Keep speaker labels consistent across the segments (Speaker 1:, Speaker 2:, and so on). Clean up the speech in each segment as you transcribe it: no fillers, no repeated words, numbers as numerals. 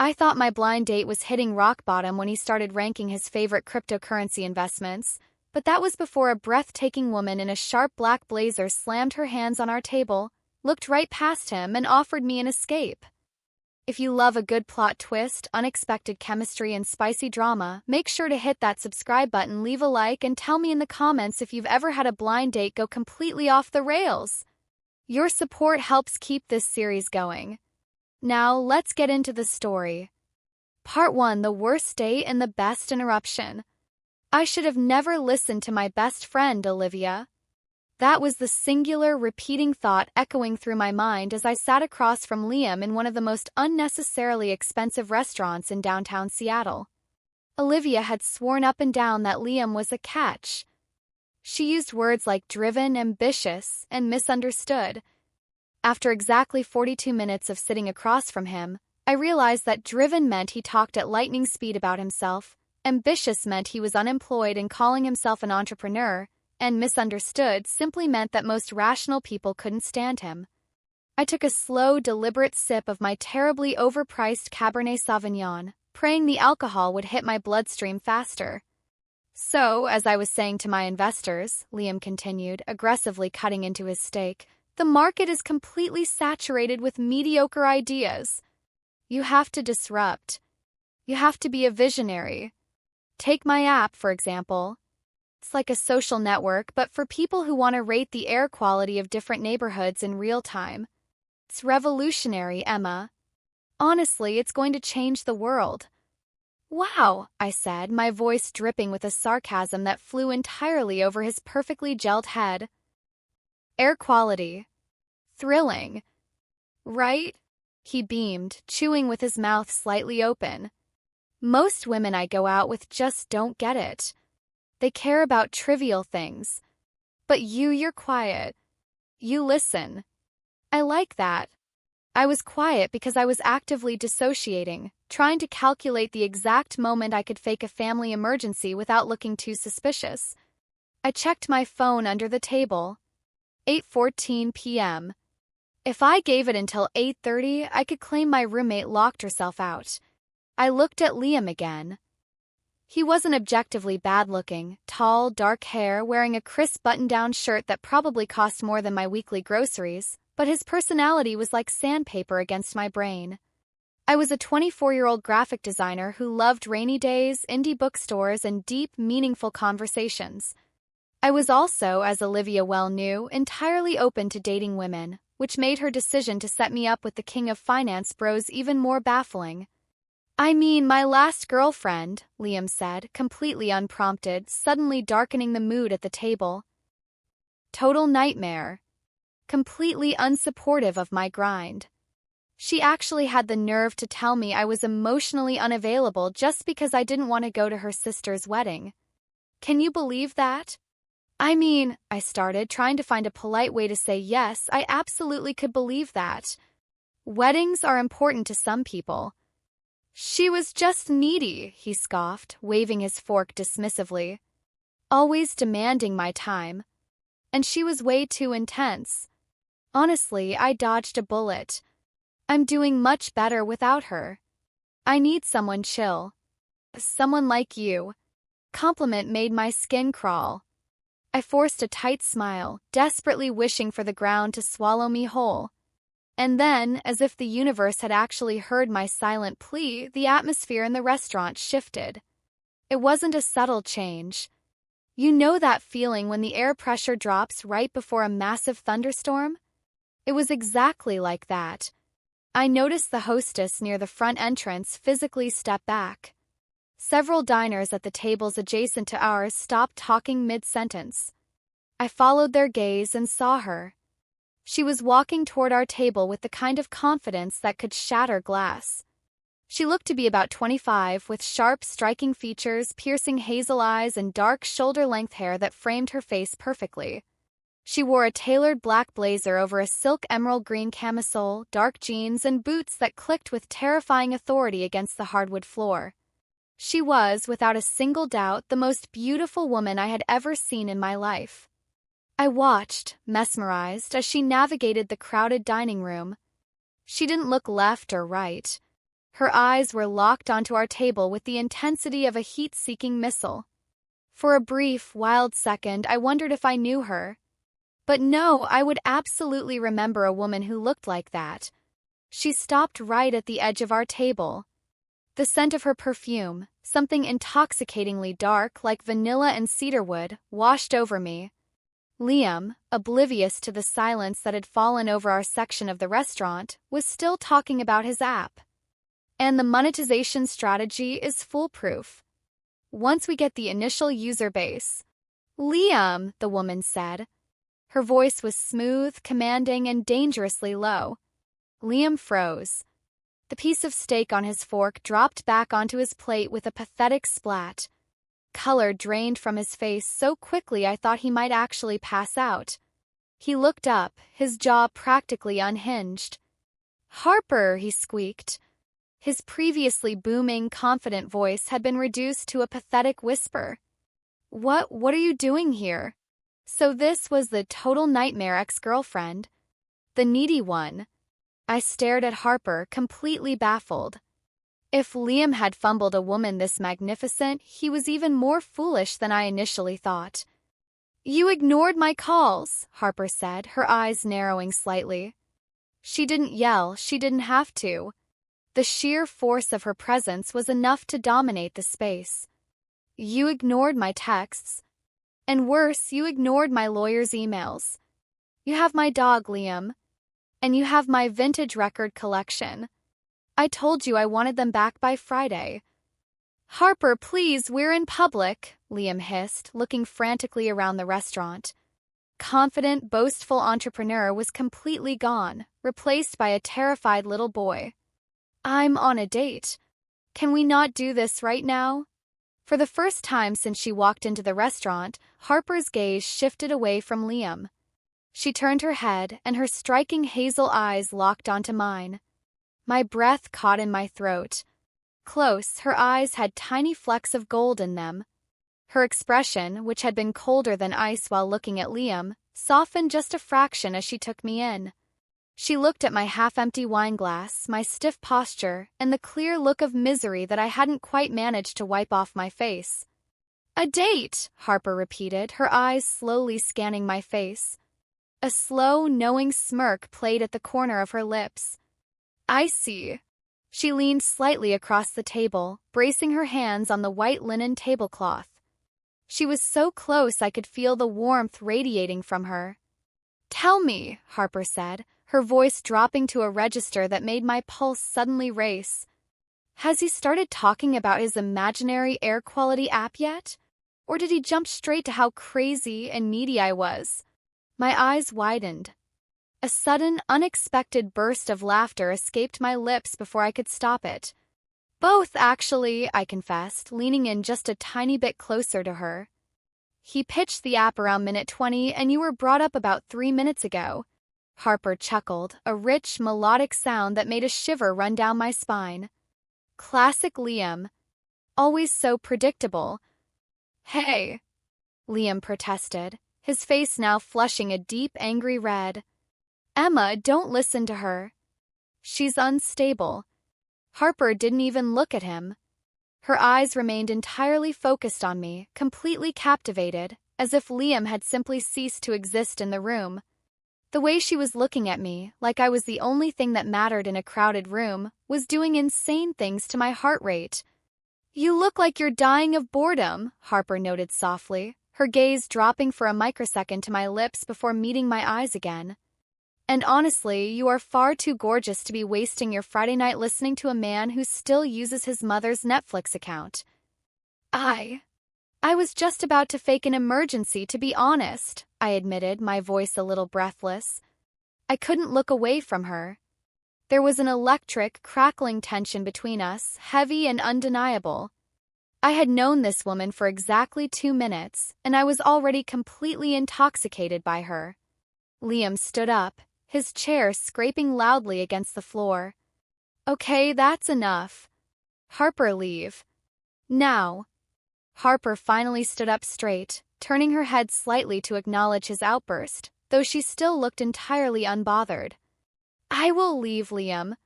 Speaker 1: I thought my blind date was hitting rock bottom when he started ranking his favorite cryptocurrency investments, but that was before a breathtaking woman in a sharp black blazer slammed her hands on our table, looked right past him, and offered me an escape. If you love a good plot twist, unexpected chemistry, and spicy drama, make sure to hit that subscribe button, leave a like, and tell me in the comments if you've ever had a blind date go completely off the rails. Your support helps keep this series going. Now, let's get into the story. Part 1: The worst date and the best interruption. I should have never listened to my best friend, Olivia. That was the singular, repeating thought echoing through my mind as I sat across from Liam in one of the most unnecessarily expensive restaurants in downtown Seattle. Olivia had sworn up and down that Liam was a catch. She used words like driven, ambitious, and misunderstood. After exactly 42 minutes of sitting across from him, I realized that driven meant he talked at lightning speed about himself, ambitious meant he was unemployed and calling himself an entrepreneur, and misunderstood simply meant that most rational people couldn't stand him. I took a slow, deliberate sip of my terribly overpriced Cabernet Sauvignon, praying the alcohol would hit my bloodstream faster. So, as I was saying to my investors, Liam continued, aggressively cutting into his steak, the market is completely saturated with mediocre ideas. You have to disrupt. You have to be a visionary. Take my app, for example. It's like a social network, but for people who want to rate the air quality of different neighborhoods in real time. It's revolutionary, Emma. Honestly, it's going to change the world. Wow, I said, my voice dripping with a sarcasm that flew entirely over his perfectly gelled head. Air quality. Thrilling. Right? He beamed, chewing with his mouth slightly open. Most women I go out with just don't get it. They care about trivial things. But you're quiet. You listen. I like that. I was quiet because I was actively dissociating, trying to calculate the exact moment I could fake a family emergency without looking too suspicious. I checked my phone under the table. 8:14 p.m. If I gave it until 8:30, I could claim my roommate locked herself out. I looked at Liam again. He wasn't objectively bad-looking, tall, dark hair, wearing a crisp button-down shirt that probably cost more than my weekly groceries, but his personality was like sandpaper against my brain. I was a 24-year-old graphic designer who loved rainy days, indie bookstores, and deep, meaningful conversations. I was also, as Olivia well knew, entirely open to dating women, which made her decision to set me up with the king of finance bros even more baffling. I mean, my last girlfriend, Liam said, completely unprompted, suddenly darkening the mood at the table. Total nightmare. Completely unsupportive of my grind. She actually had the nerve to tell me I was emotionally unavailable just because I didn't want to go to her sister's wedding. Can you believe that? I mean, I started, trying to find a polite way to say yes, I absolutely could believe that. Weddings are important to some people. She was just needy, he scoffed, waving his fork dismissively. Always demanding my time. And she was way too intense. Honestly, I dodged a bullet. I'm doing much better without her. I need someone chill. Someone like you. Compliment made my skin crawl. I forced a tight smile, desperately wishing for the ground to swallow me whole. And then, as if the universe had actually heard my silent plea, the atmosphere in the restaurant shifted. It wasn't a subtle change. You know that feeling when the air pressure drops right before a massive thunderstorm? It was exactly like that. I noticed the hostess near the front entrance physically step back. Several diners at the tables adjacent to ours stopped talking mid-sentence. I followed their gaze and saw her. She was walking toward our table with the kind of confidence that could shatter glass. She looked to be about 25, with sharp, striking features, piercing hazel eyes, and dark, shoulder-length hair that framed her face perfectly. She wore a tailored black blazer over a silk emerald green camisole, dark jeans, and boots that clicked with terrifying authority against the hardwood floor. She was, without a single doubt, the most beautiful woman I had ever seen in my life. I watched, mesmerized, as she navigated the crowded dining room. She didn't look left or right. Her eyes were locked onto our table with the intensity of a heat-seeking missile. For a brief, wild second, I wondered if I knew her. But no, I would absolutely remember a woman who looked like that. She stopped right at the edge of our table. The scent of her perfume, something intoxicatingly dark like vanilla and cedarwood, washed over me. Liam, oblivious to the silence that had fallen over our section of the restaurant, was still talking about his app. And the monetization strategy is foolproof. Once we get the initial user base. Liam, the woman said. Her voice was smooth, commanding, and dangerously low. Liam froze. The piece of steak on his fork dropped back onto his plate with a pathetic splat. Color drained from his face so quickly I thought he might actually pass out. He looked up, his jaw practically unhinged. "Harper," he squeaked. His previously booming, confident voice had been reduced to a pathetic whisper. What are you doing here?" So this was the total nightmare ex-girlfriend. The needy one. I stared at Harper, completely baffled. If Liam had fumbled a woman this magnificent, he was even more foolish than I initially thought. "You ignored my calls," Harper said, her eyes narrowing slightly. She didn't yell, she didn't have to. The sheer force of her presence was enough to dominate the space. "You ignored my texts. And worse, you ignored my lawyer's emails. You have my dog, Liam. And you have my vintage record collection. I told you I wanted them back by Friday." "Harper, please, we're in public," Liam hissed, looking frantically around the restaurant. Confident, boastful entrepreneur was completely gone, replaced by a terrified little boy. "I'm on a date. Can we not do this right now?" For the first time since she walked into the restaurant, Harper's gaze shifted away from Liam. She turned her head, and her striking hazel eyes locked onto mine. My breath caught in my throat. Close, her eyes had tiny flecks of gold in them. Her expression, which had been colder than ice while looking at Liam, softened just a fraction as she took me in. She looked at my half-empty wine glass, my stiff posture, and the clear look of misery that I hadn't quite managed to wipe off my face. "A date," Harper repeated, her eyes slowly scanning my face. A slow, knowing smirk played at the corner of her lips. "I see." She leaned slightly across the table, bracing her hands on the white linen tablecloth. She was so close I could feel the warmth radiating from her. "Tell me," Harper said, her voice dropping to a register that made my pulse suddenly race. "Has he started talking about his imaginary air quality app yet? Or did he jump straight to how crazy and needy I was?" My eyes widened. A sudden, unexpected burst of laughter escaped my lips before I could stop it. "Both, actually," I confessed, leaning in just a tiny bit closer to her. "He pitched the app around minute 20, and you were brought up about 3 minutes ago." Harper chuckled, a rich, melodic sound that made a shiver run down my spine. Classic Liam. Always so predictable. "Hey," Liam protested, his face now flushing a deep, angry red. "Emma, don't listen to her. She's unstable." Harper didn't even look at him. Her eyes remained entirely focused on me, completely captivated, as if Liam had simply ceased to exist in the room. The way she was looking at me, like I was the only thing that mattered in a crowded room, was doing insane things to my heart rate. "You look like you're dying of boredom," Harper noted softly, her gaze dropping for a microsecond to my lips before meeting my eyes again. "And honestly, you are far too gorgeous to be wasting your Friday night listening to a man who still uses his mother's Netflix account." I was just about to fake an emergency, to be honest," I admitted, my voice a little breathless. I couldn't look away from her. There was an electric, crackling tension between us, heavy and undeniable. I had known this woman for exactly 2 minutes, and I was already completely intoxicated by her. Liam stood up, his chair scraping loudly against the floor. "Okay, that's enough. Harper, leave. Now." Harper finally stood up straight, turning her head slightly to acknowledge his outburst, though she still looked entirely unbothered. "I will leave, Liam."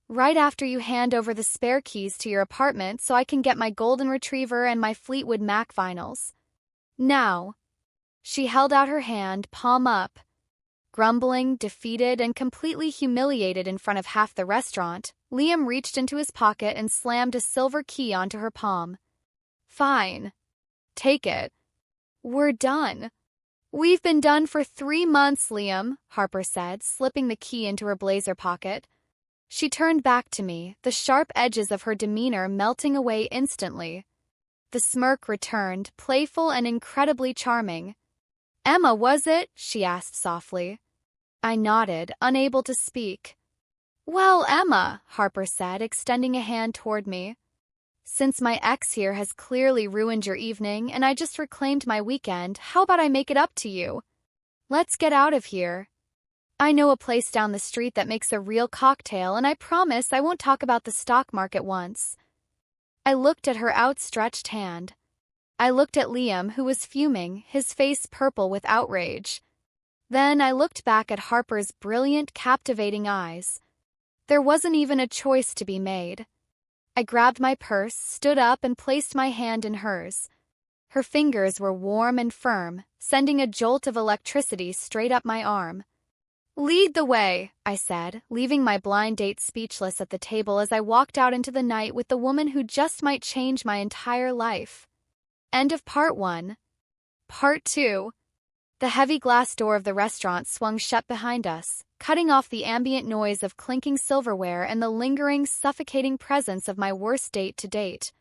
Speaker 1: Right after you hand over the spare keys to your apartment so I can get my golden retriever and my Fleetwood Mac vinyls. Now. She held out her hand, palm up. Grumbling, defeated, and completely humiliated in front of half the restaurant, Liam reached into his pocket and slammed a silver key onto her palm. Fine. Take it. We're done. We've been done for 3 months, Liam, Harper said, slipping the key into her blazer pocket. She turned back to me, the sharp edges of her demeanor melting away instantly. The smirk returned, playful and incredibly charming. Emma, was it? She asked softly. I nodded, unable to speak. Well, Emma, Harper said, extending a hand toward me. Since my ex here has clearly ruined your evening and I just reclaimed my weekend, how about I make it up to you? Let's get out of here. I know a place down the street that makes a real cocktail, and I promise I won't talk about the stock market once. I looked at her outstretched hand. I looked at Liam, who was fuming, his face purple with outrage. Then I looked back at Harper's brilliant, captivating eyes. There wasn't even a choice to be made. I grabbed my purse, stood up, and placed my hand in hers. Her fingers were warm and firm, sending a jolt of electricity straight up my arm. Lead the way, I said, leaving my blind date speechless at the table as I walked out into the night with the woman who just might change my entire life. End of part 1. Part 2. The heavy glass door of the restaurant swung shut behind us, cutting off the ambient noise of clinking silverware and the lingering, suffocating presence of my worst date to date.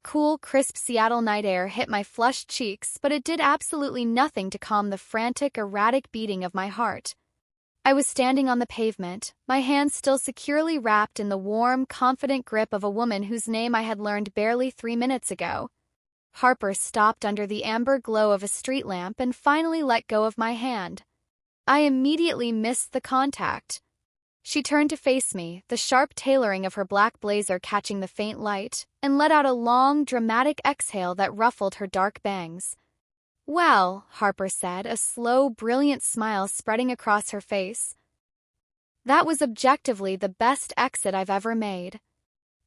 Speaker 1: Cool, crisp Seattle night air hit my flushed cheeks, but it did absolutely nothing to calm the frantic, erratic beating of my heart. I was standing on the pavement, my hands still securely wrapped in the warm, confident grip of a woman whose name I had learned barely 3 minutes ago. Harper stopped under the amber glow of a street lamp and finally let go of my hand. I immediately missed the contact. She turned to face me, the sharp tailoring of her black blazer catching the faint light, and let out a long, dramatic exhale that ruffled her dark bangs. Well, Harper said, a slow, brilliant smile spreading across her face. That was objectively the best exit I've ever made.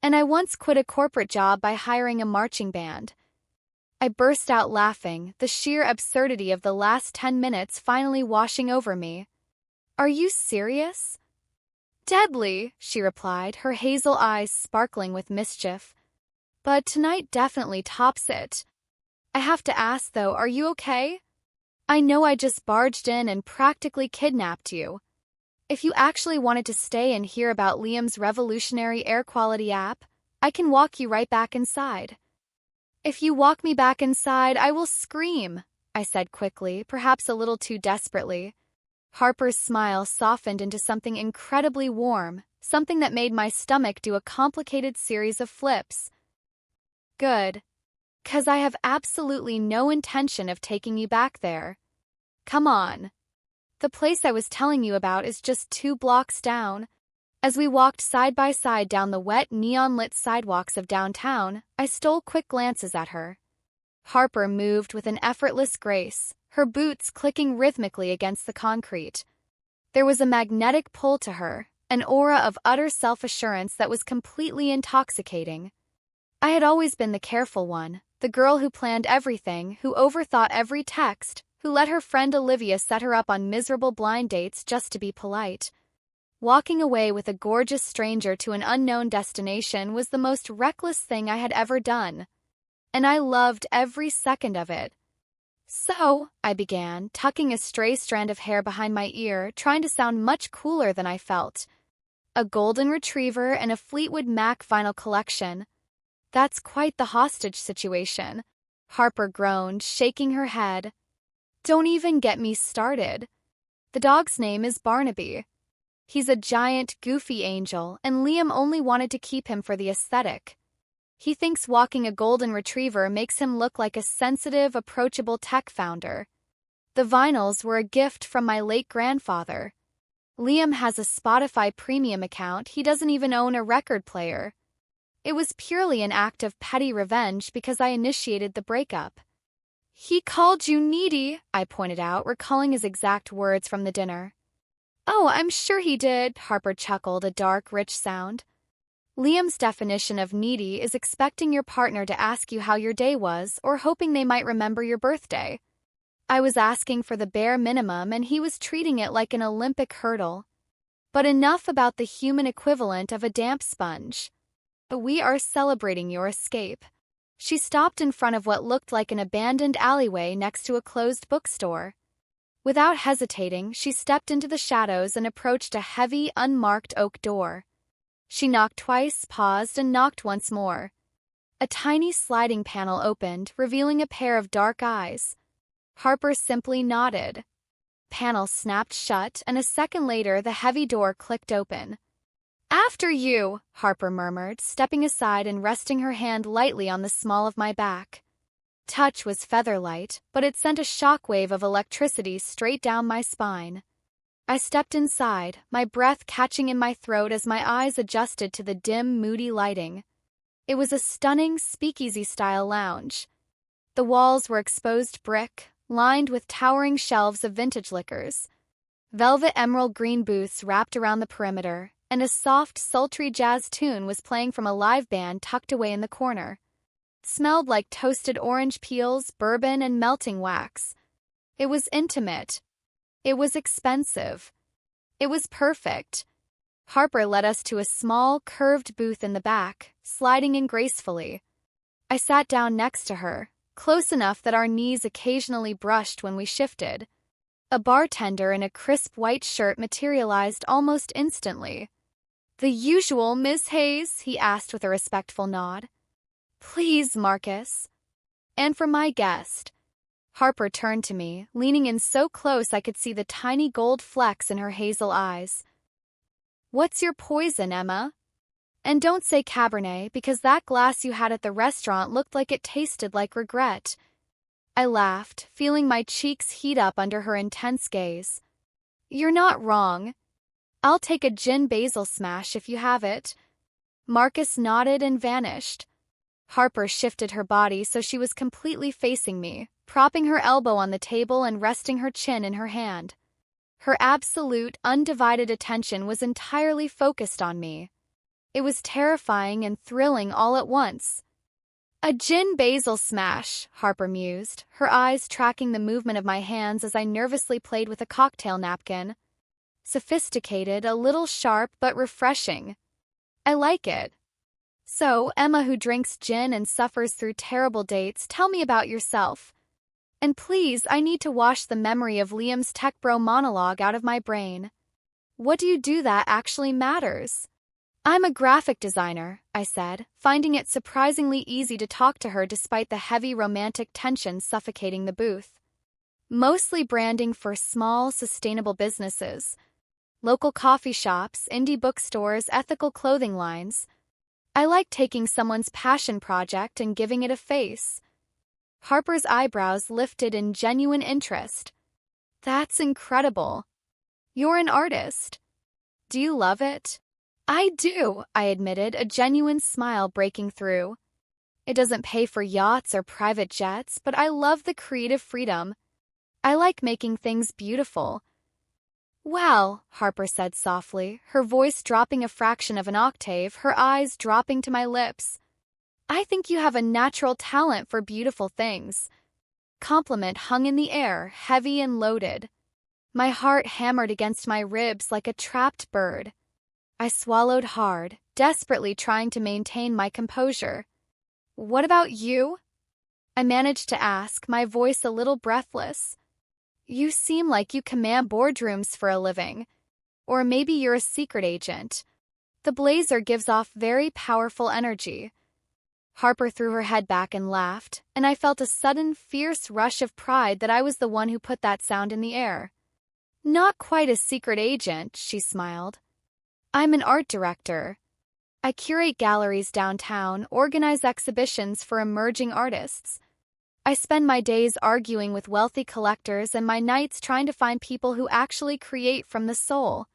Speaker 1: And I once quit a corporate job by hiring a marching band. I burst out laughing, the sheer absurdity of the last 10 minutes finally washing over me. Are you serious? Deadly, she replied, her hazel eyes sparkling with mischief. But tonight definitely tops it. I have to ask, though, are you okay? I know I just barged in and practically kidnapped you. If you actually wanted to stay and hear about Liam's revolutionary air quality app, I can walk you right back inside. If you walk me back inside, I will scream, I said quickly, perhaps a little too desperately. Harper's smile softened into something incredibly warm, something that made my stomach do a complicated series of flips. Good. 'Cause I have absolutely no intention of taking you back there. Come on. The place I was telling you about is just 2 blocks down. As we walked side by side down the wet, neon-lit sidewalks of downtown, I stole quick glances at her. Harper moved with an effortless grace, her boots clicking rhythmically against the concrete. There was a magnetic pull to her, an aura of utter self-assurance that was completely intoxicating. I had always been the careful one, the girl who planned everything, who overthought every text, who let her friend Olivia set her up on miserable blind dates just to be polite. Walking away with a gorgeous stranger to an unknown destination was the most reckless thing I had ever done. And I loved every second of it. So, I began, tucking a stray strand of hair behind my ear, trying to sound much cooler than I felt. A golden retriever and a Fleetwood Mac vinyl collection. That's quite the hostage situation. Harper groaned, shaking her head. Don't even get me started. The dog's name is Barnaby. He's a giant, goofy angel, and Liam only wanted to keep him for the aesthetic. He thinks walking a golden retriever makes him look like a sensitive, approachable tech founder. The vinyls were a gift from my late grandfather. Liam has a Spotify premium account. He doesn't even own a record player. It was purely an act of petty revenge because I initiated the breakup. He called you needy, I pointed out, recalling his exact words from the dinner. Oh, I'm sure he did, Harper chuckled, a dark, rich sound. Liam's definition of needy is expecting your partner to ask you how your day was or hoping they might remember your birthday. I was asking for the bare minimum and he was treating it like an Olympic hurdle. But enough about the human equivalent of a damp sponge. We are celebrating your escape. She stopped in front of what looked like an abandoned alleyway next to a closed bookstore. Without hesitating, she stepped into the shadows and approached a heavy, unmarked oak door. She knocked twice, paused, and knocked once more. A tiny sliding panel opened, revealing a pair of dark eyes. Harper simply nodded. Panel snapped shut, and a second later the heavy door clicked open. "After you," Harper murmured, stepping aside and resting her hand lightly on the small of my back. Touch was feather-light, but it sent a shockwave of electricity straight down my spine. I stepped inside, my breath catching in my throat as my eyes adjusted to the dim, moody lighting. It was a stunning, speakeasy-style lounge. The walls were exposed brick, lined with towering shelves of vintage liquors. Velvet emerald green booths wrapped around the perimeter, and a soft, sultry jazz tune was playing from a live band tucked away in the corner. It smelled like toasted orange peels, bourbon, and melting wax. It was intimate. It was expensive. It was perfect. Harper led us to a small, curved booth in the back, sliding in gracefully. I sat down next to her, close enough that our knees occasionally brushed when we shifted. A bartender in a crisp white shirt materialized almost instantly. "The usual, Miss Hayes?" he asked with a respectful nod. "Please, Marcus." "And for my guest." Harper turned to me, leaning in so close I could see the tiny gold flecks in her hazel eyes. "What's your poison, Emma? And don't say Cabernet, because that glass you had at the restaurant looked like it tasted like regret." I laughed, feeling my cheeks heat up under her intense gaze. "You're not wrong. I'll take a gin basil smash if you have it." Marcus nodded and vanished. Harper shifted her body so she was completely facing me, propping her elbow on the table and resting her chin in her hand. Her absolute, undivided attention was entirely focused on me. It was terrifying and thrilling all at once. "A gin basil smash," Harper mused, her eyes tracking the movement of my hands as I nervously played with a cocktail napkin. "Sophisticated, a little sharp, but refreshing. I like it. So, Emma who drinks gin and suffers through terrible dates, tell me about yourself. And please, I need to wash the memory of Liam's tech bro monologue out of my brain. What do you do that actually matters?" "I'm a graphic designer," I said, finding it surprisingly easy to talk to her despite the heavy romantic tension suffocating the booth. "Mostly branding for small, sustainable businesses. Local coffee shops, indie bookstores, ethical clothing lines. I like taking someone's passion project and giving it a face." Harper's eyebrows lifted in genuine interest. "That's incredible. You're an artist. Do you love it?" "I do," I admitted, a genuine smile breaking through. "It doesn't pay for yachts or private jets, but I love the creative freedom. I like making things beautiful." "Well," Harper said softly, her voice dropping a fraction of an octave, her eyes dropping to my lips, "I think you have a natural talent for beautiful things." Compliment hung in the air, heavy and loaded. My heart hammered against my ribs like a trapped bird. I swallowed hard, desperately trying to maintain my composure. "What about you?" I managed to ask, my voice a little breathless. "You seem like you command boardrooms for a living. Or maybe you're a secret agent. The blazer gives off very powerful energy." Harper threw her head back and laughed, and I felt a sudden, fierce rush of pride that I was the one who put that sound in the air. "Not quite a secret agent," she smiled. "I'm an art director. I curate galleries downtown, organize exhibitions for emerging artists. I spend my days arguing with wealthy collectors and my nights trying to find people who actually create from the soul."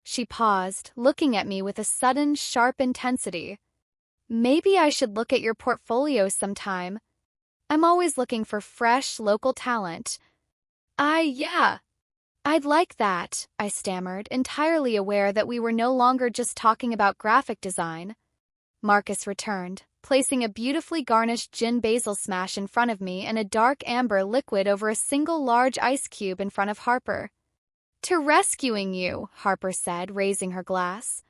Speaker 1: She paused, looking at me with a sudden, sharp intensity. "Maybe I should look at your portfolio sometime. I'm always looking for fresh, local talent." Yeah. "I'd like that," I stammered, entirely aware that we were no longer just talking about graphic design. Marcus returned, placing a beautifully garnished gin basil smash in front of me and a dark amber liquid over a single large ice cube in front of Harper. "To rescuing you," Harper said, raising her glass.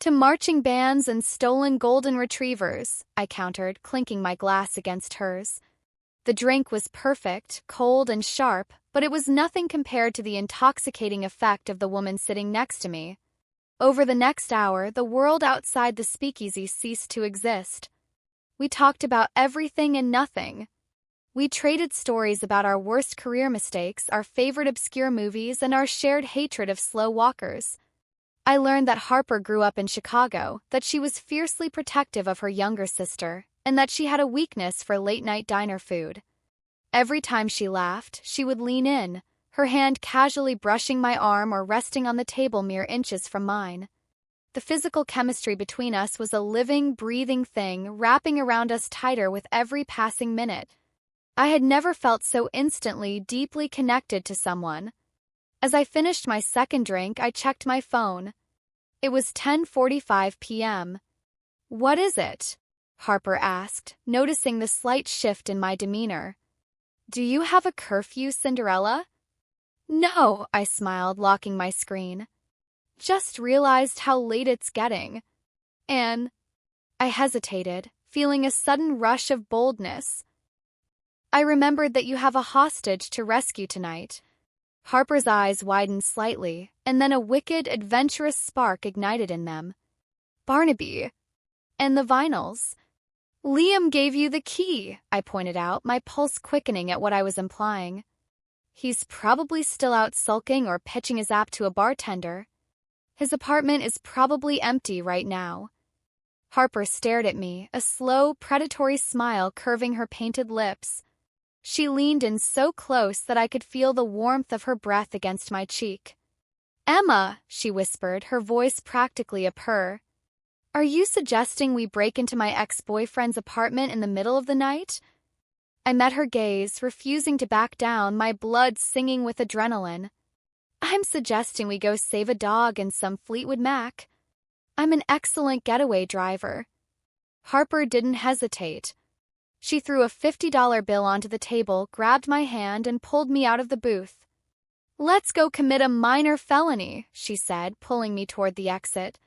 Speaker 1: "To marching bands and stolen golden retrievers," I countered, clinking my glass against hers. The drink was perfect, cold and sharp, but it was nothing compared to the intoxicating effect of the woman sitting next to me. Over the next hour, the world outside the speakeasy ceased to exist. We talked about everything and nothing. We traded stories about our worst career mistakes, our favorite obscure movies, and our shared hatred of slow walkers. I learned that Harper grew up in Chicago, that she was fiercely protective of her younger sister, and that she had a weakness for late-night diner food. Every time she laughed, she would lean in, her hand casually brushing my arm or resting on the table mere inches from mine. The physical chemistry between us was a living, breathing thing, wrapping around us tighter with every passing minute. I had never felt so instantly, deeply connected to someone. As I finished my second drink, I checked my phone. It was 10:45 p.m. "What is it?" Harper asked, noticing the slight shift in my demeanor. "Do you have a curfew, Cinderella?" "No," I smiled, locking my screen. "Just realized how late it's getting." "And—" I hesitated, feeling a sudden rush of boldness. "I remembered that you have a hostage to rescue tonight." Harper's eyes widened slightly, and then a wicked, adventurous spark ignited in them. "Barnaby. And the vinyls." "Liam gave you the key," I pointed out, my pulse quickening at what I was implying. "He's probably still out sulking or pitching his app to a bartender. His apartment is probably empty right now." Harper stared at me, a slow, predatory smile curving her painted lips. She leaned in so close that I could feel the warmth of her breath against my cheek. "Emma," she whispered, her voice practically a purr. "Are you suggesting we break into my ex-boyfriend's apartment in the middle of the night?" I met her gaze, refusing to back down, my blood singing with adrenaline. "I'm suggesting we go save a dog in some Fleetwood Mac. I'm an excellent getaway driver." Harper didn't hesitate. She threw a $50 bill onto the table, grabbed my hand, and pulled me out of the booth. "Let's go commit a minor felony," she said, pulling me toward the exit.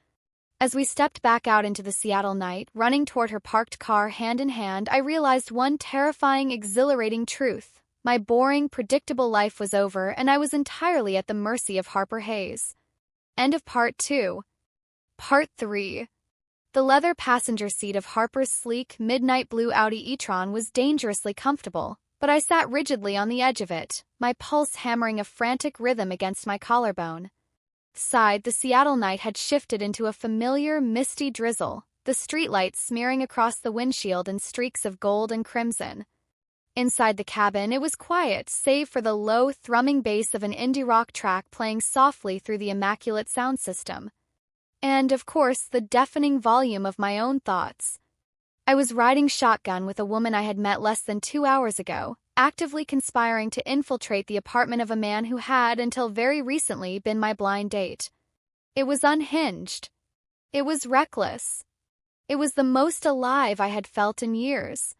Speaker 1: As we stepped back out into the Seattle night, running toward her parked car hand in hand, I realized one terrifying, exhilarating truth. My boring, predictable life was over, and I was entirely at the mercy of Harper Hayes. End of Part 2. Part 3. The leather passenger seat of Harper's sleek, midnight blue Audi e-tron was dangerously comfortable, but I sat rigidly on the edge of it, my pulse hammering a frantic rhythm against my collarbone. Outside, the Seattle night had shifted into a familiar, misty drizzle, the streetlights smearing across the windshield in streaks of gold and crimson. Inside the cabin, it was quiet, save for the low, thrumming bass of an indie rock track playing softly through the immaculate sound system. And, of course, the deafening volume of my own thoughts. I was riding shotgun with a woman I had met less than 2 hours ago, actively conspiring to infiltrate the apartment of a man who had, until very recently, been my blind date. It was unhinged. It was reckless. It was the most alive I had felt in years.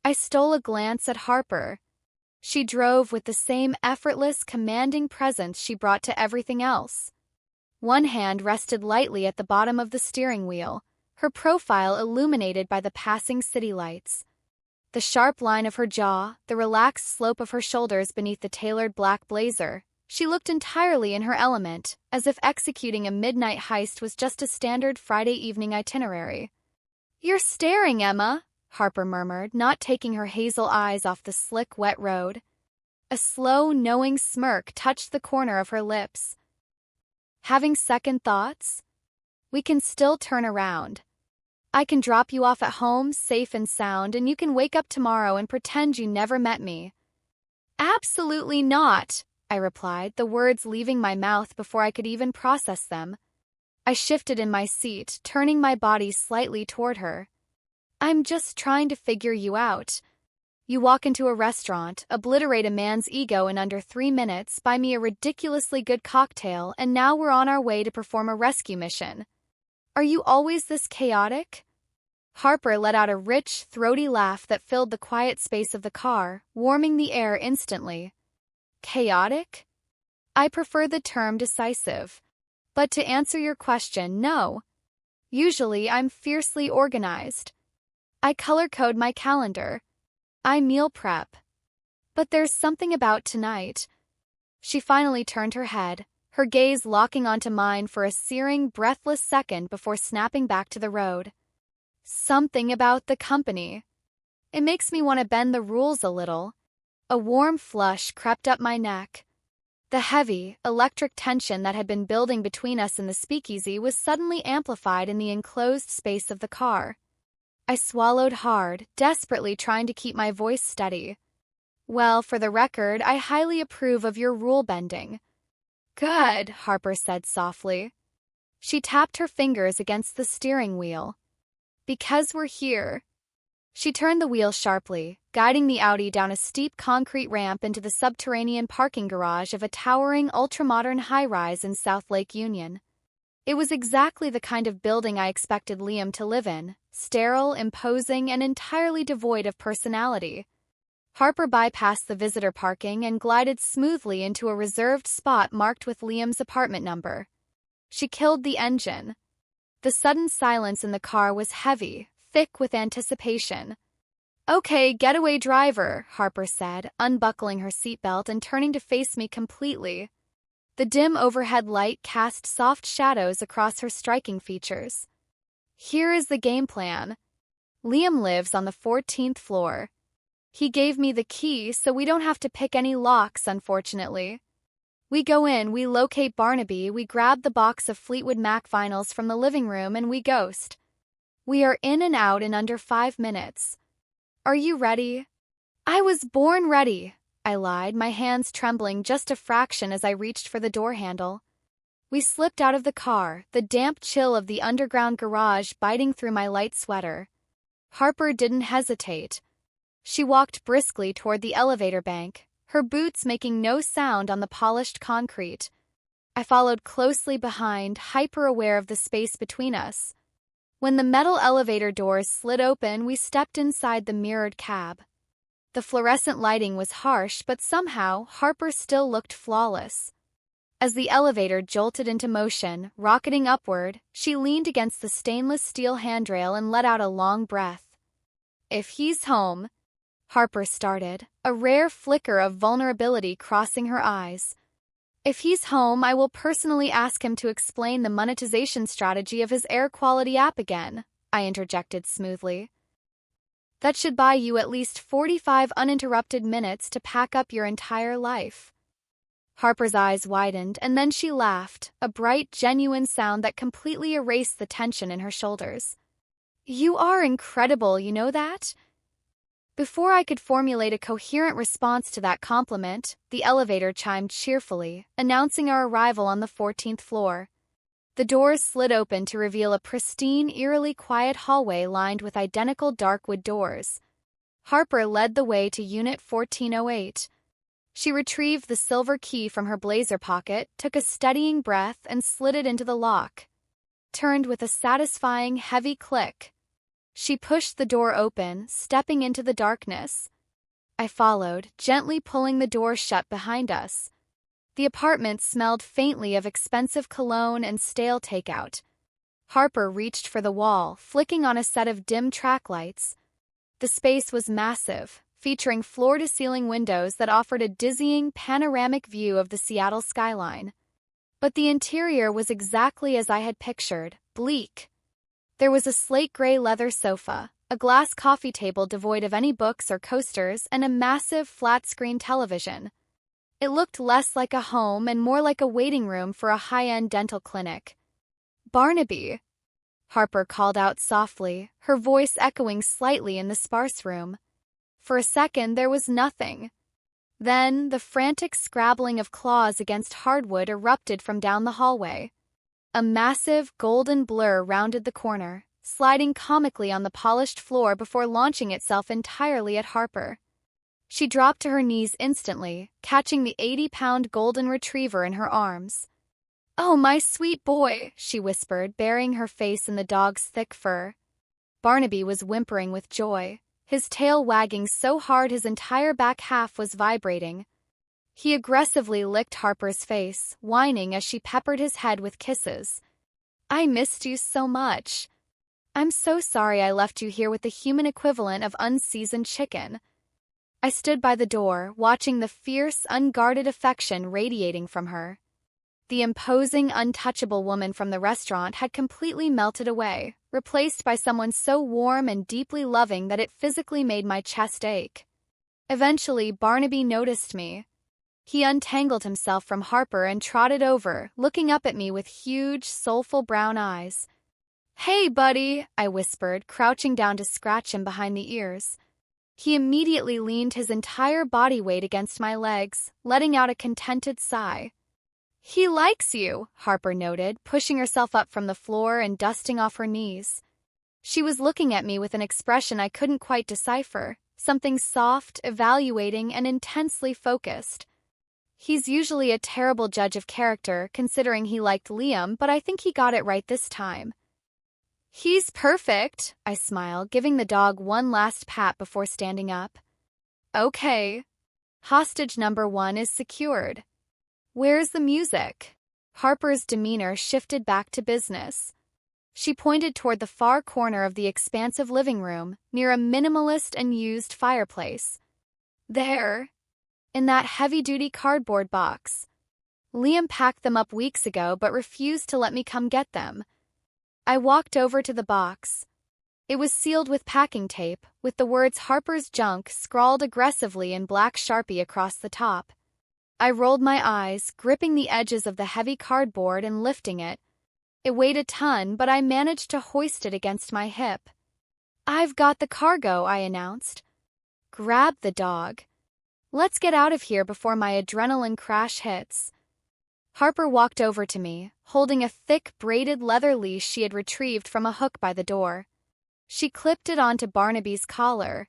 Speaker 1: I stole a glance at Harper. She drove with the same effortless, commanding presence she brought to everything else. One hand rested lightly at the bottom of the steering wheel, her profile illuminated by the passing city lights. The sharp line of her jaw, the relaxed slope of her shoulders beneath the tailored black blazer. She looked entirely in her element, as if executing a midnight heist was just a standard Friday evening itinerary. "You're staring, Emma," Harper murmured, not taking her hazel eyes off the slick, wet road. A slow, knowing smirk touched the corner of her lips. "Having second thoughts? We can still turn around. I can drop you off at home, safe and sound, and you can wake up tomorrow and pretend you never met me." "Absolutely not," I replied, the words leaving my mouth before I could even process them. I shifted in my seat, turning my body slightly toward her. "I'm just trying to figure you out. You walk into a restaurant, obliterate a man's ego in under 3 minutes, buy me a ridiculously good cocktail, and now we're on our way to perform a rescue mission. Are you always this chaotic? Harper let out a rich, throaty laugh that filled the quiet space of the car, warming the air instantly. Chaotic? I prefer the term decisive. But to answer your question, no. Usually I'm fiercely organized. I color code my calendar. I meal prep. But there's something about tonight. She finally turned her head, her gaze locking onto mine for a searing, breathless second before snapping back to the road. Something about the company. It makes me want to bend the rules a little. A warm flush crept up my neck. The heavy, electric tension that had been building between us in the speakeasy was suddenly amplified in the enclosed space of the car. I swallowed hard, desperately trying to keep my voice steady. Well, for the record, I highly approve of your rule-bending. Good, Harper said softly. She tapped her fingers against the steering wheel. Because we're here. She turned the wheel sharply, guiding the Audi down a steep concrete ramp into the subterranean parking garage of a towering ultramodern high-rise in South Lake Union. It was exactly the kind of building I expected Liam to live in, sterile, imposing, and entirely devoid of personality. Harper bypassed the visitor parking and glided smoothly into a reserved spot marked with Liam's apartment number. She killed the engine. The sudden silence in the car was heavy, thick with anticipation. Okay, getaway driver, Harper said, unbuckling her seatbelt and turning to face me completely. The dim overhead light cast soft shadows across her striking features. Here is the game plan. Liam lives on the 14th floor. He gave me the key so we don't have to pick any locks, unfortunately. We go in, we locate Barnaby, we grab the box of Fleetwood Mac vinyls from the living room, and we ghost. We are in and out in under 5 minutes. Are you ready? I was born ready, I lied, my hands trembling just a fraction as I reached for the door handle. We slipped out of the car, the damp chill of the underground garage biting through my light sweater. Harper didn't hesitate. She walked briskly toward the elevator bank, her boots making no sound on the polished concrete. I followed closely behind, hyper-aware of the space between us. When the metal elevator doors slid open, we stepped inside the mirrored cab. The fluorescent lighting was harsh, but somehow Harper still looked flawless. As the elevator jolted into motion, rocketing upward, she leaned against the stainless steel handrail and let out a long breath. If he's home, Harper started, a rare flicker of vulnerability crossing her eyes. If he's home, I will personally ask him to explain the monetization strategy of his air quality app again, I interjected smoothly. That should buy you at least 45 uninterrupted minutes to pack up your entire life. Harper's eyes widened, and then she laughed, a bright, genuine sound that completely erased the tension in her shoulders. You are incredible, you know that? Before I could formulate a coherent response to that compliment, the elevator chimed cheerfully, announcing our arrival on the 14th floor. The doors slid open to reveal a pristine, eerily quiet hallway lined with identical dark wood doors. Harper led the way to Unit 1408. She retrieved the silver key from her blazer pocket, took a steadying breath, and slid it into the lock. Turned with a satisfying, heavy click. She pushed the door open, stepping into the darkness. I followed, gently pulling the door shut behind us. The apartment smelled faintly of expensive cologne and stale takeout. Harper reached for the wall, flicking on a set of dim track lights. The space was massive, featuring floor-to-ceiling windows that offered a dizzying, panoramic view of the Seattle skyline. But the interior was exactly as I had pictured, bleak. There was a slate-gray leather sofa, a glass coffee table devoid of any books or coasters, and a massive flat-screen television. It looked less like a home and more like a waiting room for a high-end dental clinic. Barnaby, Harper called out softly, her voice echoing slightly in the sparse room. For a second, there was nothing. Then, the frantic scrabbling of claws against hardwood erupted from down the hallway. A massive, golden blur rounded the corner, sliding comically on the polished floor before launching itself entirely at Harper. She dropped to her knees instantly, catching the 80-pound golden retriever in her arms. "Oh, my sweet boy," she whispered, burying her face in the dog's thick fur. Barnaby was whimpering with joy, his tail wagging so hard his entire back half was vibrating. He aggressively licked Harper's face, whining as she peppered his head with kisses. "I missed you so much. I'm so sorry I left you here with the human equivalent of unseasoned chicken." I stood by the door, watching the fierce, unguarded affection radiating from her. The imposing, untouchable woman from the restaurant had completely melted away, replaced by someone so warm and deeply loving that it physically made my chest ache. Eventually, Barnaby noticed me. He untangled himself from Harper and trotted over, looking up at me with huge, soulful brown eyes. "Hey, buddy," I whispered, crouching down to scratch him behind the ears. He immediately leaned his entire body weight against my legs, letting out a contented sigh. "He likes you," Harper noted, pushing herself up from the floor and dusting off her knees. She was looking at me with an expression I couldn't quite decipher, something soft, evaluating, and intensely focused. He's usually a terrible judge of character, considering he liked Liam, but I think he got it right this time. "He's perfect," I smiled, giving the dog one last pat before standing up. "Okay. Hostage number 1 is secured. Where's the music?" Harper's demeanor shifted back to business. She pointed toward the far corner of the expansive living room, near a minimalist and used fireplace. "There. In that heavy-duty cardboard box. Liam packed them up weeks ago but refused to let me come get them." I walked over to the box. It was sealed with packing tape, with the words "Harper's Junk" scrawled aggressively in black Sharpie across the top. I rolled my eyes, gripping the edges of the heavy cardboard and lifting it. It weighed a ton, but I managed to hoist it against my hip. "I've got the cargo," I announced. "Grab the dog. Let's get out of here before my adrenaline crash hits." Harper walked over to me, holding a thick, braided leather leash she had retrieved from a hook by the door. She clipped it onto Barnaby's collar.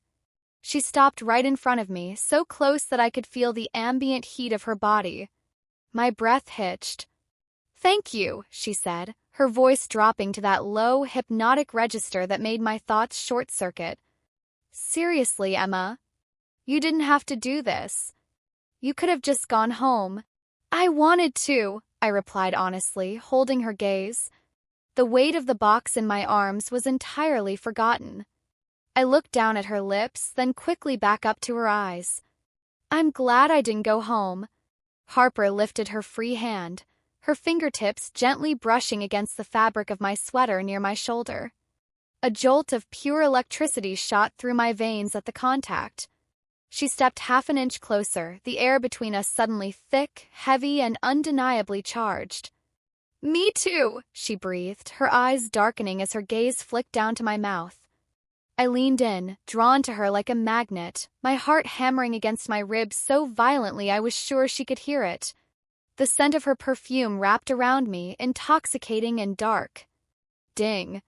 Speaker 1: She stopped right in front of me, so close that I could feel the ambient heat of her body. My breath hitched. "Thank you," she said, her voice dropping to that low, hypnotic register that made my thoughts short-circuit. "Seriously, Emma. You didn't have to do this. You could have just gone home." "I wanted to," I replied honestly, holding her gaze. The weight of the box in my arms was entirely forgotten. I looked down at her lips, then quickly back up to her eyes. "I'm glad I didn't go home." Harper lifted her free hand, her fingertips gently brushing against the fabric of my sweater near my shoulder. A jolt of pure electricity shot through my veins at the contact. She stepped half an inch closer, the air between us suddenly thick, heavy, and undeniably charged. "Me too," she breathed, her eyes darkening as her gaze flicked down to my mouth. I leaned in, drawn to her like a magnet, my heart hammering against my ribs so violently I was sure she could hear it. The scent of her perfume wrapped around me, intoxicating and dark. Ding.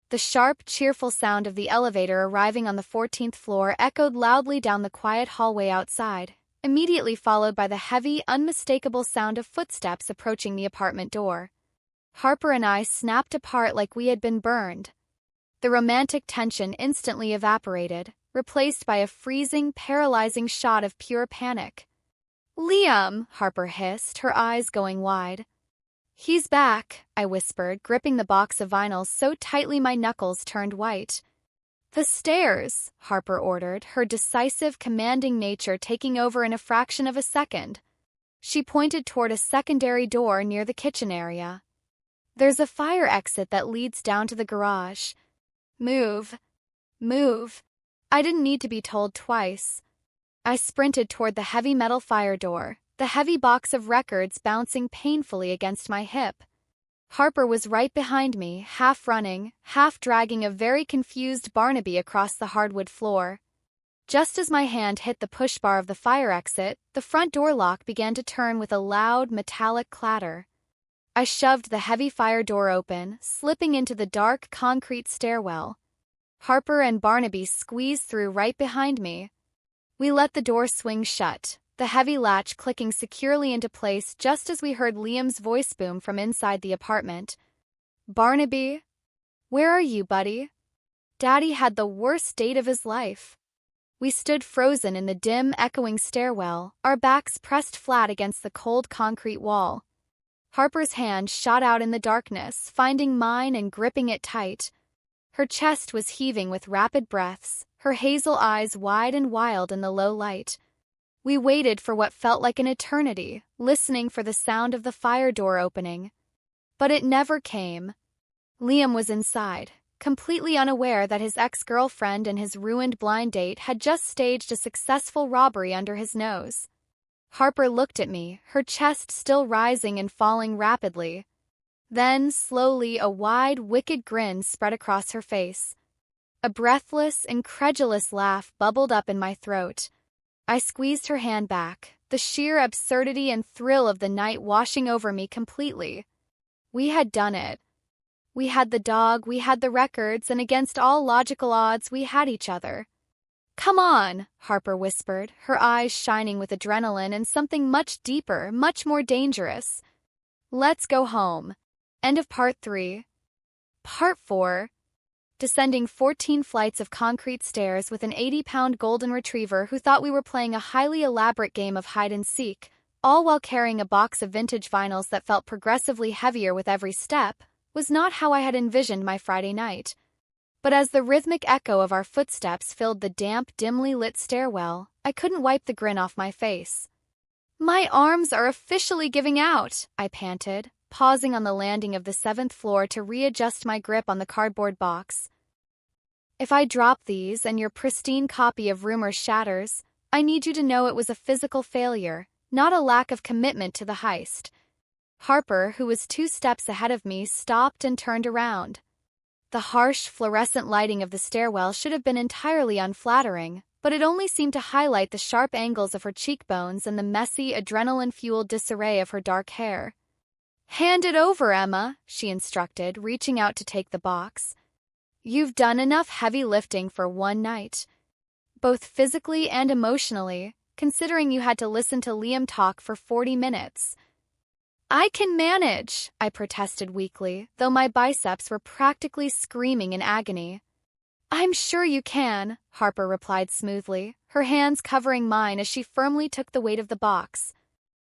Speaker 1: The sharp, cheerful sound of the elevator arriving on the 14th floor echoed loudly down the quiet hallway outside, immediately followed by the heavy, unmistakable sound of footsteps approaching the apartment door. Harper and I snapped apart like we had been burned. The romantic tension instantly evaporated, replaced by a freezing, paralyzing shot of pure panic. "Liam," Harper hissed, her eyes going wide. "He's back," I whispered, gripping the box of vinyls so tightly my knuckles turned white. "The stairs," Harper ordered, her decisive, commanding nature taking over in a fraction of a second. She pointed toward a secondary door near the kitchen area. "There's a fire exit that leads down to the garage. Move. Move." I didn't need to be told twice. I sprinted toward the heavy metal fire door, the heavy box of records bouncing painfully against my hip. Harper was right behind me, half running, half dragging a very confused Barnaby across the hardwood floor. Just as my hand hit the push bar of the fire exit, the front door lock began to turn with a loud, metallic clatter. I shoved the heavy fire door open, slipping into the dark, concrete stairwell. Harper and Barnaby squeezed through right behind me. We let the door swing shut, the heavy latch clicking securely into place just as we heard Liam's voice boom from inside the apartment. "Barnaby? Where are you, buddy?" Daddy had the worst date of his life. We stood frozen in the dim, echoing stairwell, our backs pressed flat against the cold concrete wall. Harper's hand shot out in the darkness, finding mine and gripping it tight. Her chest was heaving with rapid breaths, her hazel eyes wide and wild in the low light. We waited for what felt like an eternity, listening for the sound of the fire door opening. But it never came. Liam was inside, completely unaware that his ex-girlfriend and his ruined blind date had just staged a successful robbery under his nose. Harper looked at me, her chest still rising and falling rapidly. Then, slowly, a wide, wicked grin spread across her face. A breathless, incredulous laugh bubbled up in my throat. I squeezed her hand back, the sheer absurdity and thrill of the night washing over me completely. We had done it. We had the dog, we had the records, and against all logical odds, we had each other. "Come on," Harper whispered, her eyes shining with adrenaline and something much deeper, much more dangerous. "Let's go home." End of Part 3. Part 4. Descending 14 flights of concrete stairs with an 80-pound golden retriever who thought we were playing a highly elaborate game of hide-and-seek, all while carrying a box of vintage vinyls that felt progressively heavier with every step, was not how I had envisioned my Friday night. But as the rhythmic echo of our footsteps filled the damp, dimly lit stairwell, I couldn't wipe the grin off my face. "My arms are officially giving out," I panted, pausing on the landing of the 7th floor to readjust my grip on the cardboard box. "If I drop these and your pristine copy of Rumors shatters, I need you to know it was a physical failure, not a lack of commitment to the heist." Harper, who was 2 steps ahead of me, stopped and turned around. The harsh, fluorescent lighting of the stairwell should have been entirely unflattering, but it only seemed to highlight the sharp angles of her cheekbones and the messy, adrenaline-fueled disarray of her dark hair. "Hand it over, Emma," she instructed, reaching out to take the box. "You've done enough heavy lifting for one night. Both physically and emotionally, considering you had to listen to Liam talk for 40 minutes. "I can manage," I protested weakly, though my biceps were practically screaming in agony. "I'm sure you can," Harper replied smoothly, her hands covering mine as she firmly took the weight of the box.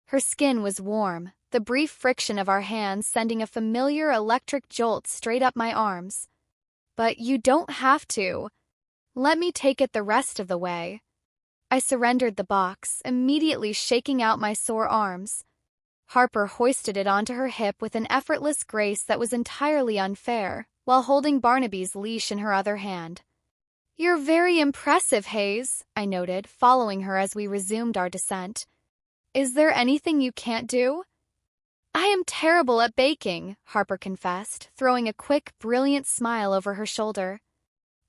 Speaker 1: Her skin was warm, the brief friction of our hands sending a familiar electric jolt straight up my arms. "But you don't have to. Let me take it the rest of the way." I surrendered the box, immediately shaking out my sore arms. Harper hoisted it onto her hip with an effortless grace that was entirely unfair, while holding Barnaby's leash in her other hand. "You're very impressive, Hayes," I noted, following her as we resumed our descent. "Is there anything you can't do?" "I am terrible at baking," Harper confessed, throwing a quick, brilliant smile over her shoulder.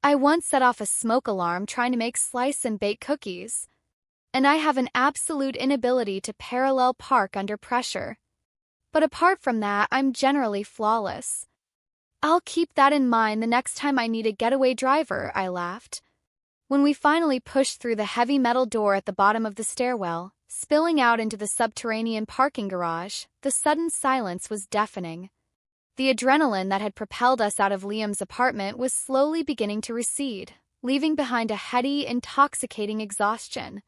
Speaker 1: "I once set off a smoke alarm trying to make slice and bake cookies. And I have an absolute inability to parallel park under pressure. But apart from that, I'm generally flawless." "I'll keep that in mind the next time I need a getaway driver," I laughed. When we finally pushed through the heavy metal door at the bottom of the stairwell, spilling out into the subterranean parking garage, the sudden silence was deafening. The adrenaline that had propelled us out of Liam's apartment was slowly beginning to recede, leaving behind a heady, intoxicating exhaustion.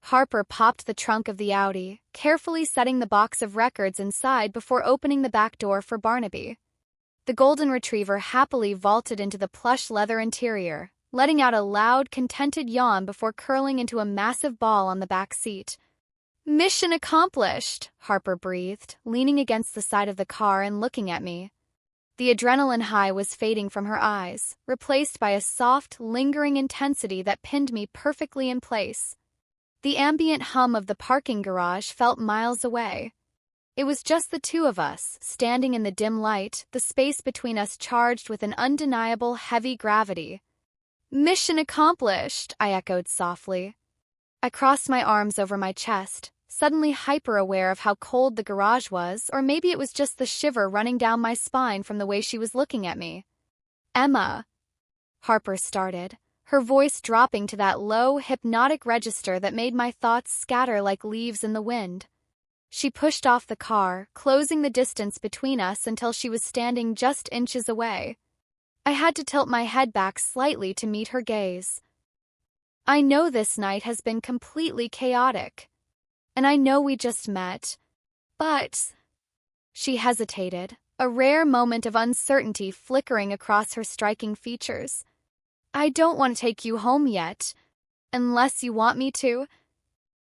Speaker 1: Harper popped the trunk of the Audi, carefully setting the box of records inside before opening the back door for Barnaby. The golden retriever happily vaulted into the plush leather interior, letting out a loud, contented yawn before curling into a massive ball on the back seat. "Mission accomplished," Harper breathed, leaning against the side of the car and looking at me. The adrenaline high was fading from her eyes, replaced by a soft, lingering intensity that pinned me perfectly in place. The ambient hum of the parking garage felt miles away. It was just the two of us, standing in the dim light, the space between us charged with an undeniable heavy gravity. "Mission accomplished," I echoed softly. I crossed my arms over my chest, suddenly hyper-aware of how cold the garage was, or maybe it was just the shiver running down my spine from the way she was looking at me. "Emma," Harper started, her voice dropping to that low, hypnotic register that made my thoughts scatter like leaves in the wind. She pushed off the car, closing the distance between us until she was standing just inches away. I had to tilt my head back slightly to meet her gaze. I know this night has been completely chaotic. And I know we just met. But... She hesitated, a rare moment of uncertainty flickering across her striking features. I don't want to take you home yet. Unless you want me to.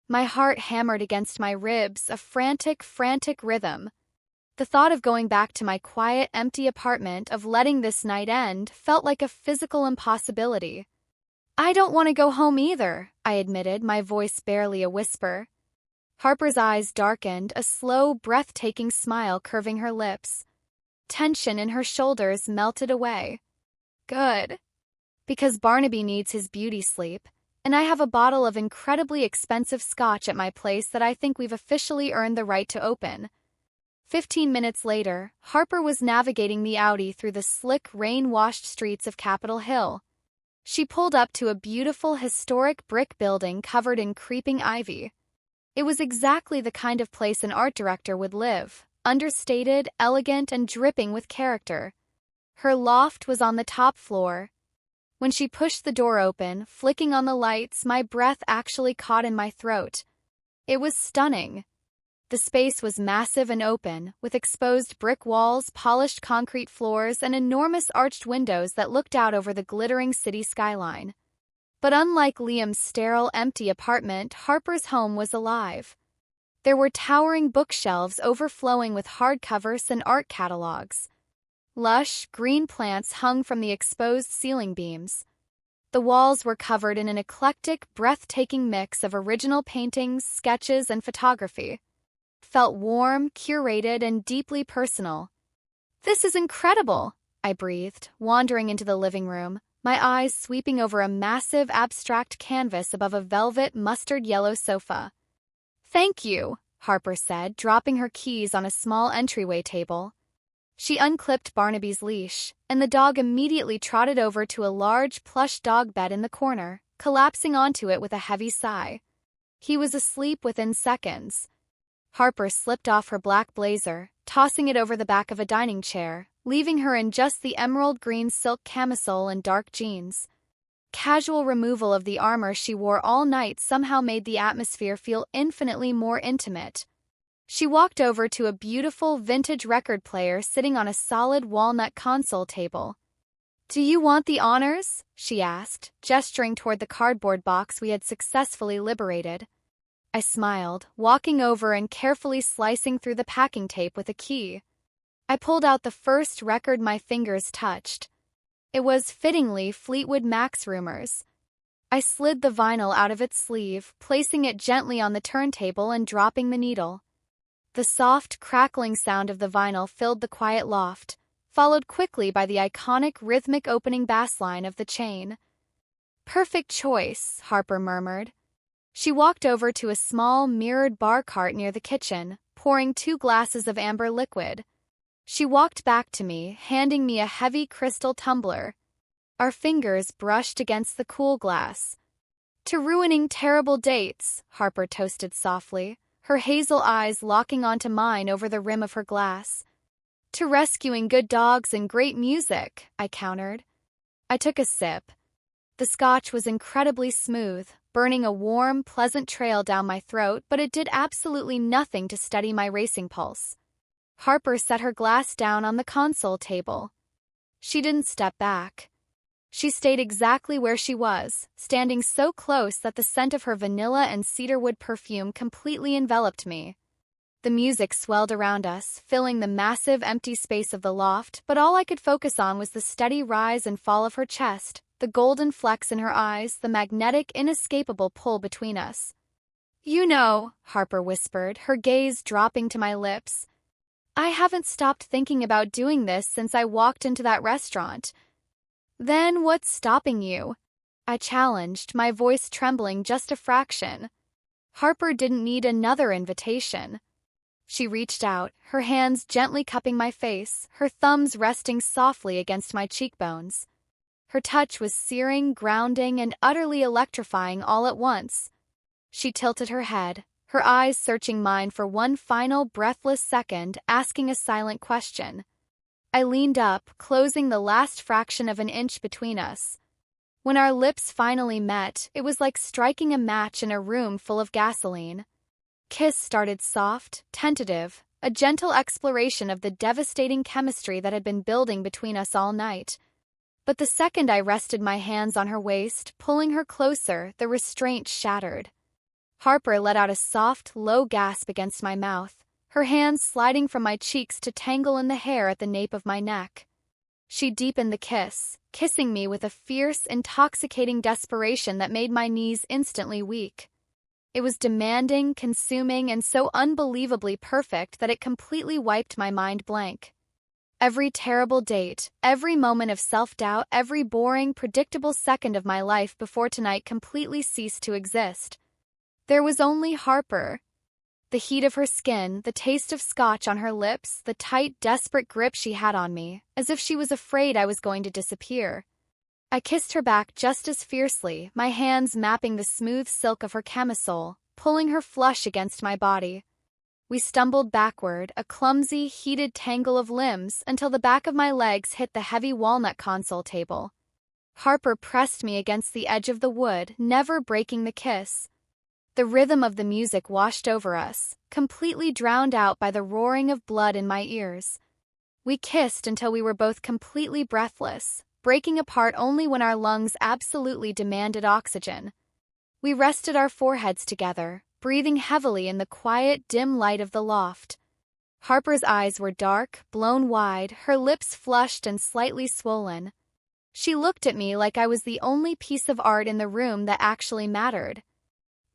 Speaker 1: My heart hammered against my ribs, a frantic rhythm. The thought of going back to my quiet, empty apartment, of letting this night end, felt like a physical impossibility. I don't want to go home either, I admitted, my voice barely a whisper. Harper's eyes darkened, a slow, breathtaking smile curving her lips. Tension in her shoulders melted away. Good. Because Barnaby needs his beauty sleep, and I have a bottle of incredibly expensive scotch at my place that I think we've officially earned the right to open. 15 minutes later, Harper was navigating the Audi through the slick, rain-washed streets of Capitol Hill. She pulled up to a beautiful, historic brick building covered in creeping ivy. It was exactly the kind of place an art director would live, understated, elegant, and dripping with character. Her loft was on the top floor. When she pushed the door open, flicking on the lights, my breath actually caught in my throat. It was stunning. The space was massive and open, with exposed brick walls, polished concrete floors, and enormous arched windows that looked out over the glittering city skyline. But unlike Liam's sterile, empty apartment, Harper's home was alive. There were towering bookshelves overflowing with hardcovers and art catalogs. Lush, green plants hung from the exposed ceiling beams. The walls were covered in an eclectic, breathtaking mix of original paintings, sketches, and photography. Felt warm, curated, and deeply personal. This is incredible, I breathed, wandering into the living room, my eyes sweeping over a massive abstract canvas above a velvet mustard yellow sofa. Thank you, Harper said, dropping her keys on a small entryway table. She unclipped Barnaby's leash, and the dog immediately trotted over to a large plush dog bed in the corner, collapsing onto it with a heavy sigh. He was asleep within seconds. Harper slipped off her black blazer, tossing it over the back of a dining chair, leaving her in just the emerald green silk camisole and dark jeans. Casual removal of the armor she wore all night somehow made the atmosphere feel infinitely more intimate. She walked over to a beautiful vintage record player sitting on a solid walnut console table. "Do you want the honors?" she asked, gesturing toward the cardboard box we had successfully liberated. I smiled, walking over and carefully slicing through the packing tape with a key. I pulled out the first record my fingers touched. It was, fittingly, Fleetwood Mac's Rumors. I slid the vinyl out of its sleeve, placing it gently on the turntable and dropping the needle. The soft, crackling sound of the vinyl filled the quiet loft, followed quickly by the iconic rhythmic opening bass line of The Chain. "Perfect choice," Harper murmured. She walked over to a small, mirrored bar cart near the kitchen, pouring 2 glasses of amber liquid. She walked back to me, handing me a heavy crystal tumbler. Our fingers brushed against the cool glass. "To ruining terrible dates," Harper toasted softly, her hazel eyes locking onto mine over the rim of her glass. "To rescuing good dogs and great music," I countered. I took a sip. The scotch was incredibly smooth, burning a warm, pleasant trail down my throat, but it did absolutely nothing to steady my racing pulse. Harper set her glass down on the console table. She didn't step back. She stayed exactly where she was, standing so close that the scent of her vanilla and cedarwood perfume completely enveloped me. The music swelled around us, filling the massive empty space of the loft, but all I could focus on was the steady rise and fall of her chest, the golden flecks in her eyes, the magnetic, inescapable pull between us. "You know," Harper whispered, her gaze dropping to my lips, "I haven't stopped thinking about doing this since I walked into that restaurant." "Then what's stopping you?" I challenged, my voice trembling just a fraction. Harper didn't need another invitation. She reached out, her hands gently cupping my face, her thumbs resting softly against my cheekbones. Her touch was searing, grounding, and utterly electrifying all at once. She tilted her head, her eyes searching mine for one final breathless second, asking a silent question. I leaned up, closing the last fraction of an inch between us. When our lips finally met, it was like striking a match in a room full of gasoline. Kiss started soft, tentative, a gentle exploration of the devastating chemistry that had been building between us all night. But the second I rested my hands on her waist, pulling her closer, the restraint shattered. Harper let out a soft, low gasp against my mouth, her hands sliding from my cheeks to tangle in the hair at the nape of my neck. She deepened the kiss, kissing me with a fierce, intoxicating desperation that made my knees instantly weak. It was demanding, consuming, and so unbelievably perfect that it completely wiped my mind blank. Every terrible date, every moment of self-doubt, every boring, predictable second of my life before tonight completely ceased to exist. There was only Harper. The heat of her skin, the taste of scotch on her lips, the tight, desperate grip she had on me, as if she was afraid I was going to disappear. I kissed her back just as fiercely, my hands mapping the smooth silk of her camisole, pulling her flush against my body. We stumbled backward, a clumsy, heated tangle of limbs, until the back of my legs hit the heavy walnut console table. Harper pressed me against the edge of the wood, never breaking the kiss. The rhythm of the music washed over us, completely drowned out by the roaring of blood in my ears. We kissed until we were both completely breathless, breaking apart only when our lungs absolutely demanded oxygen. We rested our foreheads together, breathing heavily in the quiet, dim light of the loft. Harper's eyes were dark, blown wide, her lips flushed and slightly swollen. She looked at me like I was the only piece of art in the room that actually mattered.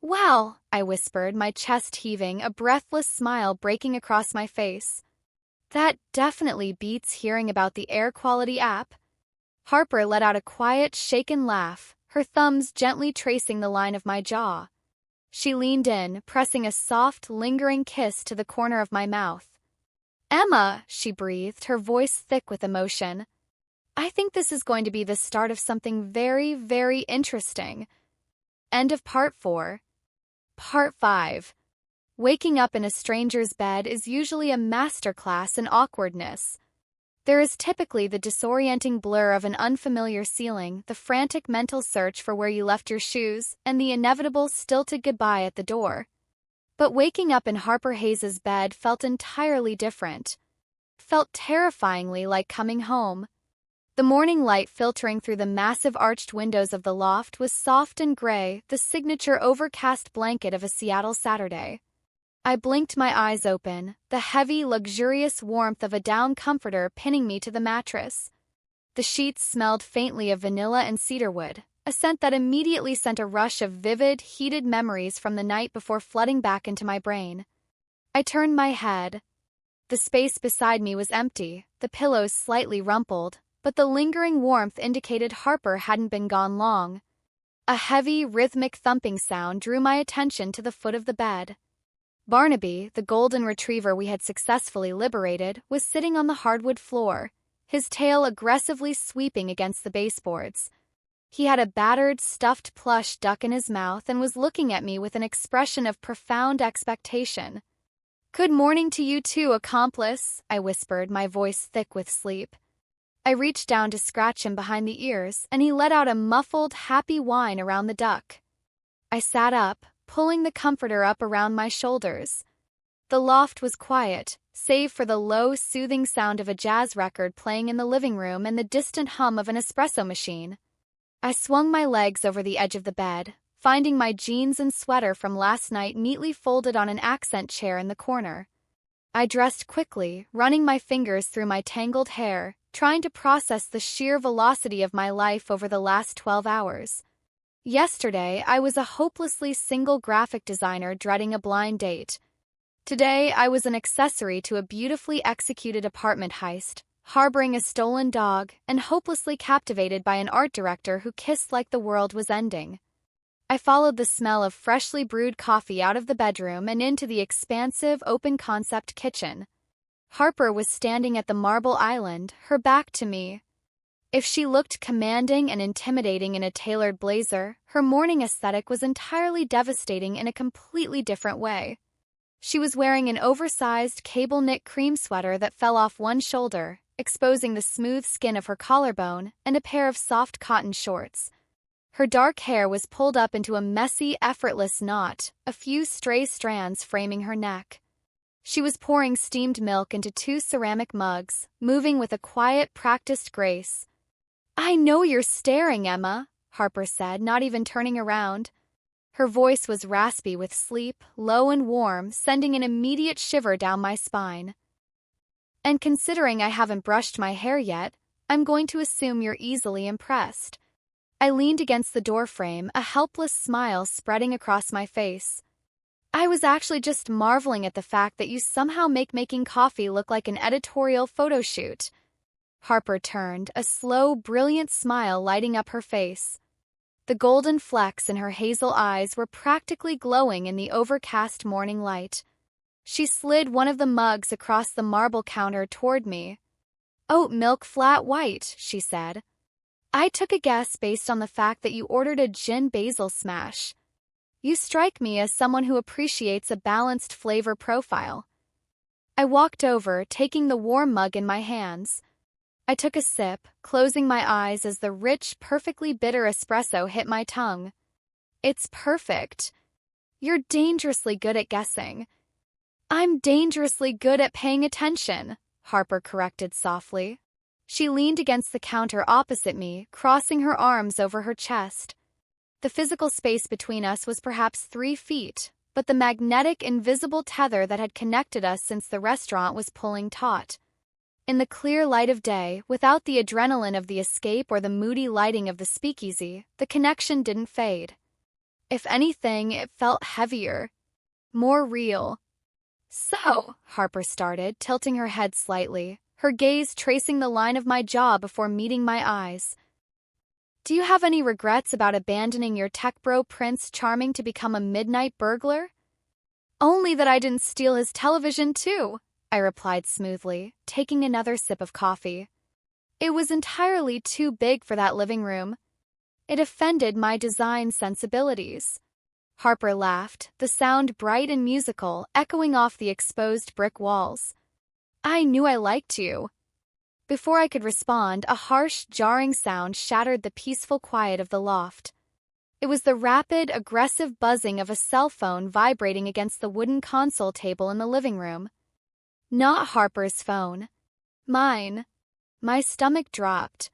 Speaker 1: "Wow," I whispered, my chest heaving, a breathless smile breaking across my face. "That definitely beats hearing about the air quality app." Harper let out a quiet, shaken laugh, her thumbs gently tracing the line of my jaw. She leaned in, pressing a soft, lingering kiss to the corner of my mouth. "Emma," she breathed, her voice thick with emotion. "I think this is going to be the start of something very, very interesting." End of Part 4. Part 5. Waking up in a stranger's bed is usually a masterclass in awkwardness. There is typically the disorienting blur of an unfamiliar ceiling, the frantic mental search for where you left your shoes, and the inevitable stilted goodbye at the door. But waking up in Harper Hayes's bed felt entirely different. Felt terrifyingly like coming home. The morning light filtering through the massive arched windows of the loft was soft and gray, the signature overcast blanket of a Seattle Saturday. I blinked my eyes open, the heavy, luxurious warmth of a down comforter pinning me to the mattress. The sheets smelled faintly of vanilla and cedarwood, a scent that immediately sent a rush of vivid, heated memories from the night before flooding back into my brain. I turned my head. The space beside me was empty, the pillows slightly rumpled, but the lingering warmth indicated Harper hadn't been gone long. A heavy, rhythmic thumping sound drew my attention to the foot of the bed. Barnaby, the golden retriever we had successfully liberated, was sitting on the hardwood floor, his tail aggressively sweeping against the baseboards. He had a battered, stuffed plush duck in his mouth and was looking at me with an expression of profound expectation. "Good morning to you too, accomplice," I whispered, my voice thick with sleep. I reached down to scratch him behind the ears, and he let out a muffled, happy whine around the duck. I sat up, pulling the comforter up around my shoulders. The loft was quiet, save for the low, soothing sound of a jazz record playing in the living room and the distant hum of an espresso machine. I swung my legs over the edge of the bed, finding my jeans and sweater from last night neatly folded on an accent chair in the corner. I dressed quickly, running my fingers through my tangled hair, trying to process the sheer velocity of my life over the last 12 hours. Yesterday, I was a hopelessly single graphic designer dreading a blind date. Today, I was an accessory to a beautifully executed apartment heist, harboring a stolen dog, and hopelessly captivated by an art director who kissed like the world was ending. I followed the smell of freshly brewed coffee out of the bedroom and into the expansive, open-concept kitchen. Harper was standing at the marble island, her back to me. If she looked commanding and intimidating in a tailored blazer, her morning aesthetic was entirely devastating in a completely different way. She was wearing an oversized cable-knit cream sweater that fell off one shoulder, exposing the smooth skin of her collarbone and a pair of soft cotton shorts. Her dark hair was pulled up into a messy, effortless knot, a few stray strands framing her neck. She was pouring steamed milk into 2 ceramic mugs, moving with a quiet, practiced grace. "I know you're staring, Emma," Harper said, not even turning around. Her voice was raspy with sleep, low and warm, sending an immediate shiver down my spine. "And considering I haven't brushed my hair yet, I'm going to assume you're easily impressed." I leaned against the doorframe, a helpless smile spreading across my face. "I was actually just marveling at the fact that you somehow make making coffee look like an editorial photo shoot." Harper turned, a slow, brilliant smile lighting up her face. The golden flecks in her hazel eyes were practically glowing in the overcast morning light. She slid one of the mugs across the marble counter toward me. "Oat milk flat white," she said. "I took a guess based on the fact that you ordered a gin basil smash. You strike me as someone who appreciates a balanced flavor profile." I walked over, taking the warm mug in my hands. I took a sip, closing my eyes as the rich, perfectly bitter espresso hit my tongue. "It's perfect." "You're dangerously good at guessing." "I'm dangerously good at paying attention," Harper corrected softly. She leaned against the counter opposite me, crossing her arms over her chest. The physical space between us was perhaps 3 feet, but the magnetic, invisible tether that had connected us since the restaurant was pulling taut. In the clear light of day, without the adrenaline of the escape or the moody lighting of the speakeasy, the connection didn't fade. If anything, it felt heavier, more real. "So," Harper started, tilting her head slightly, her gaze tracing the line of my jaw before meeting my eyes. "Do you have any regrets about abandoning your tech bro Prince Charming to become a midnight burglar?" "Only that I didn't steal his television too," I replied smoothly, taking another sip of coffee. "It was entirely too big for that living room. It offended my design sensibilities." Harper laughed, the sound bright and musical, echoing off the exposed brick walls. "I knew I liked you." Before I could respond, a harsh, jarring sound shattered the peaceful quiet of the loft. It was the rapid, aggressive buzzing of a cell phone vibrating against the wooden console table in the living room. Not Harper's phone. Mine. My stomach dropped.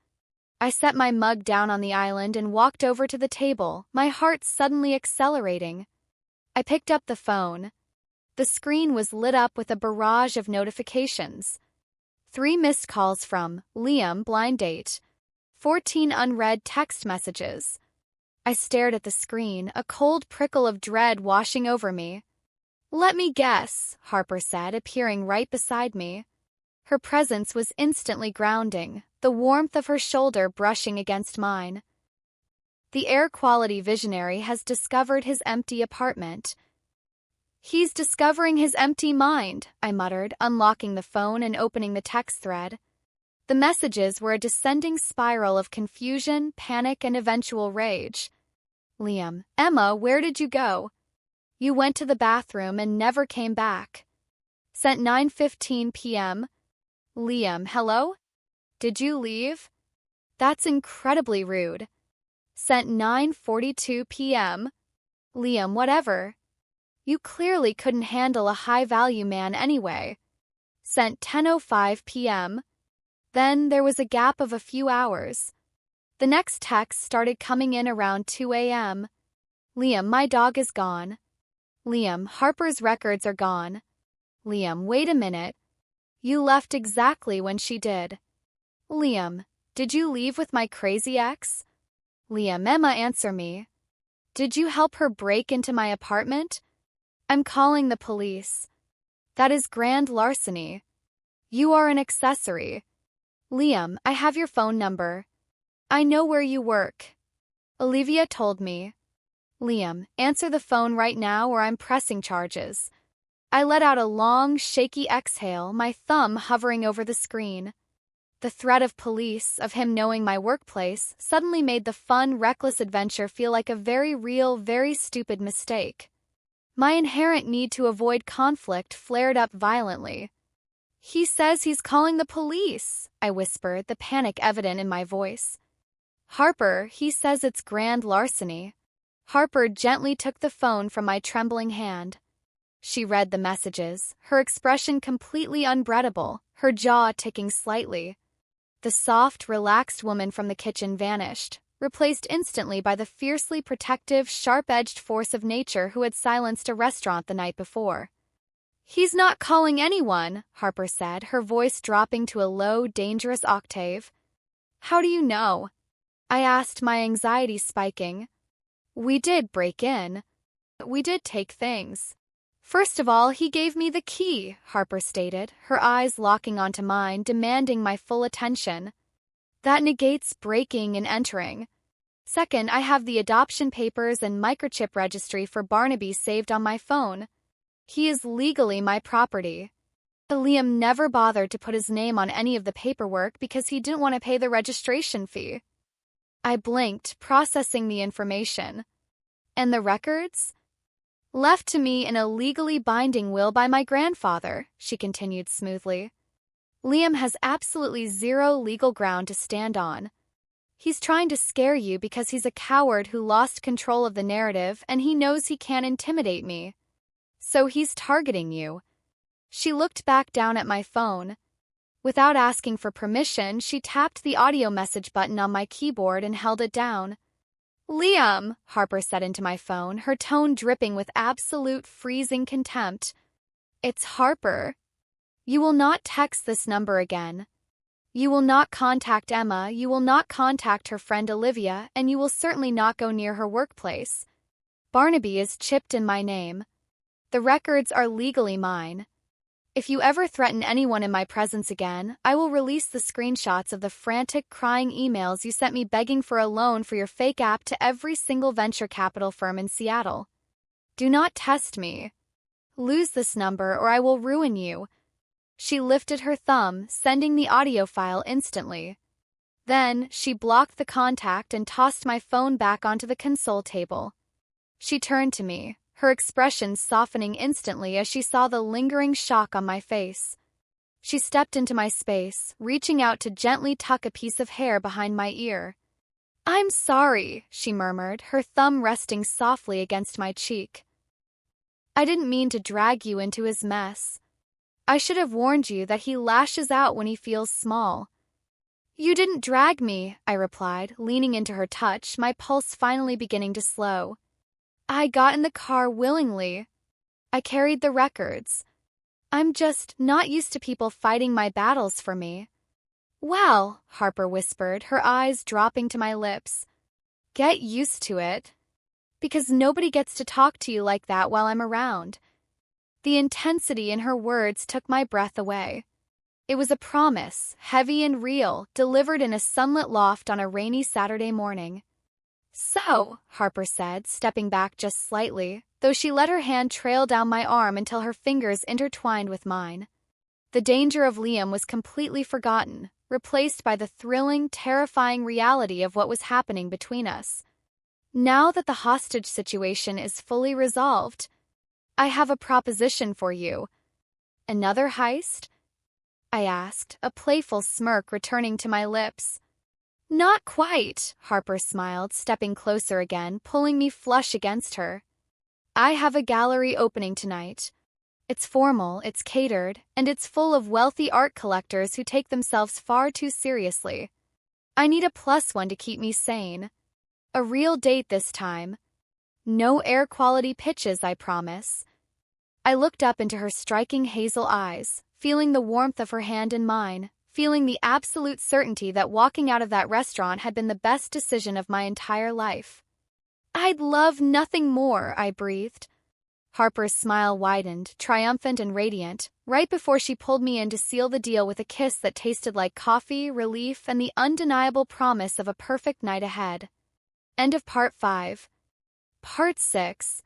Speaker 1: I set my mug down on the island and walked over to the table, my heart suddenly accelerating. I picked up the phone. The screen was lit up with a barrage of notifications. 3 missed calls from Liam, blind date. 14 unread text messages. I stared at the screen, a cold prickle of dread washing over me. "Let me guess," Harper said, appearing right beside me. Her presence was instantly grounding, the warmth of her shoulder brushing against mine. "The air quality visionary has discovered his empty apartment." "He's discovering his empty mind," I muttered, unlocking the phone and opening the text thread. The messages were a descending spiral of confusion, panic, and eventual rage. Liam, "Emma, where did you go? You went to the bathroom and never came back." Sent 9:15 p.m. Liam, "Hello? Did you leave? That's incredibly rude." Sent 9:42 p.m. Liam, "Whatever. You clearly couldn't handle a high-value man anyway." Sent 10:05 p.m. Then there was a gap of a few hours. The next text started coming in around 2 a.m. Liam, "My dog is gone." Liam, "Harper's records are gone." Liam, "Wait a minute. You left exactly when she did." Liam, "Did you leave with my crazy ex?" Liam, "Emma, answer me. Did you help her break into my apartment?" "I'm calling the police." "That is grand larceny. You are an accessory." Liam, "I have your phone number. I know where you work. Olivia told me." Liam, "Answer the phone right now or I'm pressing charges." I let out a long, shaky exhale, my thumb hovering over the screen. The threat of police, of him knowing my workplace, suddenly made the fun, reckless adventure feel like a very real, very stupid mistake. My inherent need to avoid conflict flared up violently. He says he's calling the police, I whispered, the panic evident in my voice. Harper, he says it's grand larceny. Harper gently took the phone from my trembling hand. She read the messages, her expression completely unbreathable, her jaw ticking slightly. The soft, relaxed woman from the kitchen vanished, replaced instantly by the fiercely protective, sharp-edged force of nature who had silenced a restaurant the night before. He's not calling anyone, Harper said, her voice dropping to a low, dangerous octave. How do you know? I asked, my anxiety spiking. We did break in. We did take things. First of all, he gave me the key, Harper stated, her eyes locking onto mine, demanding my full attention. That negates breaking and entering. Second, I have the adoption papers and microchip registry for Barnaby saved on my phone. He is legally my property. Liam never bothered to put his name on any of the paperwork because he didn't want to pay the registration fee. I blinked, processing the information. And the records? Left to me in a legally binding will by my grandfather, she continued smoothly. Liam has absolutely zero legal ground to stand on. He's trying to scare you because he's a coward who lost control of the narrative and he knows he can't intimidate me. So he's targeting you. She looked back down at my phone. Without asking for permission, she tapped the audio message button on my keyboard and held it down. Liam, Harper said into my phone, her tone dripping with absolute freezing contempt. It's Harper. You will not text this number again. You will not contact Emma, you will not contact her friend Olivia, and you will certainly not go near her workplace. Barnaby is chipped in my name. The records are legally mine. If you ever threaten anyone in my presence again, I will release the screenshots of the frantic, crying emails you sent me begging for a loan for your fake app to every single venture capital firm in Seattle. Do not test me. Lose this number or I will ruin you. She lifted her thumb, sending the audio file instantly. Then, she blocked the contact and tossed my phone back onto the console table. She turned to me, her expression softening instantly as she saw the lingering shock on my face. She stepped into my space, reaching out to gently tuck a piece of hair behind my ear. I'm sorry, she murmured, her thumb resting softly against my cheek. I didn't mean to drag you into his mess. I should have warned you that he lashes out when he feels small. You didn't drag me, I replied, leaning into her touch, my pulse finally beginning to slow. I got in the car willingly. I carried the records. I'm just not used to people fighting my battles for me. Well, Harper whispered, her eyes dropping to my lips. Get used to it. Because nobody gets to talk to you like that while I'm around. The intensity in her words took my breath away. It was a promise, heavy and real, delivered in a sunlit loft on a rainy Saturday morning. So, Harper said, stepping back just slightly, though she let her hand trail down my arm until her fingers intertwined with mine. The danger of Liam was completely forgotten, replaced by the thrilling, terrifying reality of what was happening between us. Now that the hostage situation is fully resolved, I have a proposition for you. Another heist? I asked, a playful smirk returning to my lips. Not quite, Harper smiled, stepping closer again, pulling me flush against her. I have a gallery opening tonight. It's formal, it's catered, and it's full of wealthy art collectors who take themselves far too seriously. I need a +1 to keep me sane. A real date this time. No air quality pitches, I promise. I looked up into her striking hazel eyes, feeling the warmth of her hand in mine, feeling the absolute certainty that walking out of that restaurant had been the best decision of my entire life. I'd love nothing more, I breathed. Harper's smile widened, triumphant and radiant, right before she pulled me in to seal the deal with a kiss that tasted like coffee, relief, and the undeniable promise of a perfect night ahead. End of Part 5. Part 6.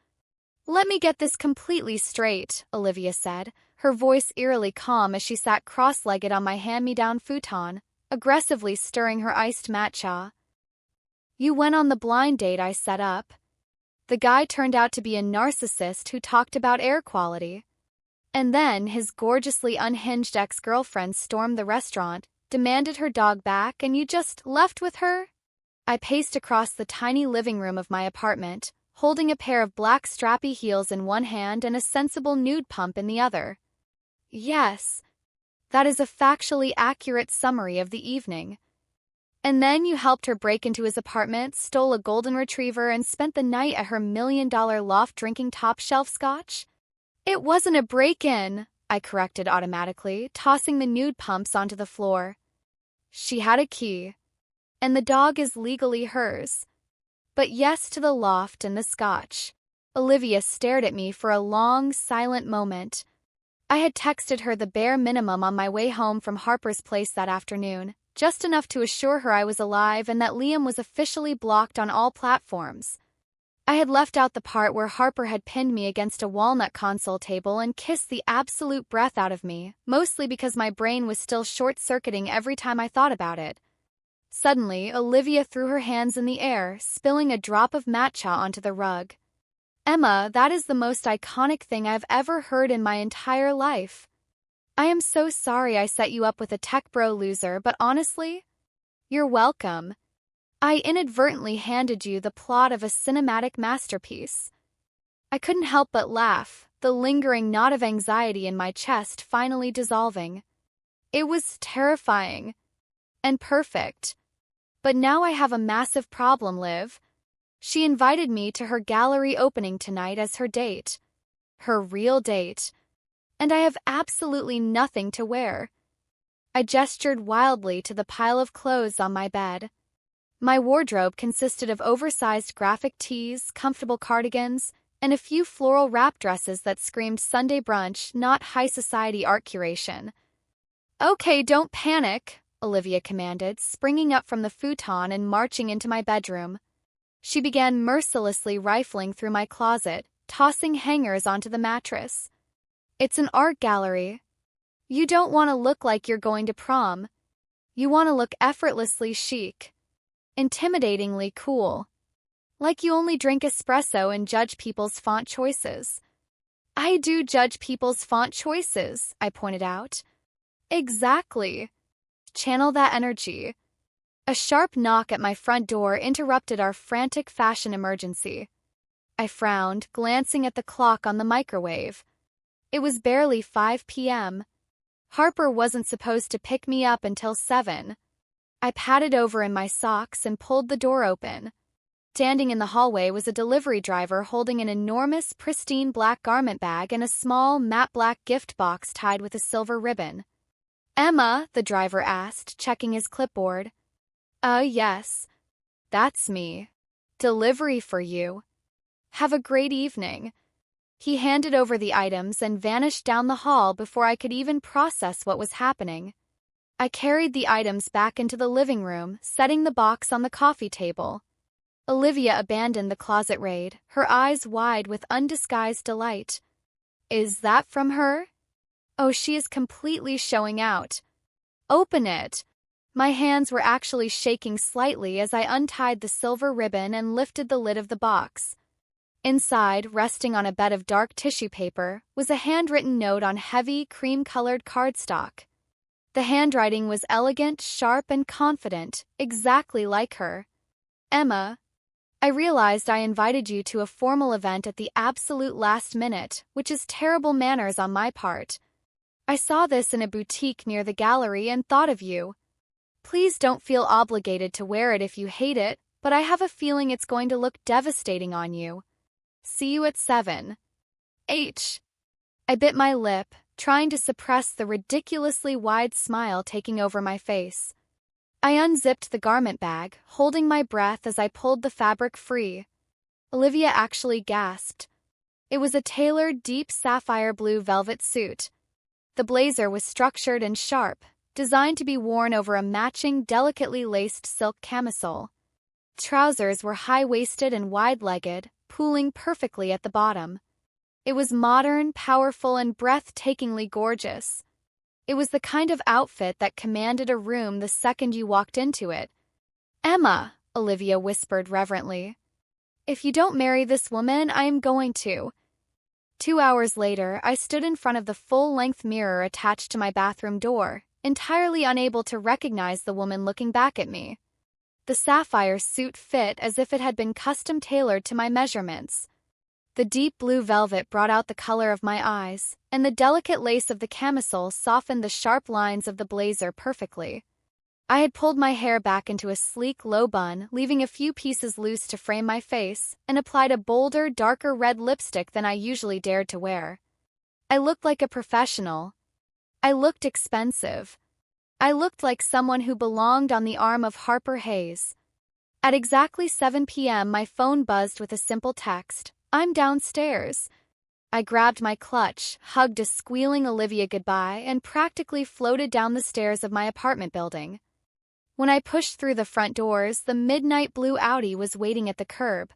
Speaker 1: Let me get this completely straight, Olivia said, her voice eerily calm as she sat cross-legged on my hand-me-down futon, aggressively stirring her iced matcha. You went on the blind date I set up. The guy turned out to be a narcissist who talked about air quality. And then his gorgeously unhinged ex-girlfriend stormed the restaurant, demanded her dog back, and you just left with her? I paced across the tiny living room of my apartment, holding a pair of black strappy heels in one hand and a sensible nude pump in the other. Yes, that is a factually accurate summary of the evening. And then you helped her break into his apartment, stole a golden retriever, and spent the night at her $1 million loft drinking top-shelf scotch? It wasn't a break-in, I corrected automatically, tossing the nude pumps onto the floor. She had a key, and the dog is legally hers. But yes to the loft and the scotch. Olivia stared at me for a long, silent moment. I had texted her the bare minimum on my way home from Harper's place that afternoon, just enough to assure her I was alive and that Liam was officially blocked on all platforms. I had left out the part where Harper had pinned me against a walnut console table and kissed the absolute breath out of me, mostly because my brain was still short-circuiting every time I thought about it. Suddenly, Olivia threw her hands in the air, spilling a drop of matcha onto the rug. Emma, that is the most iconic thing I've ever heard in my entire life. I am so sorry I set you up with a tech bro loser, but honestly, you're welcome. I inadvertently handed you the plot of a cinematic masterpiece. I couldn't help but laugh, the lingering knot of anxiety in my chest finally dissolving. It was terrifying. And perfect. But now I have a massive problem, Liv. She invited me to her gallery opening tonight as her date. Her real date. And I have absolutely nothing to wear. I gestured wildly to the pile of clothes on my bed. My wardrobe consisted of oversized graphic tees, comfortable cardigans, and a few floral wrap dresses that screamed Sunday brunch, not high society art curation. Okay, don't panic, Olivia commanded, springing up from the futon and marching into my bedroom. She began mercilessly rifling through my closet, tossing hangers onto the mattress. It's an art gallery. You don't want to look like you're going to prom. You want to look effortlessly chic. Intimidatingly cool. Like you only drink espresso and judge people's font choices. I do judge people's font choices, I pointed out. Exactly. Channel that energy. A sharp knock at my front door interrupted our frantic fashion emergency. I frowned, glancing at the clock on the microwave. It was barely 5 p.m. Harper wasn't supposed to pick me up until 7. I padded over in my socks and pulled the door open. Standing in the hallway was a delivery driver holding an enormous, pristine black garment bag and a small, matte black gift box tied with a silver ribbon. Emma, the driver asked, checking his clipboard. Yes. That's me. Delivery for you. Have a great evening. He handed over the items and vanished down the hall before I could even process what was happening. I carried the items back into the living room, setting the box on the coffee table. Olivia abandoned the closet raid, her eyes wide with undisguised delight. Is that from her? Oh, she is completely showing out. Open it. My hands were actually shaking slightly as I untied the silver ribbon and lifted the lid of the box. Inside, resting on a bed of dark tissue paper, was a handwritten note on heavy, cream-colored cardstock. The handwriting was elegant, sharp, and confident, exactly like her. Emma, I realized I invited you to a formal event at the absolute last minute, which is terrible manners on my part. I saw this in a boutique near the gallery and thought of you. Please don't feel obligated to wear it if you hate it, but I have a feeling it's going to look devastating on you. See you at 7. H. I bit my lip, trying to suppress the ridiculously wide smile taking over my face. I unzipped the garment bag, holding my breath as I pulled the fabric free. Olivia actually gasped. It was a tailored, deep sapphire blue velvet suit. The blazer was structured and sharp, designed to be worn over a matching, delicately laced silk camisole. Trousers were high-waisted and wide-legged, pooling perfectly at the bottom. It was modern, powerful, and breathtakingly gorgeous. It was the kind of outfit that commanded a room the second you walked into it. Emma, Olivia whispered reverently. If you don't marry this woman, I am going to. 2 hours later, I stood in front of the full-length mirror attached to my bathroom door, entirely unable to recognize the woman looking back at me. The sapphire suit fit as if it had been custom-tailored to my measurements. The deep blue velvet brought out the color of my eyes, and the delicate lace of the camisole softened the sharp lines of the blazer perfectly. I had pulled my hair back into a sleek, low bun, leaving a few pieces loose to frame my face, and applied a bolder, darker red lipstick than I usually dared to wear. I looked like a professional. I looked expensive. I looked like someone who belonged on the arm of Harper Hayes. At exactly 7 p.m., my phone buzzed with a simple text, "I'm downstairs." I grabbed my clutch, hugged a squealing Olivia goodbye, and practically floated down the stairs of my apartment building. When I pushed through the front doors, the midnight blue Audi was waiting at the curb.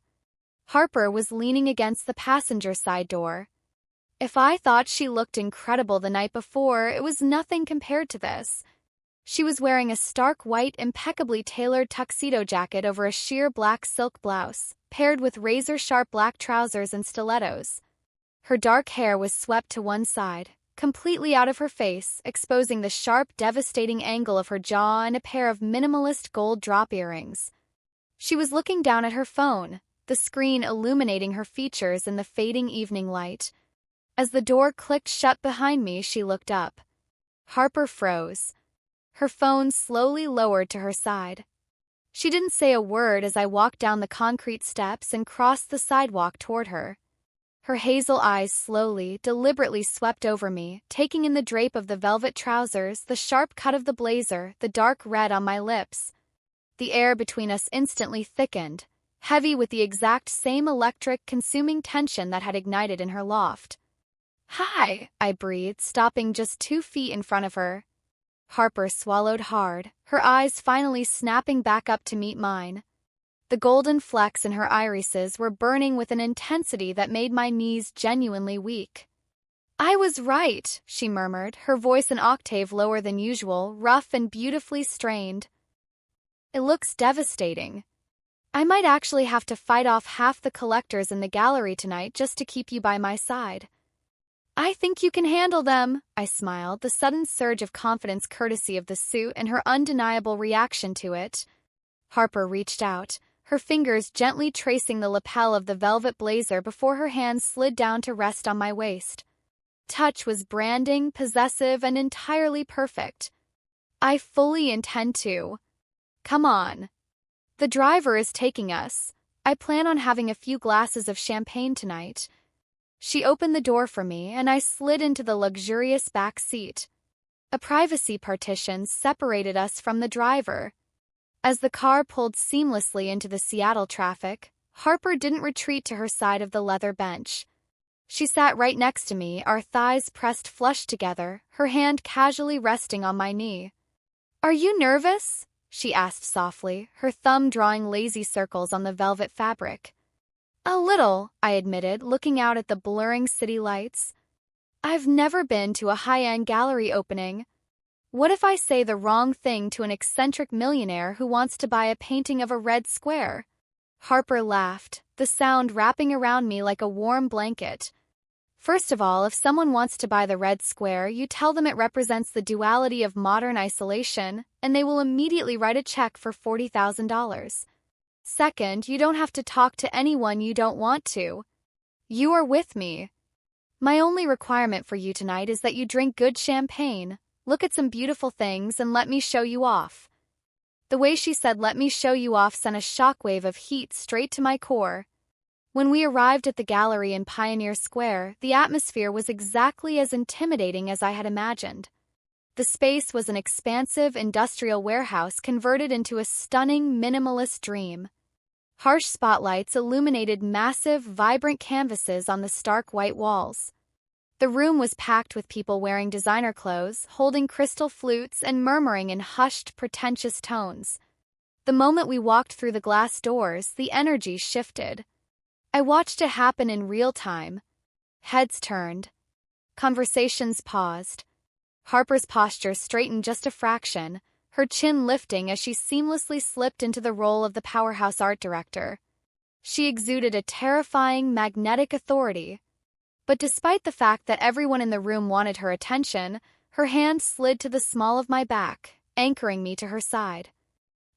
Speaker 1: Harper was leaning against the passenger side door. If I thought she looked incredible the night before, it was nothing compared to this. She was wearing a stark white, impeccably tailored tuxedo jacket over a sheer black silk blouse, paired with razor-sharp black trousers and stilettos. Her dark hair was swept to one side, completely out of her face, exposing the sharp, devastating angle of her jaw and a pair of minimalist gold drop earrings. She was looking down at her phone, the screen illuminating her features in the fading evening light. As the door clicked shut behind me, she looked up. Harper froze. Her phone slowly lowered to her side. She didn't say a word as I walked down the concrete steps and crossed the sidewalk toward her. Her hazel eyes slowly, deliberately swept over me, taking in the drape of the velvet trousers, the sharp cut of the blazer, the dark red on my lips. The air between us instantly thickened, heavy with the exact same electric, consuming tension that had ignited in her loft. "Hi," I breathed, stopping just 2 feet in front of her. Harper swallowed hard, her eyes finally snapping back up to meet mine. The golden flecks in her irises were burning with an intensity that made my knees genuinely weak. "I was right," she murmured, her voice an octave lower than usual, rough and beautifully strained. "It looks devastating. I might actually have to fight off half the collectors in the gallery tonight just to keep you by my side." "I think you can handle them," I smiled, the sudden surge of confidence courtesy of the suit and her undeniable reaction to it. Harper reached out, her fingers gently tracing the lapel of the velvet blazer before her hands slid down to rest on my waist. Touch was branding, possessive, and entirely perfect. "I fully intend to. Come on. The driver is taking us. I plan on having a few glasses of champagne tonight." She opened the door for me, and I slid into the luxurious back seat. A privacy partition separated us from the driver. As the car pulled seamlessly into the Seattle traffic, Harper didn't retreat to her side of the leather bench. She sat right next to me, our thighs pressed flush together, her hand casually resting on my knee. "Are you nervous?" she asked softly, her thumb drawing lazy circles on the velvet fabric. "A little," I admitted, looking out at the blurring city lights. "I've never been to a high-end gallery opening. What if I say the wrong thing to an eccentric millionaire who wants to buy a painting of a red square?" Harper laughed, the sound wrapping around me like a warm blanket. "First of all, if someone wants to buy the red square, you tell them it represents the duality of modern isolation, and they will immediately write a check for $40,000. Second, you don't have to talk to anyone you don't want to. You are with me. My only requirement for you tonight is that you drink good champagne, look at some beautiful things, and let me show you off." The way she said "let me show you off" sent a shockwave of heat straight to my core. When we arrived at the gallery in Pioneer Square, the atmosphere was exactly as intimidating as I had imagined. The space was an expansive industrial warehouse converted into a stunning minimalist dream. Harsh spotlights illuminated massive, vibrant canvases on the stark white walls. The room was packed with people wearing designer clothes, holding crystal flutes, and murmuring in hushed, pretentious tones. The moment we walked through the glass doors, the energy shifted. I watched it happen in real time. Heads turned. Conversations paused. Harper's posture straightened just a fraction, her chin lifting as she seamlessly slipped into the role of the powerhouse art director. She exuded a terrifying, magnetic authority. But despite the fact that everyone in the room wanted her attention, her hand slid to the small of my back, anchoring me to her side.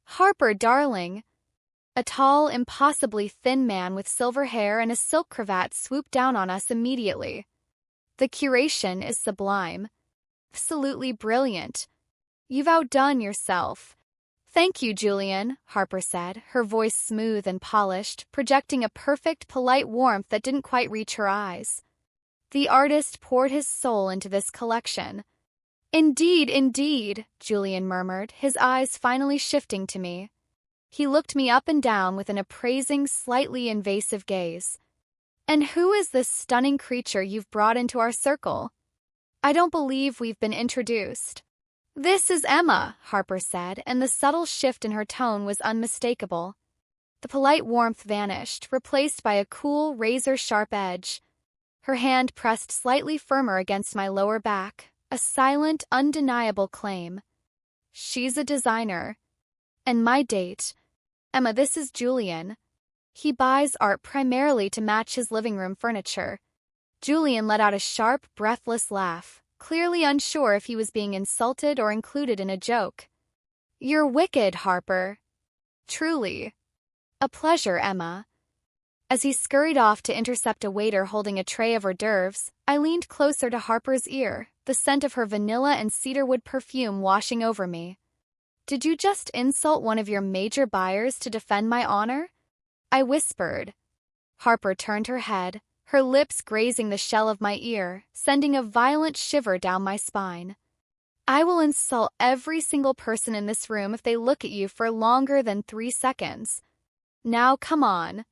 Speaker 1: "Harper, darling." A tall, impossibly thin man with silver hair and a silk cravat swooped down on us immediately. "The curation is sublime. Absolutely brilliant. You've outdone yourself." "Thank you, Julian," Harper said, her voice smooth and polished, projecting a perfect, polite warmth that didn't quite reach her eyes. The artist poured his soul into this collection. "Indeed, indeed," Julian murmured, his eyes finally shifting to me. He looked me up and down with an appraising, slightly invasive gaze. "And who is this stunning creature you've brought into our circle? I don't believe we've been introduced." "This is Emma," Harper said, and the subtle shift in her tone was unmistakable. The polite warmth vanished, replaced by a cool, razor-sharp edge. Her hand pressed slightly firmer against my lower back, a silent, undeniable claim. "She's a designer. And my date. Emma, this is Julian. He buys art primarily to match his living room furniture." Julian let out a sharp, breathless laugh, clearly unsure if he was being insulted or included in a joke. "You're wicked, Harper." "Truly." "A pleasure, Emma." As he scurried off to intercept a waiter holding a tray of hors d'oeuvres, I leaned closer to Harper's ear, the scent of her vanilla and cedarwood perfume washing over me. "Did you just insult one of your major buyers to defend my honor?" I whispered. Harper turned her head, her lips grazing the shell of my ear, sending a violent shiver down my spine. "I will insult every single person in this room if they look at you for longer than 3 seconds. Now, come on.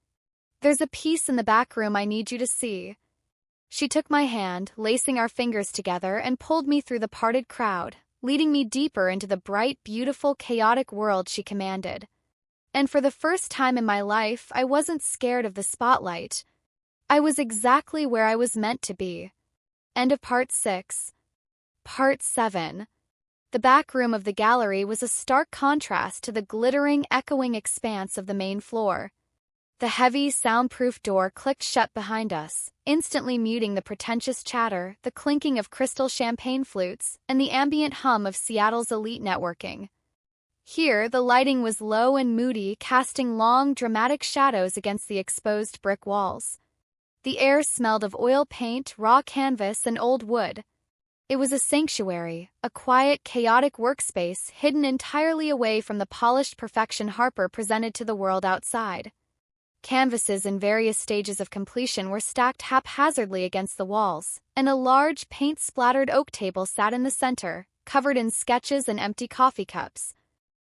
Speaker 1: There's a piece in the back room I need you to see." She took my hand, lacing our fingers together, and pulled me through the parted crowd, leading me deeper into the bright, beautiful, chaotic world she commanded. And for the first time in my life, I wasn't scared of the spotlight. I was exactly where I was meant to be. End of Part 6. Part 7. The back room of the gallery was a stark contrast to the glittering, echoing expanse of the main floor. The heavy, soundproof door clicked shut behind us, instantly muting the pretentious chatter, the clinking of crystal champagne flutes, and the ambient hum of Seattle's elite networking. Here, the lighting was low and moody, casting long, dramatic shadows against the exposed brick walls. The air smelled of oil paint, raw canvas, and old wood. It was a sanctuary, a quiet, chaotic workspace hidden entirely away from the polished perfection Harper presented to the world outside. Canvases in various stages of completion were stacked haphazardly against the walls, and a large, paint-splattered oak table sat in the center, covered in sketches and empty coffee cups.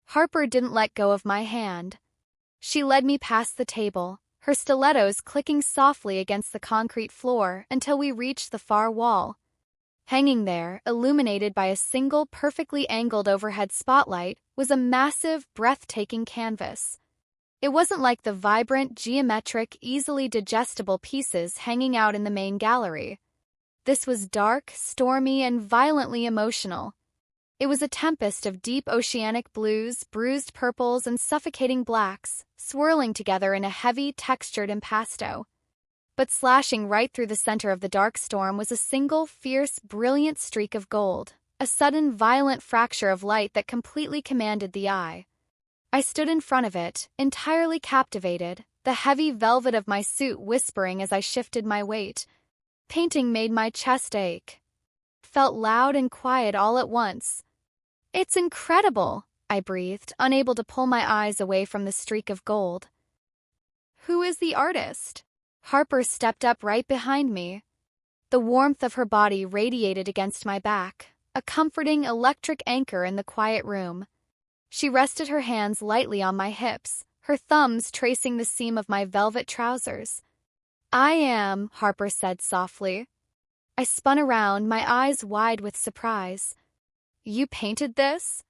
Speaker 1: Harper didn't let go of my hand. She led me past the table, her stilettos clicking softly against the concrete floor until we reached the far wall. Hanging there, illuminated by a single perfectly angled overhead spotlight, was a massive, breathtaking canvas. It wasn't like the vibrant, geometric, easily digestible pieces hanging out in the main gallery. This was dark, stormy, and violently emotional. It was a tempest of deep oceanic blues, bruised purples, and suffocating blacks, swirling together in a heavy, textured impasto. But slashing right through the center of the dark storm was a single, fierce, brilliant streak of gold, a sudden, violent fracture of light that completely commanded the eye. I stood in front of it, entirely captivated, the heavy velvet of my suit whispering as I shifted my weight. Painting made my chest ache. Felt loud and quiet all at once. "It's incredible," I breathed, unable to pull my eyes away from the streak of gold. "Who is the artist?" Harper stepped up right behind me. The warmth of her body radiated against my back, a comforting electric anchor in the quiet room. She rested her hands lightly on my hips, her thumbs tracing the seam of my velvet trousers. "I am," Harper said softly. I spun around, my eyes wide with surprise. "You painted this?"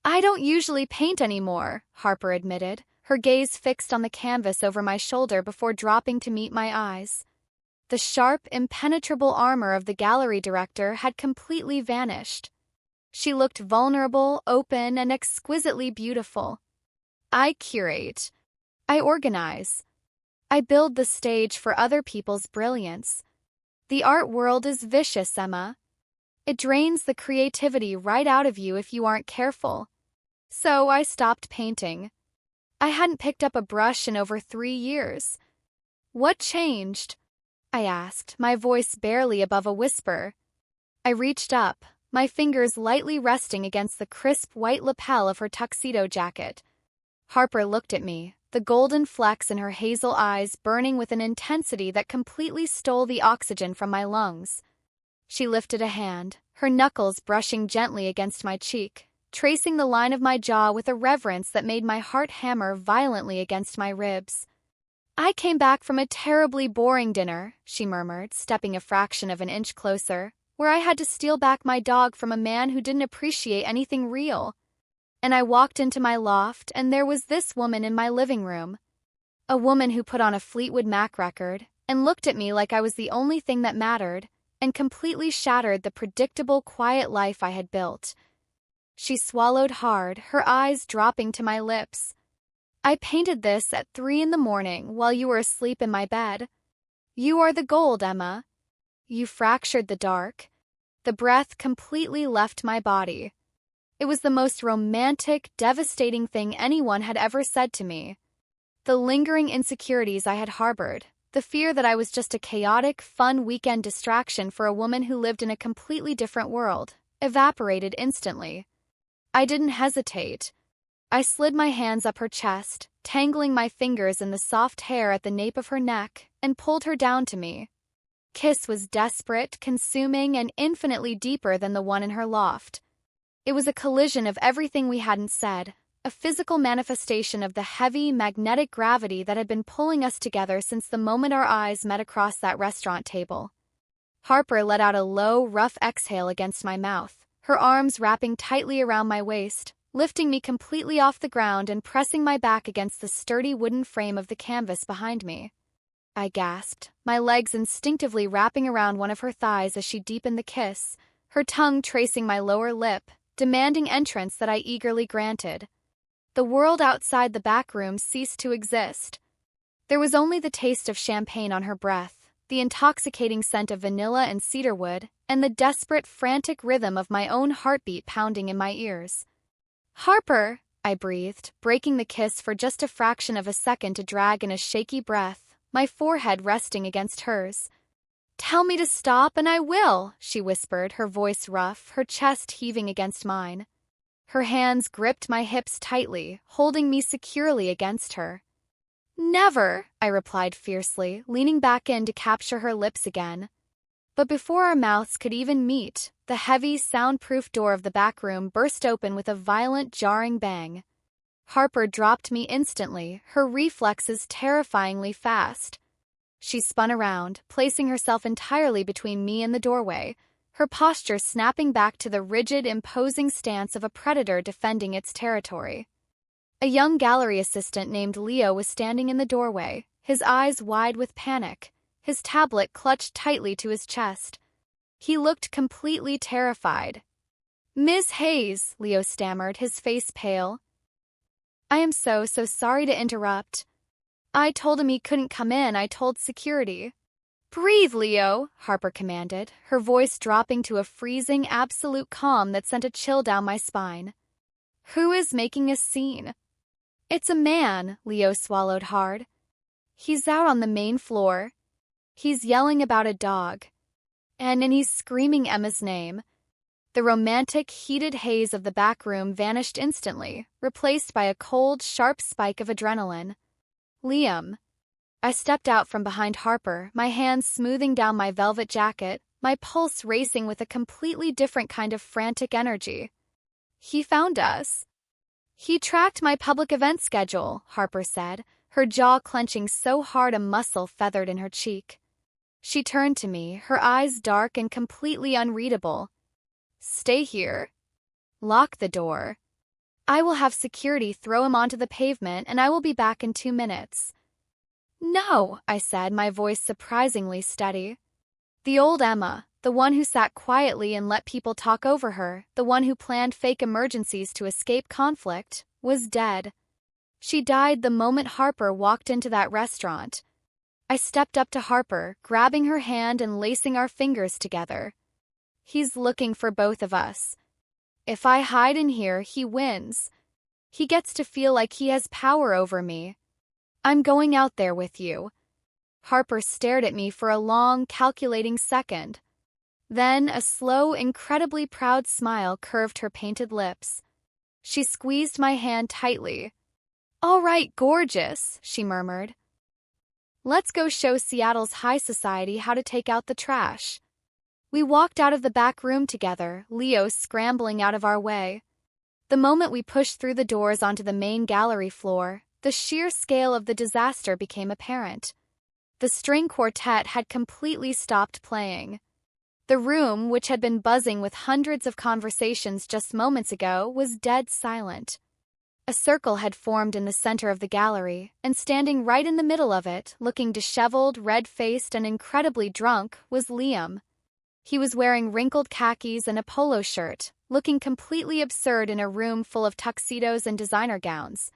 Speaker 1: "I don't usually paint anymore," Harper admitted, her gaze fixed on the canvas over my shoulder before dropping to meet my eyes. The sharp, impenetrable armor of the gallery director had completely vanished. She looked vulnerable, open, and exquisitely beautiful. "I curate. I organize. I build the stage for other people's brilliance." The art world is vicious, Emma. It drains the creativity right out of you if you aren't careful. So I stopped painting. I hadn't picked up a brush in over 3 years. What changed? I asked, my voice barely above a whisper. I reached up, my fingers lightly resting against the crisp white lapel of her tuxedo jacket. Harper looked at me, the golden flecks in her hazel eyes burning with an intensity that completely stole the oxygen from my lungs. She lifted a hand, her knuckles brushing gently against my cheek, tracing the line of my jaw with a reverence that made my heart hammer violently against my ribs. I came back from a terribly boring dinner, she murmured, stepping a fraction of an inch closer, where I had to steal back my dog from a man who didn't appreciate anything real. And I walked into my loft, and there was this woman in my living room. A woman who put on a Fleetwood Mac record, and looked at me like I was the only thing that mattered, and completely shattered the predictable, quiet life I had built. She swallowed hard, her eyes dropping to my lips. I painted this at 3 a.m. while you were asleep in my bed. You are the gold, Emma. You fractured the dark. The breath completely left my body. It was the most romantic, devastating thing anyone had ever said to me. The lingering insecurities I had harbored, the fear that I was just a chaotic, fun weekend distraction for a woman who lived in a completely different world, evaporated instantly. I didn't hesitate. I slid my hands up her chest, tangling my fingers in the soft hair at the nape of her neck, and pulled her down to me. Kiss was desperate, consuming, and infinitely deeper than the one in her loft. It was a collision of everything we hadn't said, a physical manifestation of the heavy, magnetic gravity that had been pulling us together since the moment our eyes met across that restaurant table. Harper let out a low, rough exhale against my mouth, her arms wrapping tightly around my waist, lifting me completely off the ground and pressing my back against the sturdy wooden frame of the canvas behind me. I gasped, my legs instinctively wrapping around one of her thighs as she deepened the kiss, her tongue tracing my lower lip, demanding entrance that I eagerly granted. The world outside the back room ceased to exist. There was only the taste of champagne on her breath, the intoxicating scent of vanilla and cedarwood, and the desperate, frantic rhythm of my own heartbeat pounding in my ears. "Harper," I breathed, breaking the kiss for just a fraction of a second to drag in a shaky breath, my forehead resting against hers. "Tell me to stop and I will," she whispered, her voice rough, her chest heaving against mine. Her hands gripped my hips tightly, holding me securely against her. "Never," I replied fiercely, leaning back in to capture her lips again. But before our mouths could even meet, the heavy, soundproof door of the back room burst open with a violent, jarring bang. Harper dropped me instantly, her reflexes terrifyingly fast. She spun around, placing herself entirely between me and the doorway, her posture snapping back to the rigid, imposing stance of a predator defending its territory. A young gallery assistant named Leo was standing in the doorway, his eyes wide with panic, his tablet clutched tightly to his chest. He looked completely terrified. "Ms. Hayes," Leo stammered, his face pale. "I am so sorry to interrupt. I told him he couldn't come in. I told security." "Breathe, Leo," Harper commanded, her voice dropping to a freezing, absolute calm that sent a chill down my spine. "Who is making a scene?" "It's a man," Leo swallowed hard. "He's out on the main floor. He's yelling about a dog. And he's screaming Emma's name." The romantic, heated haze of the back room vanished instantly, replaced by a cold, sharp spike of adrenaline. "Liam." I stepped out from behind Harper, my hands smoothing down my velvet jacket, my pulse racing with a completely different kind of frantic energy. "He found us." "He tracked my public event schedule," Harper said, her jaw clenching so hard a muscle feathered in her cheek. She turned to me, her eyes dark and completely unreadable. "Stay here. Lock the door. I will have security throw him onto the pavement and I will be back in 2 minutes." "No," I said, my voice surprisingly steady. The old Emma, the one who sat quietly and let people talk over her, the one who planned fake emergencies to escape conflict, was dead. She died the moment Harper walked into that restaurant. I stepped up to Harper, grabbing her hand and lacing our fingers together. He's looking for both of us. If I hide in here, he wins. He gets to feel like he has power over me. I'm going out there with you. Harper stared at me for a long, calculating second. Then a slow, incredibly proud smile curved her painted lips. She squeezed my hand tightly. "All right, gorgeous," she murmured. "Let's go show Seattle's high society how to take out the trash." We walked out of the back room together, Leo scrambling out of our way. The moment we pushed through the doors onto the main gallery floor, the sheer scale of the disaster became apparent. The string quartet had completely stopped playing. The room, which had been buzzing with hundreds of conversations just moments ago, was dead silent. A circle had formed in the center of the gallery, and standing right in the middle of it, looking disheveled, red-faced, and incredibly drunk, was Liam. He was wearing wrinkled khakis and a polo shirt, looking completely absurd in a room full of tuxedos and designer gowns.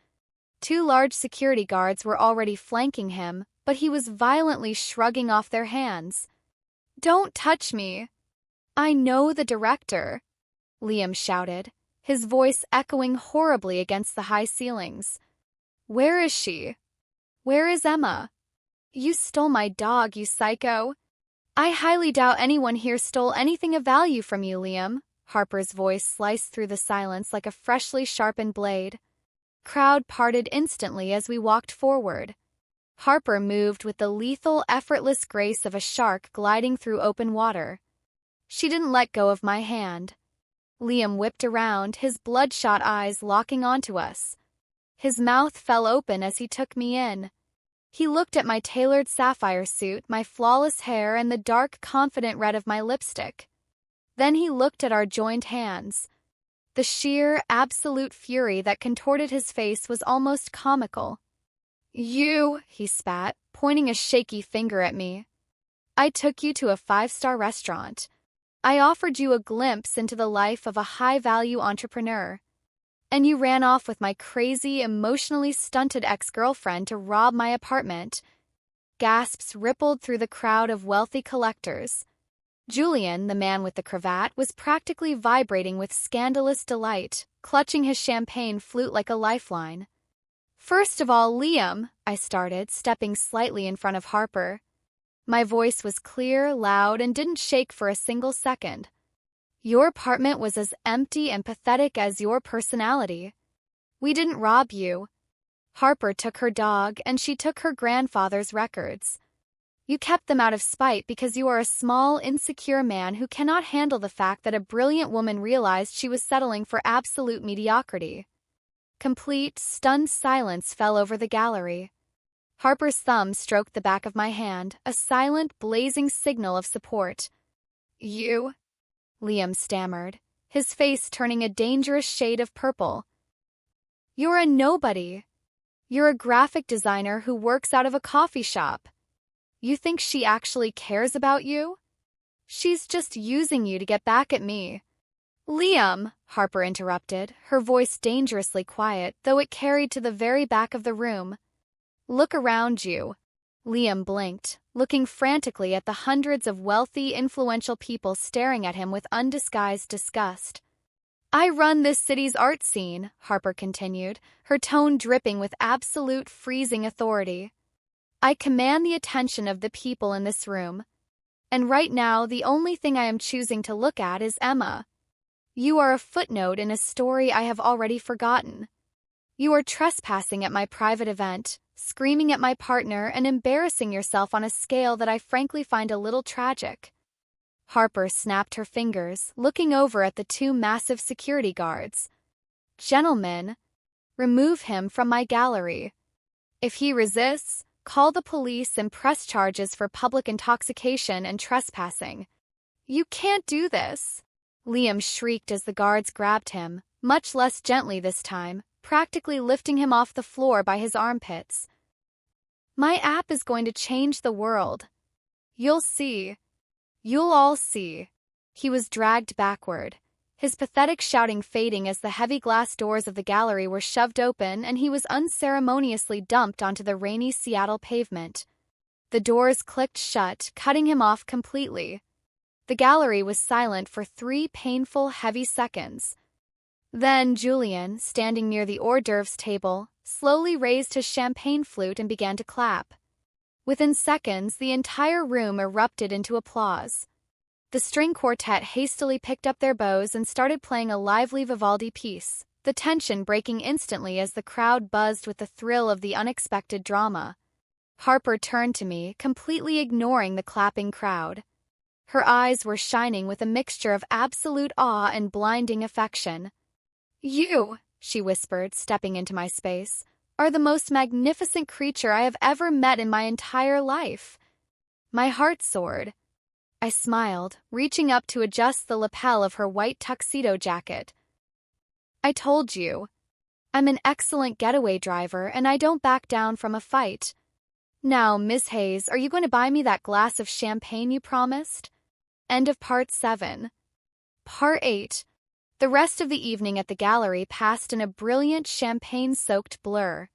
Speaker 1: 2 large security guards were already flanking him, but he was violently shrugging off their hands. "Don't touch me. I know the director," Liam shouted, his voice echoing horribly against the high ceilings. "Where is she? Where is Emma? You stole my dog, you psycho." "I highly doubt anyone here stole anything of value from you, Liam," Harper's voice sliced through the silence like a freshly sharpened blade. Crowd parted instantly as we walked forward. Harper moved with the lethal, effortless grace of a shark gliding through open water. She didn't let go of my hand. Liam whipped around, his bloodshot eyes locking onto us. His mouth fell open as he took me in. He looked at my tailored sapphire suit, my flawless hair, and the dark, confident red of my lipstick. Then he looked at our joined hands. The sheer, absolute fury that contorted his face was almost comical. "You," he spat, pointing a shaky finger at me. "I took you to a 5-star restaurant. I offered you a glimpse into the life of a high-value entrepreneur. And you ran off with my crazy, emotionally stunted ex-girlfriend to rob my apartment." Gasps rippled through the crowd of wealthy collectors. Julian, the man with the cravat, was practically vibrating with scandalous delight, clutching his champagne flute like a lifeline. "First of all, Liam," I started, stepping slightly in front of Harper. My voice was clear, loud, and didn't shake for a single second. "Your apartment was as empty and pathetic as your personality. We didn't rob you. Harper took her dog, and she took her grandfather's records. You kept them out of spite because you are a small, insecure man who cannot handle the fact that a brilliant woman realized she was settling for absolute mediocrity." Complete, stunned silence fell over the gallery. Harper's thumb stroked the back of my hand, a silent, blazing signal of support. "You?" Liam stammered, his face turning a dangerous shade of purple. "You're a nobody. You're a graphic designer who works out of a coffee shop. You think she actually cares about you? She's just using you to get back at me." "Liam," Harper interrupted, her voice dangerously quiet, though it carried to the very back of the room. "Look around you." Liam blinked, looking frantically at the hundreds of wealthy, influential people staring at him with undisguised disgust. "I run this city's art scene," Harper continued, her tone dripping with absolute, freezing authority. "I command the attention of the people in this room. And right now, the only thing I am choosing to look at is Emma. You are a footnote in a story I have already forgotten. You are trespassing at my private event, screaming at my partner, and embarrassing yourself on a scale that I frankly find a little tragic." Harper snapped her fingers, looking over at the 2 massive security guards. "Gentlemen, remove him from my gallery. If he resists, call the police and press charges for public intoxication and trespassing." "You can't do this," Liam shrieked as the guards grabbed him, much less gently this time, practically lifting him off the floor by his armpits. "My app is going to change the world. You'll see. You'll all see." He was dragged backward, his pathetic shouting fading as the heavy glass doors of the gallery were shoved open and he was unceremoniously dumped onto the rainy Seattle pavement. The doors clicked shut, cutting him off completely. The gallery was silent for 3 painful, heavy seconds. Then Julian, standing near the hors d'oeuvres table, slowly raised his champagne flute and began to clap. Within seconds, the entire room erupted into applause. The string quartet hastily picked up their bows and started playing a lively Vivaldi piece, the tension breaking instantly as the crowd buzzed with the thrill of the unexpected drama. Harper turned to me, completely ignoring the clapping crowd. Her eyes were shining with a mixture of absolute awe and blinding affection. "You," she whispered, stepping into my space, "are the most magnificent creature I have ever met in my entire life." My heart soared. I smiled, reaching up to adjust the lapel of her white tuxedo jacket. "I told you. I'm an excellent getaway driver and I don't back down from a fight. Now, Miss Hayes, are you going to buy me that glass of champagne you promised?" End of Part 7. Part 8. The rest of the evening at the gallery passed in a brilliant champagne-soaked blur.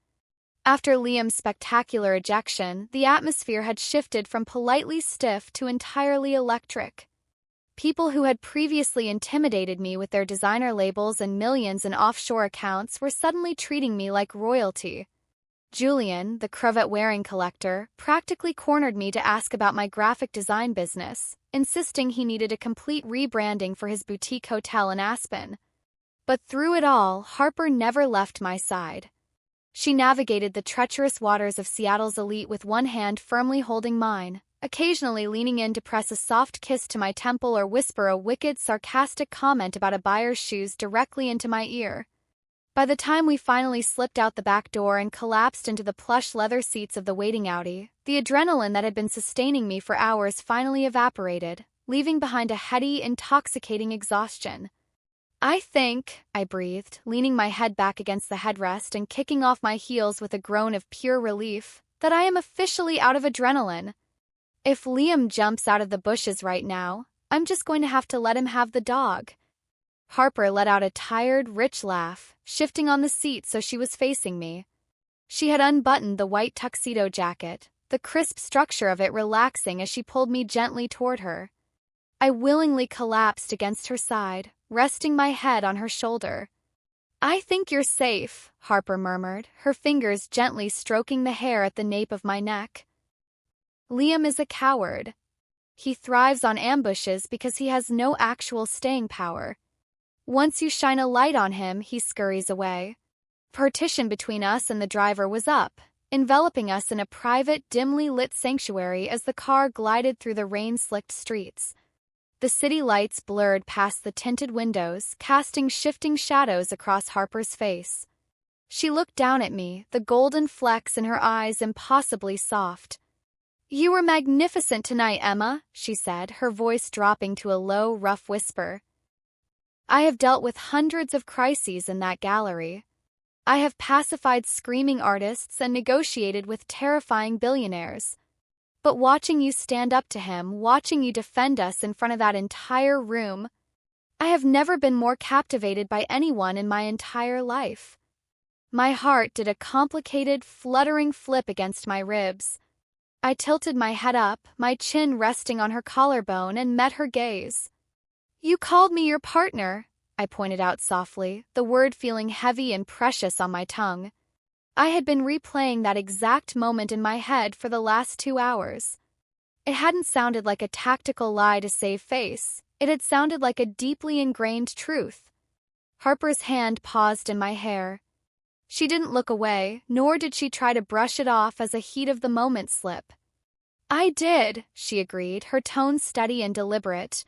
Speaker 1: After Liam's spectacular ejection, the atmosphere had shifted from politely stiff to entirely electric. People who had previously intimidated me with their designer labels and millions in offshore accounts were suddenly treating me like royalty. Julian, the cravat-wearing collector, practically cornered me to ask about my graphic design business, insisting he needed a complete rebranding for his boutique hotel in Aspen. But through it all, Harper never left my side. She navigated the treacherous waters of Seattle's elite with one hand firmly holding mine, occasionally leaning in to press a soft kiss to my temple or whisper a wicked, sarcastic comment about a buyer's shoes directly into my ear. By the time we finally slipped out the back door and collapsed into the plush leather seats of the waiting Audi, the adrenaline that had been sustaining me for hours finally evaporated, leaving behind a heady, intoxicating exhaustion. "I think," I breathed, leaning my head back against the headrest and kicking off my heels with a groan of pure relief, "that I am officially out of adrenaline. If Liam jumps out of the bushes right now, I'm just going to have to let him have the dog." Harper let out a tired, rich laugh, shifting on the seat so she was facing me. She had unbuttoned the white tuxedo jacket, the crisp structure of it relaxing as she pulled me gently toward her. I willingly collapsed against her side, resting my head on her shoulder. "I think you're safe," Harper murmured, her fingers gently stroking the hair at the nape of my neck. "Liam is a coward. He thrives on ambushes because he has no actual staying power. Once you shine a light on him, he scurries away." Partition between us and the driver was up, enveloping us in a private, dimly lit sanctuary as the car glided through the rain-slicked streets. The city lights blurred past the tinted windows, casting shifting shadows across Harper's face. She looked down at me, the golden flecks in her eyes impossibly soft. "You were magnificent tonight, Emma," she said, her voice dropping to a low, rough whisper. I have dealt with hundreds of crises in that gallery. I have pacified screaming artists and negotiated with terrifying billionaires. But watching you stand up to him, watching you defend us in front of that entire room, I have never been more captivated by anyone in my entire life. My heart did a complicated, fluttering flip against my ribs. I tilted my head up, my chin resting on her collarbone, and met her gaze. "You called me your partner," I pointed out softly, the word feeling heavy and precious on my tongue. I had been replaying that exact moment in my head for the last 2 hours. It hadn't sounded like a tactical lie to save face. It had sounded like a deeply ingrained truth. Harper's hand paused in my hair. She didn't look away, nor did she try to brush it off as a heat-of-the-moment slip. "I did," she agreed, her tone steady and deliberate.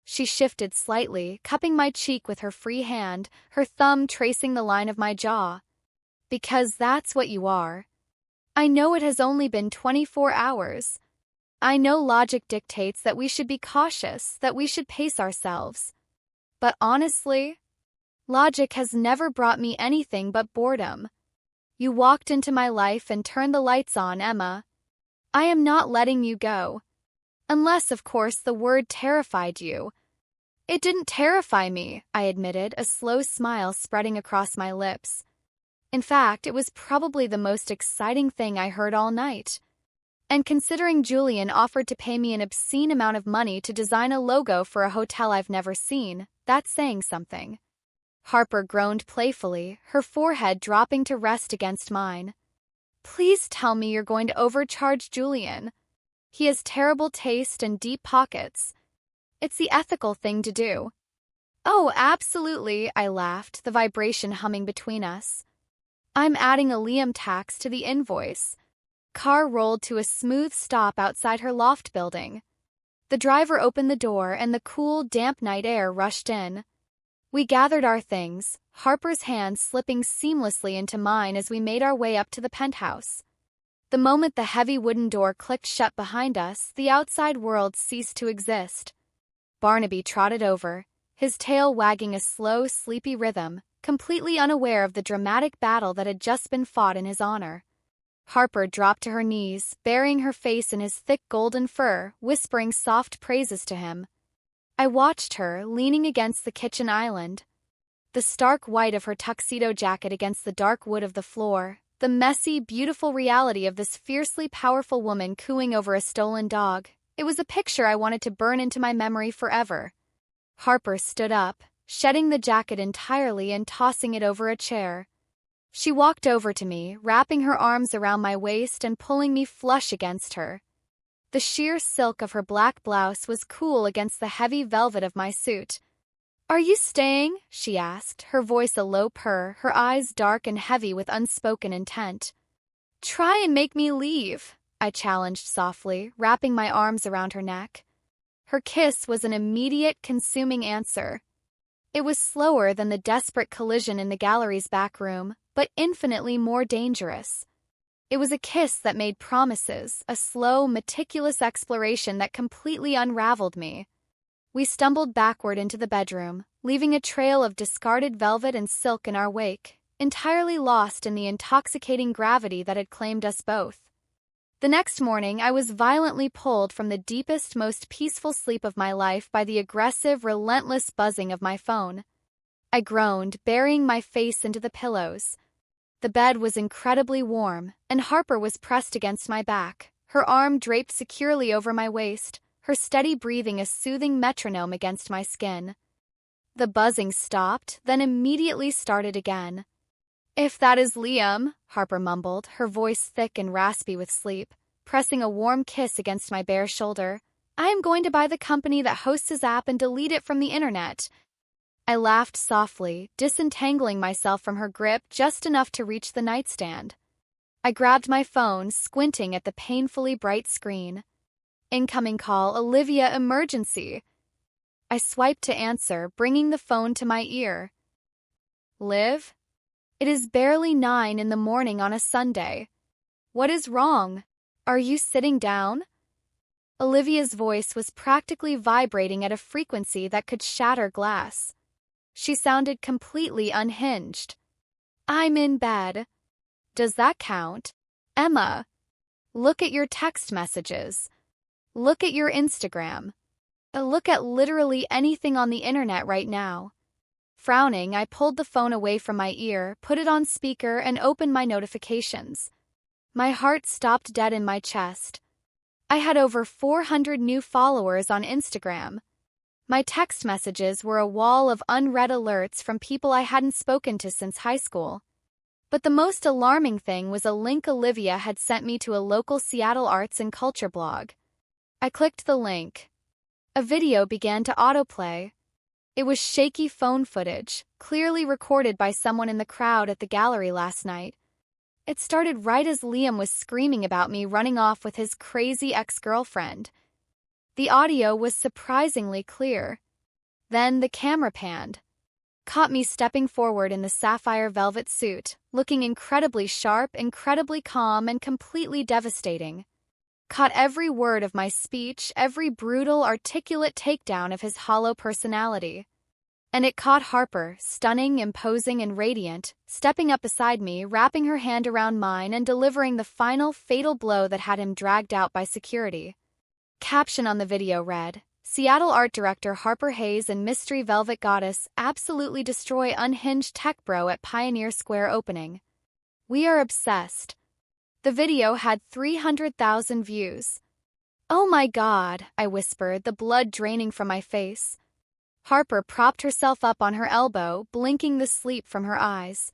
Speaker 1: She shifted slightly, cupping my cheek with her free hand, her thumb tracing the line of my jaw. "Because that's what you are. I know it has only been 24 hours. I know logic dictates that we should be cautious, that we should pace ourselves. But honestly, logic has never brought me anything but boredom. You walked into my life and turned the lights on, Emma. I am not letting you go. Unless, of course, the word terrified you." "It didn't terrify me," I admitted, a slow smile spreading across my lips. In fact, it was probably the most exciting thing I heard all night. And considering Julian offered to pay me an obscene amount of money to design a logo for a hotel I've never seen, that's saying something. Harper groaned playfully, her forehead dropping to rest against mine. Please tell me you're going to overcharge Julian. He has terrible taste and deep pockets. It's the ethical thing to do. Oh, absolutely, I laughed, the vibration humming between us. I'm adding a Liam tax to the invoice. Car rolled to a smooth stop outside her loft building. The driver opened the door and the cool, damp night air rushed in. We gathered our things, Harper's hand slipping seamlessly into mine as we made our way up to the penthouse. The moment the heavy wooden door clicked shut behind us, the outside world ceased to exist. Barnaby trotted over, his tail wagging a slow, sleepy rhythm, completely unaware of the dramatic battle that had just been fought in his honor. Harper dropped to her knees, burying her face in his thick golden fur, whispering soft praises to him. I watched her, leaning against the kitchen island. The stark white of her tuxedo jacket against the dark wood of the floor, the messy, beautiful reality of this fiercely powerful woman cooing over a stolen dog. It was a picture I wanted to burn into my memory forever. Harper stood up, shedding the jacket entirely and tossing it over a chair. She walked over to me, wrapping her arms around my waist and pulling me flush against her. The sheer silk of her black blouse was cool against the heavy velvet of my suit. Are you staying? She asked, her voice a low purr, her eyes dark and heavy with unspoken intent. Try and make me leave, I challenged softly, wrapping my arms around her neck. Her kiss was an immediate, consuming answer. It was slower than the desperate collision in the gallery's back room, but infinitely more dangerous. It was a kiss that made promises, a slow, meticulous exploration that completely unraveled me. We stumbled backward into the bedroom, leaving a trail of discarded velvet and silk in our wake, entirely lost in the intoxicating gravity that had claimed us both. The next morning, I was violently pulled from the deepest, most peaceful sleep of my life by the aggressive, relentless buzzing of my phone. I groaned, burying my face into the pillows. The bed was incredibly warm, and Harper was pressed against my back, her arm draped securely over my waist, her steady breathing a soothing metronome against my skin. The buzzing stopped, then immediately started again. If that is Liam, Harper mumbled, her voice thick and raspy with sleep, pressing a warm kiss against my bare shoulder, I am going to buy the company that hosts his app and delete it from the internet. I laughed softly, disentangling myself from her grip just enough to reach the nightstand. I grabbed my phone, squinting at the painfully bright screen. Incoming call, Olivia, emergency. I swiped to answer, bringing the phone to my ear. Liv? It is barely 9 in the morning on a Sunday. What is wrong? Are you sitting down? Olivia's voice was practically vibrating at a frequency that could shatter glass. She sounded completely unhinged. I'm in bed. Does that count? Emma, look at your text messages. Look at your Instagram. Look at literally anything on the internet right now. Frowning, I pulled the phone away from my ear, put it on speaker, and opened my notifications. My heart stopped dead in my chest. I had over 400 new followers on Instagram. My text messages were a wall of unread alerts from people I hadn't spoken to since high school. But the most alarming thing was a link Olivia had sent me to a local Seattle arts and culture blog. I clicked the link. A video began to autoplay. It was shaky phone footage, clearly recorded by someone in the crowd at the gallery last night. It started right as Liam was screaming about me running off with his crazy ex-girlfriend. The audio was surprisingly clear. Then the camera panned. Caught me stepping forward in the sapphire velvet suit, looking incredibly sharp, incredibly calm, and completely devastating. Caught every word of my speech, every brutal, articulate takedown of his hollow personality. And it caught Harper, stunning, imposing, and radiant, stepping up beside me, wrapping her hand around mine and delivering the final, fatal blow that had him dragged out by security. Caption on the video read, Seattle art director Harper Hayes and mystery velvet goddess absolutely destroy unhinged tech bro at Pioneer Square opening. We are obsessed. The video had 300,000 views. "Oh my God," I whispered, the blood draining from my face. Harper propped herself up on her elbow, blinking the sleep from her eyes.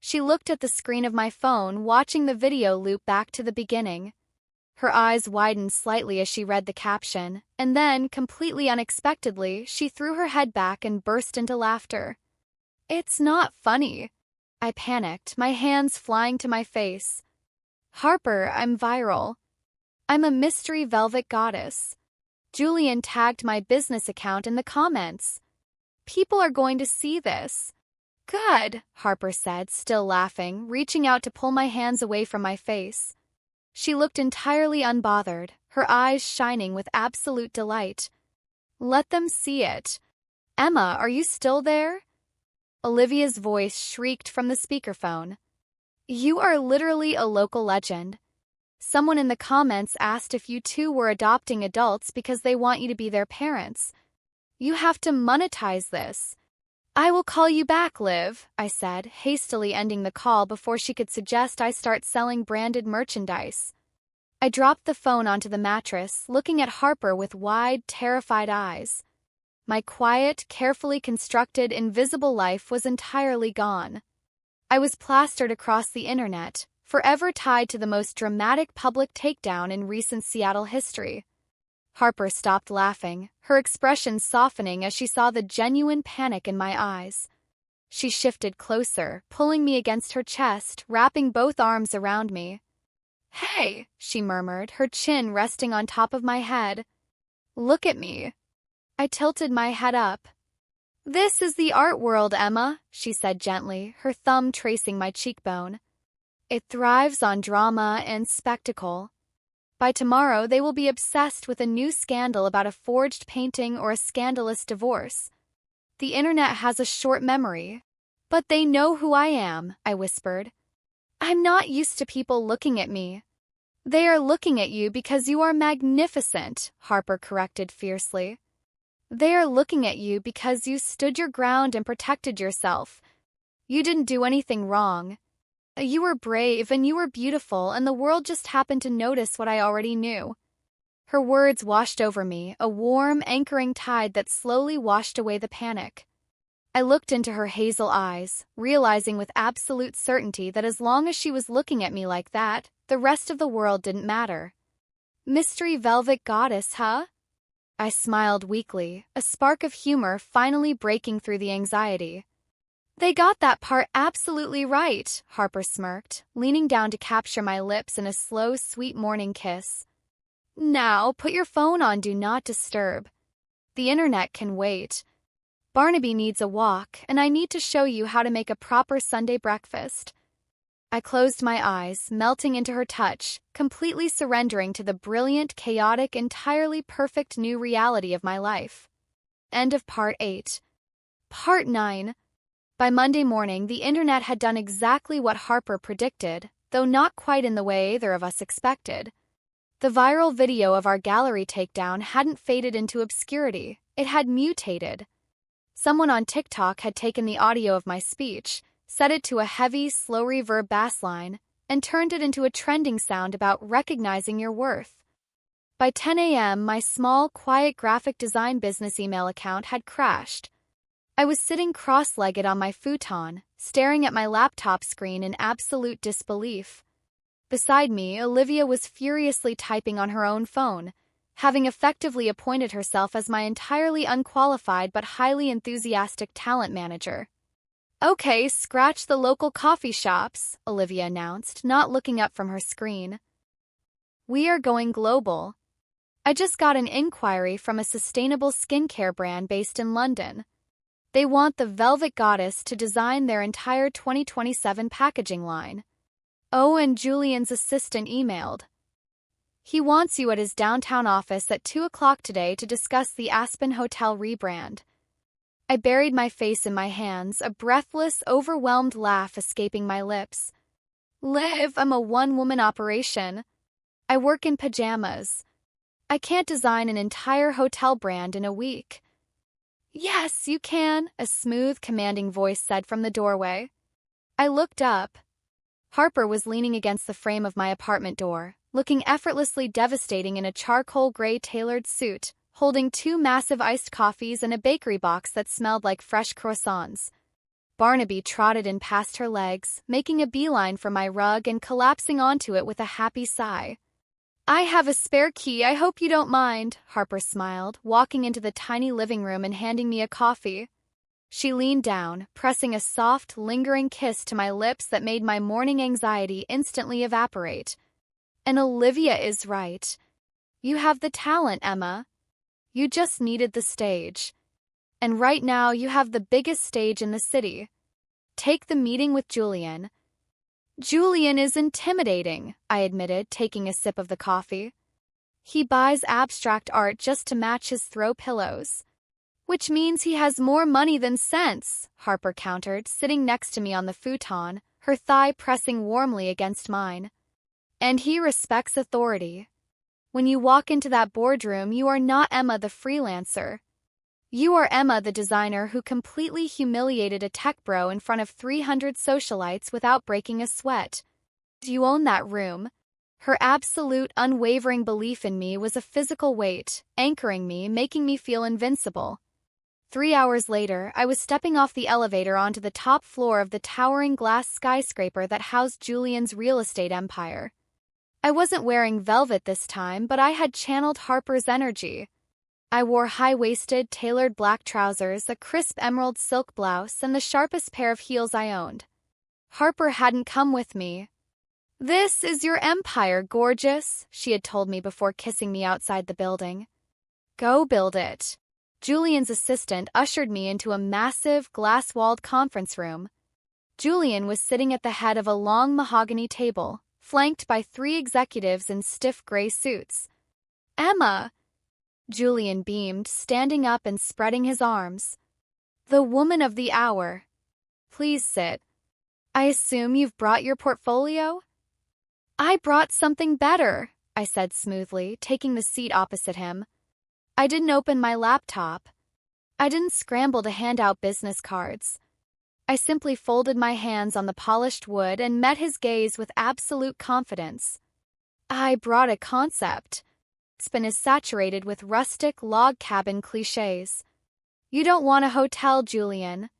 Speaker 1: She looked at the screen of my phone, watching the video loop back to the beginning. Her eyes widened slightly as she read the caption, and then, completely unexpectedly, she threw her head back and burst into laughter. "It's not funny." I panicked, my hands flying to my face. "Harper, I'm viral. I'm a mystery velvet goddess. Julian tagged my business account in the comments. People are going to see this." "Good," Harper said, still laughing, reaching out to pull my hands away from my face. She looked entirely unbothered, her eyes shining with absolute delight. "Let them see it. Emma, are you still there?" Olivia's voice shrieked from the speakerphone. "You are literally a local legend. Someone in the comments asked if you two were adopting adults because they want you to be their parents. You have to monetize this." "I will call you back, Liv," I said, hastily ending the call before she could suggest I start selling branded merchandise. I dropped the phone onto the mattress, looking at Harper with wide, terrified eyes. My quiet, carefully constructed, invisible life was entirely gone. I was plastered across the internet, forever tied to the most dramatic public takedown in recent Seattle history. Harper stopped laughing, her expression softening as she saw the genuine panic in my eyes. She shifted closer, pulling me against her chest, wrapping both arms around me. "Hey," she murmured, her chin resting on top of my head. "Look at me." I tilted my head up. "This is the art world, Emma," she said gently, her thumb tracing my cheekbone. "It thrives on drama and spectacle. By tomorrow, they will be obsessed with a new scandal about a forged painting or a scandalous divorce. The internet has a short memory. But they know who I am," I whispered. "I'm not used to people looking at me." "They are looking at you because you are magnificent," Harper corrected fiercely. "They are looking at you because you stood your ground and protected yourself. You didn't do anything wrong. You were brave and you were beautiful, and the world just happened to notice what I already knew." Her words washed over me, a warm, anchoring tide that slowly washed away the panic. I looked into her hazel eyes, realizing with absolute certainty that as long as she was looking at me like that, the rest of the world didn't matter. "Mystery velvet goddess, huh?" I smiled weakly, a spark of humor finally breaking through the anxiety. "They got that part absolutely right," Harper smirked, leaning down to capture my lips in a slow, sweet morning kiss. "Now, put your phone on Do Not Disturb. The internet can wait. Barnaby needs a walk, and I need to show you how to make a proper Sunday breakfast." I closed my eyes, melting into her touch, completely surrendering to the brilliant, chaotic, entirely perfect new reality of my life. End of Part 8. Part 9. By Monday morning, the internet had done exactly what Harper predicted, though not quite in the way either of us expected. The viral video of our gallery takedown hadn't faded into obscurity, it had mutated. Someone on TikTok had taken the audio of my speech, set it to a heavy, slow reverb bass line, and turned it into a trending sound about recognizing your worth. By 10 a.m., my small, quiet graphic design business email account had crashed. I was sitting cross-legged on my futon, staring at my laptop screen in absolute disbelief. Beside me, Olivia was furiously typing on her own phone, having effectively appointed herself as my entirely unqualified but highly enthusiastic talent manager. "Okay, scratch the local coffee shops," Olivia announced, not looking up from her screen. "We are going global. I just got an inquiry from a sustainable skincare brand based in London. They want the Velvet Goddess to design their entire 2027 packaging line. Oh, and Julian's assistant emailed. He wants you at his downtown office at 2 o'clock today to discuss the Aspen Hotel rebrand." I buried my face in my hands, a breathless, overwhelmed laugh escaping my lips. "Liv, I'm a one-woman operation. I work in pajamas. I can't design an entire hotel brand in a week." "Yes, you can," a smooth, commanding voice said from the doorway. I looked up. Harper was leaning against the frame of my apartment door, looking effortlessly devastating in a charcoal gray tailored suit, holding two massive iced coffees and a bakery box that smelled like fresh croissants. Barnaby trotted in past her legs, making a beeline for my rug and collapsing onto it with a happy sigh. "I have a spare key, I hope you don't mind," Harper smiled, walking into the tiny living room and handing me a coffee. She leaned down, pressing a soft, lingering kiss to my lips that made my morning anxiety instantly evaporate. "And Olivia is right. You have the talent, Emma. You just needed the stage. And right now you have the biggest stage in the city. Take the meeting with Julian." "Julian is intimidating," I admitted, taking a sip of the coffee. "He buys abstract art just to match his throw pillows." "Which means he has more money than sense," Harper countered, sitting next to me on the futon, her thigh pressing warmly against mine. "And he respects authority. When you walk into that boardroom, you are not Emma the freelancer. You are Emma the designer who completely humiliated a tech bro in front of 300 socialites without breaking a sweat. You own that room." Her absolute, unwavering belief in me was a physical weight, anchoring me, making me feel invincible. 3 hours later, I was stepping off the elevator onto the top floor of the towering glass skyscraper that housed Julian's real estate empire. I wasn't wearing velvet this time, but I had channeled Harper's energy. I wore high-waisted, tailored black trousers, a crisp emerald silk blouse, and the sharpest pair of heels I owned. Harper hadn't come with me. "This is your empire, gorgeous," she had told me before kissing me outside the building. "Go build it." Julian's assistant ushered me into a massive, glass-walled conference room. Julian was sitting at the head of a long mahogany table, flanked by 3 executives in stiff gray suits. "Emma!" Julian beamed, standing up and spreading his arms. "The woman of the hour. Please sit. I assume you've brought your portfolio?" "I brought something better," I said smoothly, taking the seat opposite him. I didn't open my laptop. I didn't scramble to hand out business cards. I simply folded my hands on the polished wood and met his gaze with absolute confidence. "I brought a concept. Spin is saturated with rustic log cabin cliches. You don't want a hotel, Julian.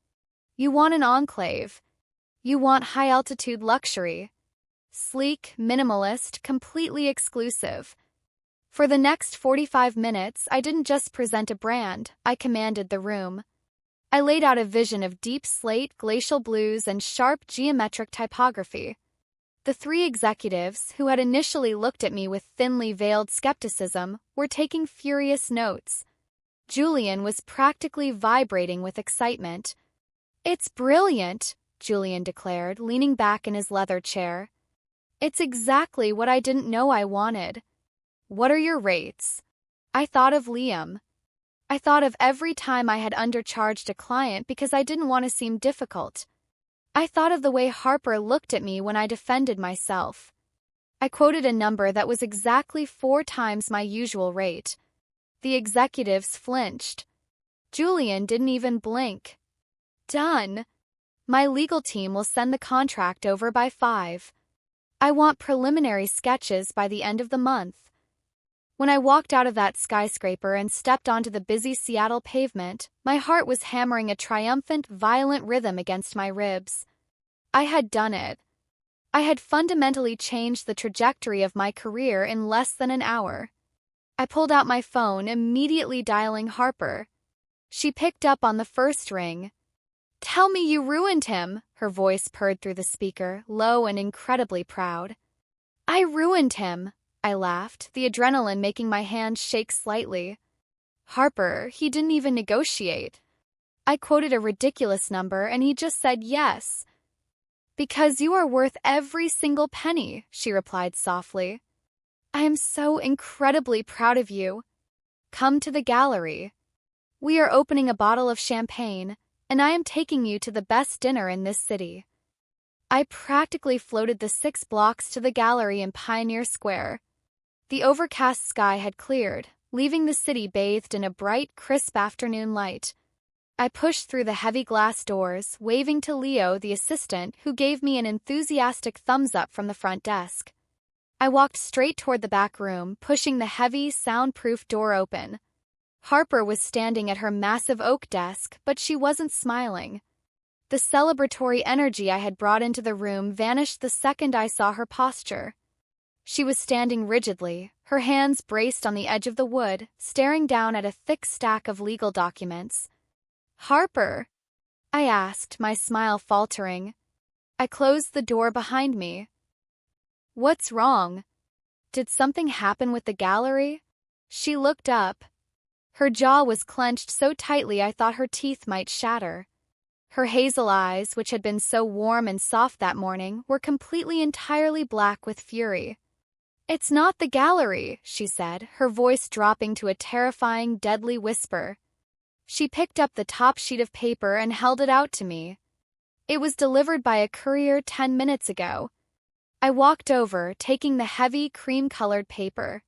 Speaker 1: You want an enclave. You want high-altitude luxury. Sleek, minimalist, completely exclusive." For the next 45 minutes, I didn't just present a brand, I commanded the room. I laid out a vision of deep slate, glacial blues, and sharp geometric typography. The 3 executives, who had initially looked at me with thinly veiled skepticism, were taking furious notes. Julian was practically vibrating with excitement. "It's brilliant," Julian declared, leaning back in his leather chair. "It's exactly what I didn't know I wanted." "What are your rates?" I thought of Liam. I thought of every time I had undercharged a client because I didn't want to seem difficult. I thought of the way Harper looked at me when I defended myself. I quoted a number that was exactly 4 times my usual rate. The executives flinched. Julian didn't even blink. "Done. My legal team will send the contract over by 5. I want preliminary sketches by the end of the month." When I walked out of that skyscraper and stepped onto the busy Seattle pavement, my heart was hammering a triumphant, violent rhythm against my ribs. I had done it. I had fundamentally changed the trajectory of my career in less than an hour. I pulled out my phone, immediately dialing Harper. She picked up on the first ring. "Tell me you ruined him," her voice purred through the speaker, low and incredibly proud. "I ruined him," I laughed, the adrenaline making my hands shake slightly. "Harper, he didn't even negotiate." I quoted a ridiculous number and he just said yes. "Because you are worth every single penny," she replied softly. "I am so incredibly proud of you. Come to the gallery. We are opening a bottle of champagne, and I am taking you to the best dinner in this city." I practically floated the 6 blocks to the gallery in Pioneer Square. The overcast sky had cleared, leaving the city bathed in a bright, crisp afternoon light. I pushed through the heavy glass doors, waving to Leo, the assistant, who gave me an enthusiastic thumbs up from the front desk. I walked straight toward the back room, pushing the heavy, soundproof door open. Harper was standing at her massive oak desk, but she wasn't smiling. The celebratory energy I had brought into the room vanished the second I saw her posture. She was standing rigidly, her hands braced on the edge of the wood, staring down at a thick stack of legal documents. "Harper?" I asked, my smile faltering. I closed the door behind me. "What's wrong? Did something happen with the gallery?" She looked up. Her jaw was clenched so tightly I thought her teeth might shatter. Her hazel eyes, which had been so warm and soft that morning, were entirely black with fury. "It's not the gallery," she said, her voice dropping to a terrifying, deadly whisper. She picked up the top sheet of paper and held it out to me. "It was delivered by a courier 10 minutes ago." I walked over, taking the heavy, cream-colored paper.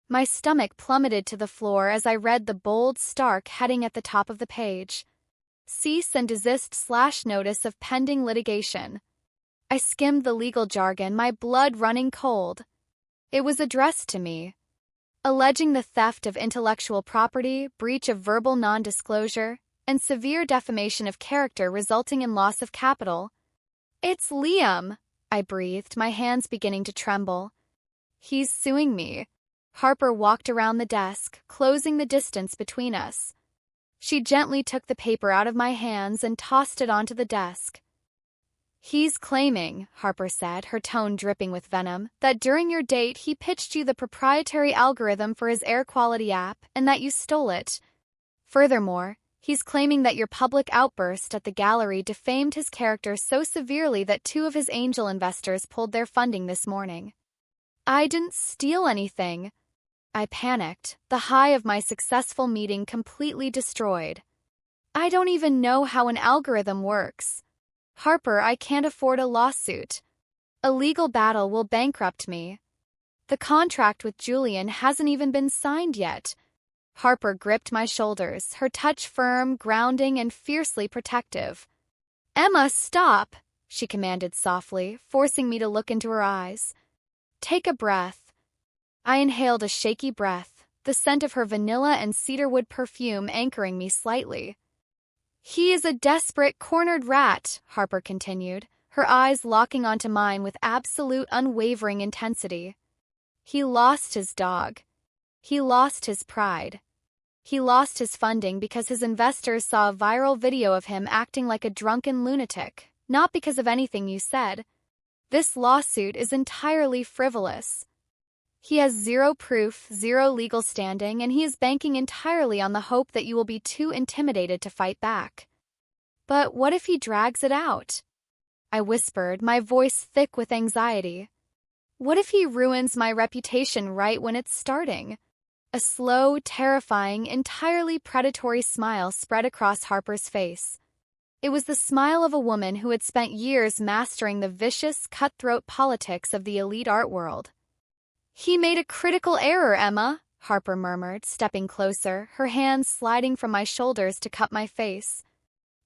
Speaker 1: My stomach plummeted to the floor as I read the bold, stark heading at the top of the page. "Cease and desist / notice of pending litigation." I skimmed the legal jargon, my blood running cold. It was addressed to me, alleging the theft of intellectual property, breach of verbal non-disclosure, and severe defamation of character resulting in loss of capital. "It's Liam," I breathed, my hands beginning to tremble. "He's suing me." Harper walked around the desk, closing the distance between us. She gently took the paper out of my hands and tossed it onto the desk. "He's claiming," Harper said, her tone dripping with venom, "that during your date he pitched you the proprietary algorithm for his air quality app and that you stole it. Furthermore, he's claiming that your public outburst at the gallery defamed his character so severely that 2 of his angel investors pulled their funding this morning." "I didn't steal anything." I panicked, the high of my successful meeting completely destroyed. "I don't even know how an algorithm works. Harper, I can't afford a lawsuit. A legal battle will bankrupt me. The contract with Julian hasn't even been signed yet." Harper gripped my shoulders, her touch firm, grounding, and fiercely protective. "Emma, stop," she commanded softly, forcing me to look into her eyes. "Take a breath." I inhaled a shaky breath, the scent of her vanilla and cedarwood perfume anchoring me slightly. "He is a desperate, cornered rat," Harper continued, her eyes locking onto mine with absolute, unwavering intensity. "He lost his dog. He lost his pride. He lost his funding because his investors saw a viral video of him acting like a drunken lunatic, not because of anything you said. This lawsuit is entirely frivolous. He has 0 proof, 0 legal standing, and he is banking entirely on the hope that you will be too intimidated to fight back." "But what if he drags it out?" I whispered, my voice thick with anxiety. "What if he ruins my reputation right when it's starting?" A slow, terrifying, entirely predatory smile spread across Harper's face. It was the smile of a woman who had spent years mastering the vicious, cutthroat politics of the elite art world. "He made a critical error, Emma," Harper murmured, stepping closer, her hands sliding from my shoulders to cup my face.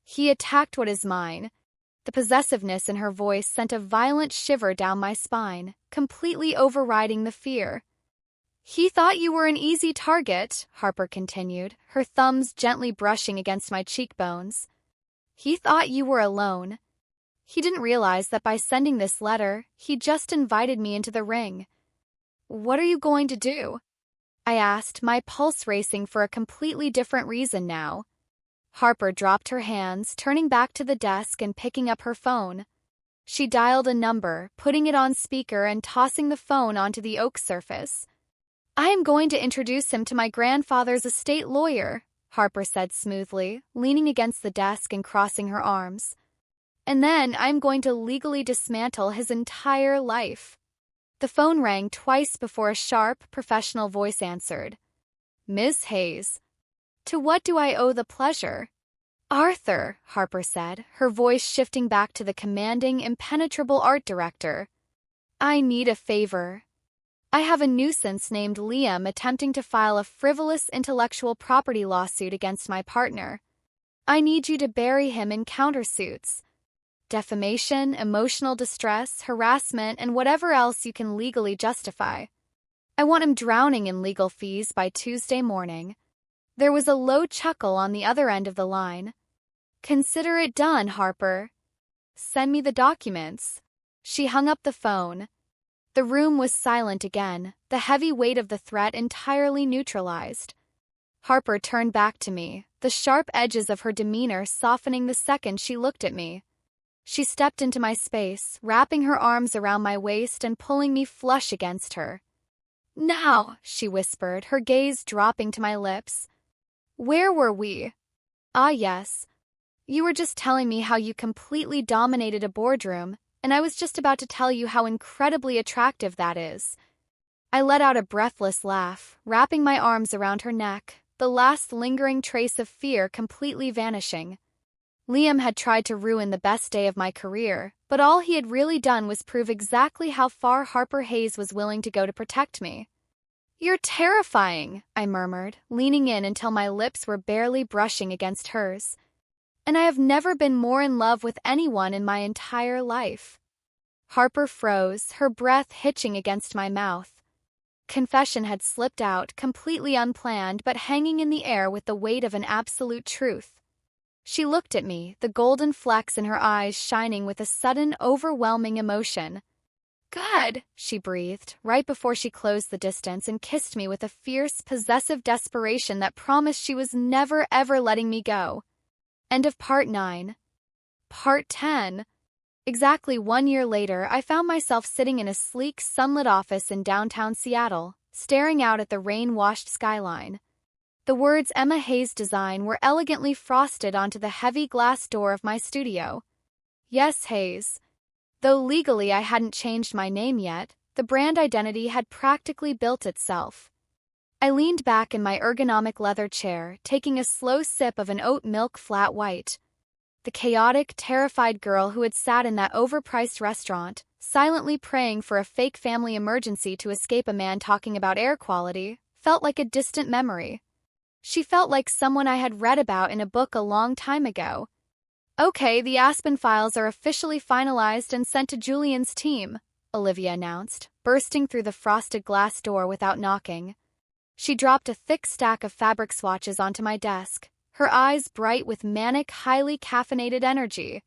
Speaker 1: "He attacked what is mine." The possessiveness in her voice sent a violent shiver down my spine, completely overriding the fear. "He thought you were an easy target," Harper continued, her thumbs gently brushing against my cheekbones. "He thought you were alone. He didn't realize that by sending this letter, he just invited me into the ring." "What are you going to do?" I asked, my pulse racing for a completely different reason now. Harper dropped her hands, turning back to the desk and picking up her phone. She dialed a number, putting it on speaker and tossing the phone onto the oak surface. "I am going to introduce him to my grandfather's estate lawyer," Harper said smoothly, leaning against the desk and crossing her arms. "And then I'm going to legally dismantle his entire life." The phone rang twice before a sharp, professional voice answered. "Ms. Hayes." "To what do I owe the pleasure?" "Arthur," Harper said, her voice shifting back to the commanding, impenetrable art director. "I need a favor. I have a nuisance named Liam attempting to file a frivolous intellectual property lawsuit against my partner. I need you to bury him in countersuits. Defamation, emotional distress, harassment, and whatever else you can legally justify. I want him drowning in legal fees by Tuesday morning. There was a low chuckle on the other end of the line. Consider it done, Harper. Send me the documents. She hung up the phone. The room was silent again, the heavy weight of the threat entirely neutralized. Harper turned back to me, the sharp edges of her demeanor softening the second she looked at me. She stepped into my space, wrapping her arms around my waist and pulling me flush against her. Now, she whispered, her gaze dropping to my lips. Where were we? Ah, yes. You were just telling me how you completely dominated a boardroom, and I was just about to tell you how incredibly attractive that is. I let out a breathless laugh, wrapping my arms around her neck, the last lingering trace of fear completely vanishing. Liam had tried to ruin the best day of my career, but all he had really done was prove exactly how far Harper Hayes was willing to go to protect me. You're terrifying, I murmured, leaning in until my lips were barely brushing against hers. And I have never been more in love with anyone in my entire life. Harper froze, her breath hitching against my mouth. Confession had slipped out, completely unplanned but hanging in the air with the weight of an absolute truth. She looked at me, the golden flecks in her eyes shining with a sudden, overwhelming emotion. Good, she breathed, right before she closed the distance and kissed me with a fierce, possessive desperation that promised she was never ever letting me go. End of Part 9. Part 10. Exactly 1 year later, I found myself sitting in a sleek, sunlit office in downtown Seattle, staring out at the rain-washed skyline. The words Emma Hayes Design were elegantly frosted onto the heavy glass door of my studio. Yes, Hayes. Though legally I hadn't changed my name yet, the brand identity had practically built itself. I leaned back in my ergonomic leather chair, taking a slow sip of an oat milk flat white. The chaotic, terrified girl who had sat in that overpriced restaurant, silently praying for a fake family emergency to escape a man talking about air quality, felt like a distant memory. She felt like someone I had read about in a book a long time ago. Okay, the Aspen files are officially finalized and sent to Julian's team, Olivia announced, bursting through the frosted glass door without knocking. She dropped a thick stack of fabric swatches onto my desk, her eyes bright with manic, highly caffeinated energy.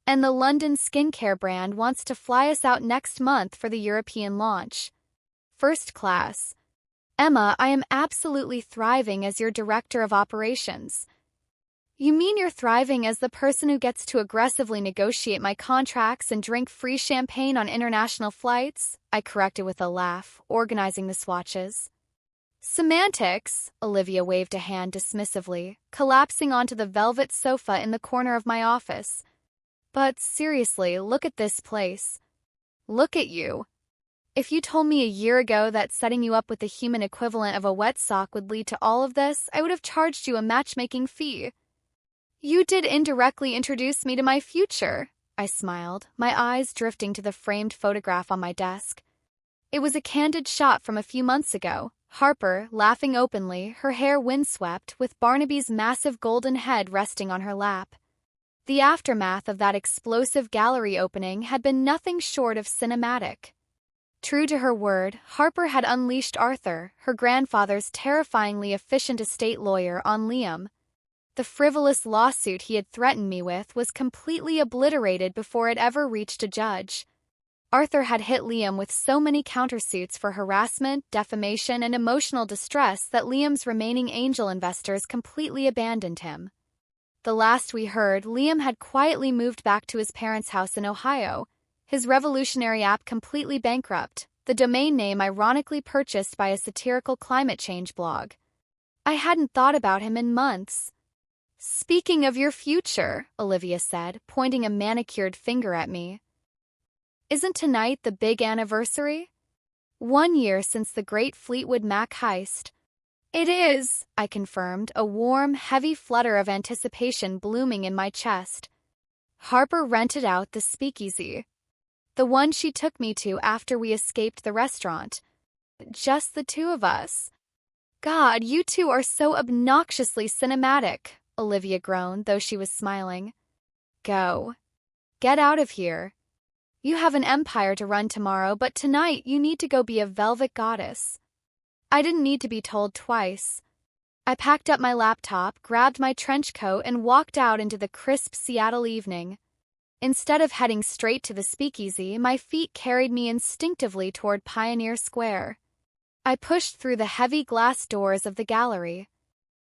Speaker 1: And the London skincare brand wants to fly us out next month for the European launch. First class. Emma, I am absolutely thriving as your director of operations. You mean you're thriving as the person who gets to aggressively negotiate my contracts and drink free champagne on international flights? I corrected with a laugh, organizing the swatches. Semantics, Olivia waved a hand dismissively, collapsing onto the velvet sofa in the corner of my office. But seriously, look at this place. Look at you. If you told me a year ago that setting you up with the human equivalent of a wet sock would lead to all of this, I would have charged you a matchmaking fee. You did indirectly introduce me to my future, I smiled, my eyes drifting to the framed photograph on my desk. It was a candid shot from a few months ago, Harper, laughing openly, her hair windswept, with Barnaby's massive golden head resting on her lap. The aftermath of that explosive gallery opening had been nothing short of cinematic. True to her word, Harper had unleashed Arthur, her grandfather's terrifyingly efficient estate lawyer, on Liam. The frivolous lawsuit he had threatened me with was completely obliterated before it ever reached a judge. Arthur had hit Liam with so many countersuits for harassment, defamation, and emotional distress that Liam's remaining angel investors completely abandoned him. The last we heard, Liam had quietly moved back to his parents' house in Ohio, his revolutionary app completely bankrupt, the domain name ironically purchased by a satirical climate change blog. I hadn't thought about him in months. Speaking of your future, Olivia said, pointing a manicured finger at me. Isn't tonight the big anniversary? 1 year since the great Fleetwood Mac heist. It is, I confirmed, a warm, heavy flutter of anticipation blooming in my chest. Harper rented out the speakeasy. The one she took me to after we escaped the restaurant. Just the two of us. God, you two are so obnoxiously cinematic, Olivia groaned, though she was smiling. Go. Get out of here. You have an empire to run tomorrow, but tonight you need to go be a velvet goddess. I didn't need to be told twice. I packed up my laptop, grabbed my trench coat, and walked out into the crisp Seattle evening. Instead of heading straight to the speakeasy, my feet carried me instinctively toward Pioneer Square. I pushed through the heavy glass doors of the gallery.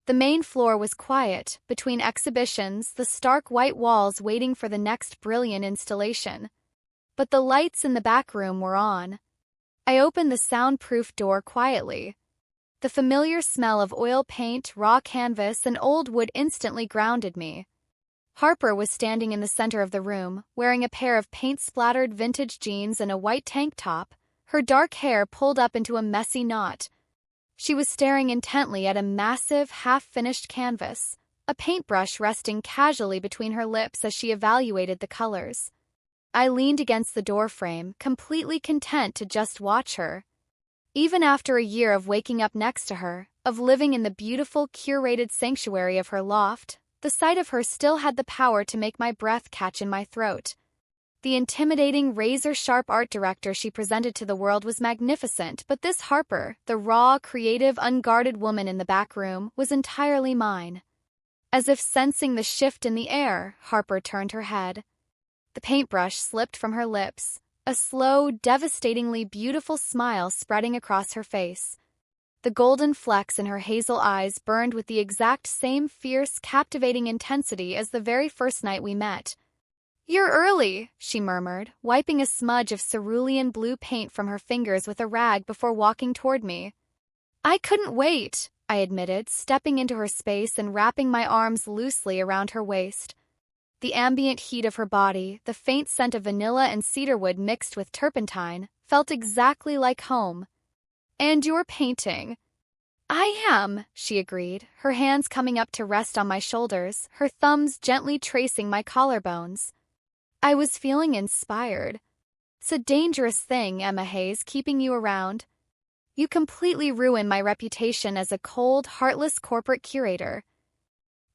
Speaker 1: The main floor was quiet, between exhibitions, the stark white walls waiting for the next brilliant installation. But the lights in the back room were on. I opened the soundproof door quietly. The familiar smell of oil paint, raw canvas, and old wood instantly grounded me. Harper was standing in the center of the room, wearing a pair of paint-splattered vintage jeans and a white tank top, her dark hair pulled up into a messy knot. She was staring intently at a massive, half-finished canvas, a paintbrush resting casually between her lips as she evaluated the colors. I leaned against the doorframe, completely content to just watch her. Even after a year of waking up next to her, of living in the beautiful, curated sanctuary of her loft, the sight of her still had the power to make my breath catch in my throat. The intimidating, razor-sharp art director she presented to the world was magnificent, but this Harper, the raw, creative, unguarded woman in the back room, was entirely mine. As if sensing the shift in the air, Harper turned her head. The paintbrush slipped from her lips, a slow, devastatingly beautiful smile spreading across her face. The golden flecks in her hazel eyes burned with the exact same fierce, captivating intensity as the very first night we met. "You're early," she murmured, wiping a smudge of cerulean blue paint from her fingers with a rag before walking toward me. "I couldn't wait," I admitted, stepping into her space and wrapping my arms loosely around her waist. The ambient heat of her body, the faint scent of vanilla and cedarwood mixed with turpentine, felt exactly like home. "And you're painting." "I am," she agreed, her hands coming up to rest on my shoulders, her thumbs gently tracing my collarbones. I was feeling inspired. "It's a dangerous thing, Emma Hayes, keeping you around. You completely ruin my reputation as a cold, heartless corporate curator."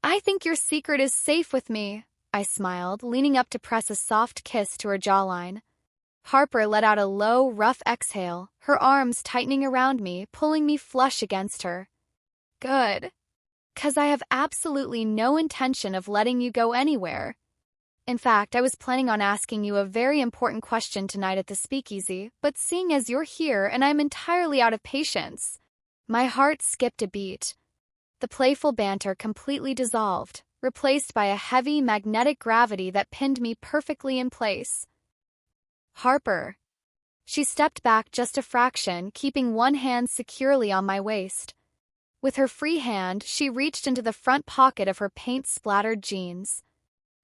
Speaker 1: "I think your secret is safe with me," I smiled, leaning up to press a soft kiss to her jawline. Harper let out a low, rough exhale, her arms tightening around me, pulling me flush against her. "Good. 'Cause I have absolutely no intention of letting you go anywhere. In fact, I was planning on asking you a very important question tonight at the speakeasy, but seeing as you're here and I'm entirely out of patience." My heart skipped a beat. The playful banter completely dissolved, replaced by a heavy, magnetic gravity that pinned me perfectly in place. "Harper." She stepped back just a fraction, keeping one hand securely on my waist. With her free hand, she reached into the front pocket of her paint-splattered jeans.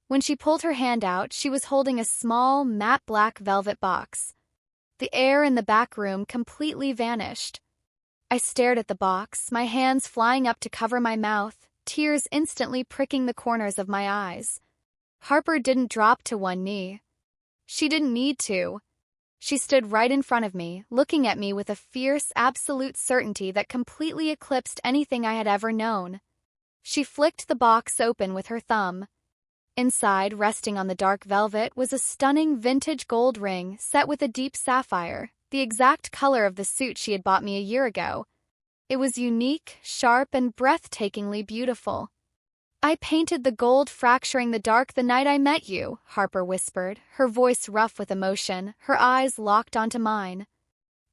Speaker 1: When she pulled her hand out, she was holding a small, matte black velvet box. The air in the back room completely vanished. I stared at the box, my hands flying up to cover my mouth, tears instantly pricking the corners of my eyes. Harper didn't drop to one knee. She didn't need to. She stood right in front of me, looking at me with a fierce, absolute certainty that completely eclipsed anything I had ever known. She flicked the box open with her thumb. Inside, resting on the dark velvet, was a stunning vintage gold ring set with a deep sapphire, the exact color of the suit she had bought me a year ago. It was unique, sharp, and breathtakingly beautiful. "I painted the gold fracturing the dark the night I met you," Harper whispered, her voice rough with emotion, her eyes locked onto mine.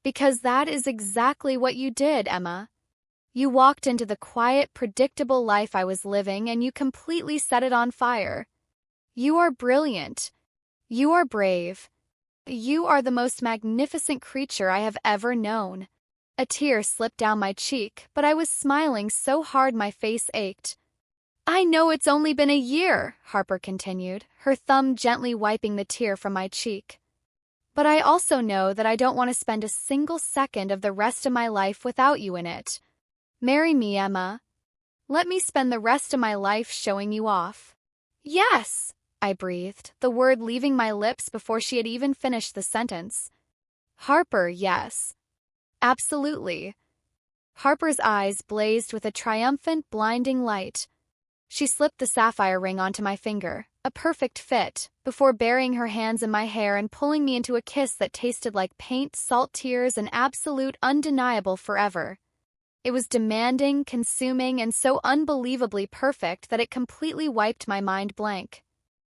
Speaker 1: "Because that is exactly what you did, Emma. You walked into the quiet, predictable life I was living and you completely set it on fire. You are brilliant. You are brave. You are the most magnificent creature I have ever known." A tear slipped down my cheek, but I was smiling so hard my face ached. "I know it's only been a year," Harper continued, her thumb gently wiping the tear from my cheek. "But I also know that I don't want to spend a single second of the rest of my life without you in it. Marry me, Emma. Let me spend the rest of my life showing you off." "Yes," I breathed, the word leaving my lips before she had even finished the sentence. "Harper, yes. Absolutely." Harper's eyes blazed with a triumphant, blinding light. She slipped the sapphire ring onto my finger, a perfect fit, before burying her hands in my hair and pulling me into a kiss that tasted like paint, salt tears, and absolute undeniable forever. It was demanding, consuming, and so unbelievably perfect that it completely wiped my mind blank.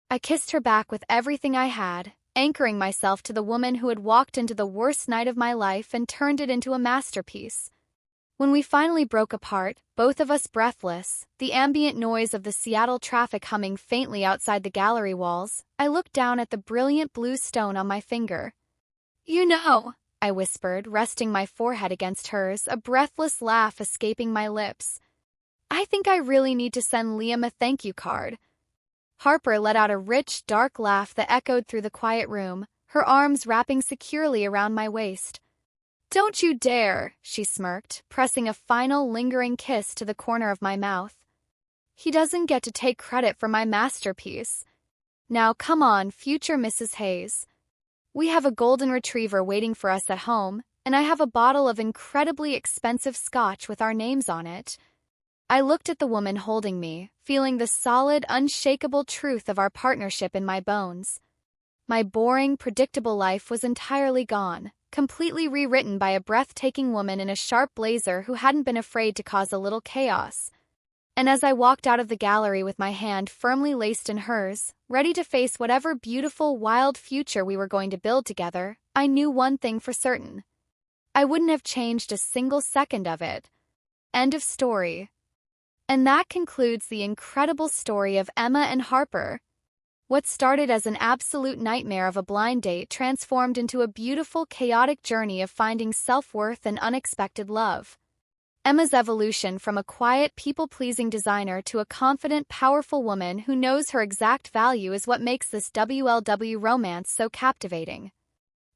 Speaker 1: I kissed her back with everything I had, anchoring myself to the woman who had walked into the worst night of my life and turned it into a masterpiece. When we finally broke apart, both of us breathless, the ambient noise of the Seattle traffic humming faintly outside the gallery walls, I looked down at the brilliant blue stone on my finger. "You know," I whispered, resting my forehead against hers, a breathless laugh escaping my lips. "I think I really need to send Liam a thank you card." Harper let out a rich, dark laugh that echoed through the quiet room, her arms wrapping securely around my waist. "Don't you dare," she smirked, pressing a final lingering kiss to the corner of my mouth. "He doesn't get to take credit for my masterpiece. Now come on, future Mrs. Hayes. We have a golden retriever waiting for us at home, and I have a bottle of incredibly expensive scotch with our names on it." I looked at the woman holding me, feeling the solid, unshakable truth of our partnership in my bones. My boring, predictable life was entirely gone, completely rewritten by a breathtaking woman in a sharp blazer who hadn't been afraid to cause a little chaos. And as I walked out of the gallery with my hand firmly laced in hers, ready to face whatever beautiful, wild future we were going to build together, I knew one thing for certain. I wouldn't have changed a single second of it. End of story. And that concludes the incredible story of Emma and Harper. What started as an absolute nightmare of a blind date transformed into a beautiful, chaotic journey of finding self-worth and unexpected love. Emma's evolution from a quiet, people-pleasing designer to a confident, powerful woman who knows her exact value is what makes this WLW romance so captivating.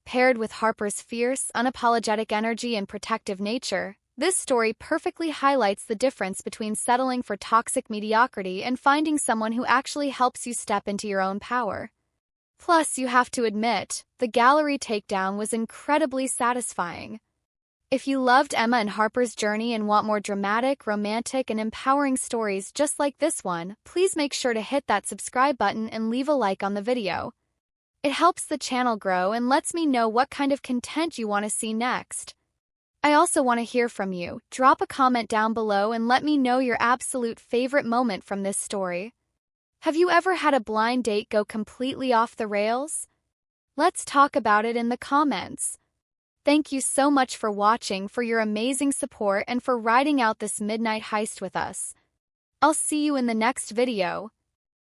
Speaker 1: Paired with Harper's fierce, unapologetic energy and protective nature, this story perfectly highlights the difference between settling for toxic mediocrity and finding someone who actually helps you step into your own power. Plus, you have to admit, the gallery takedown was incredibly satisfying. If you loved Emma and Harper's journey and want more dramatic, romantic, and empowering stories just like this one, please make sure to hit that subscribe button and leave a like on the video. It helps the channel grow and lets me know what kind of content you want to see next. I also want to hear from you. Drop a comment down below and let me know your absolute favorite moment from this story. Have you ever had a blind date go completely off the rails? Let's talk about it in the comments. Thank you so much for watching, for your amazing support, and for riding out this midnight heist with us. I'll see you in the next video.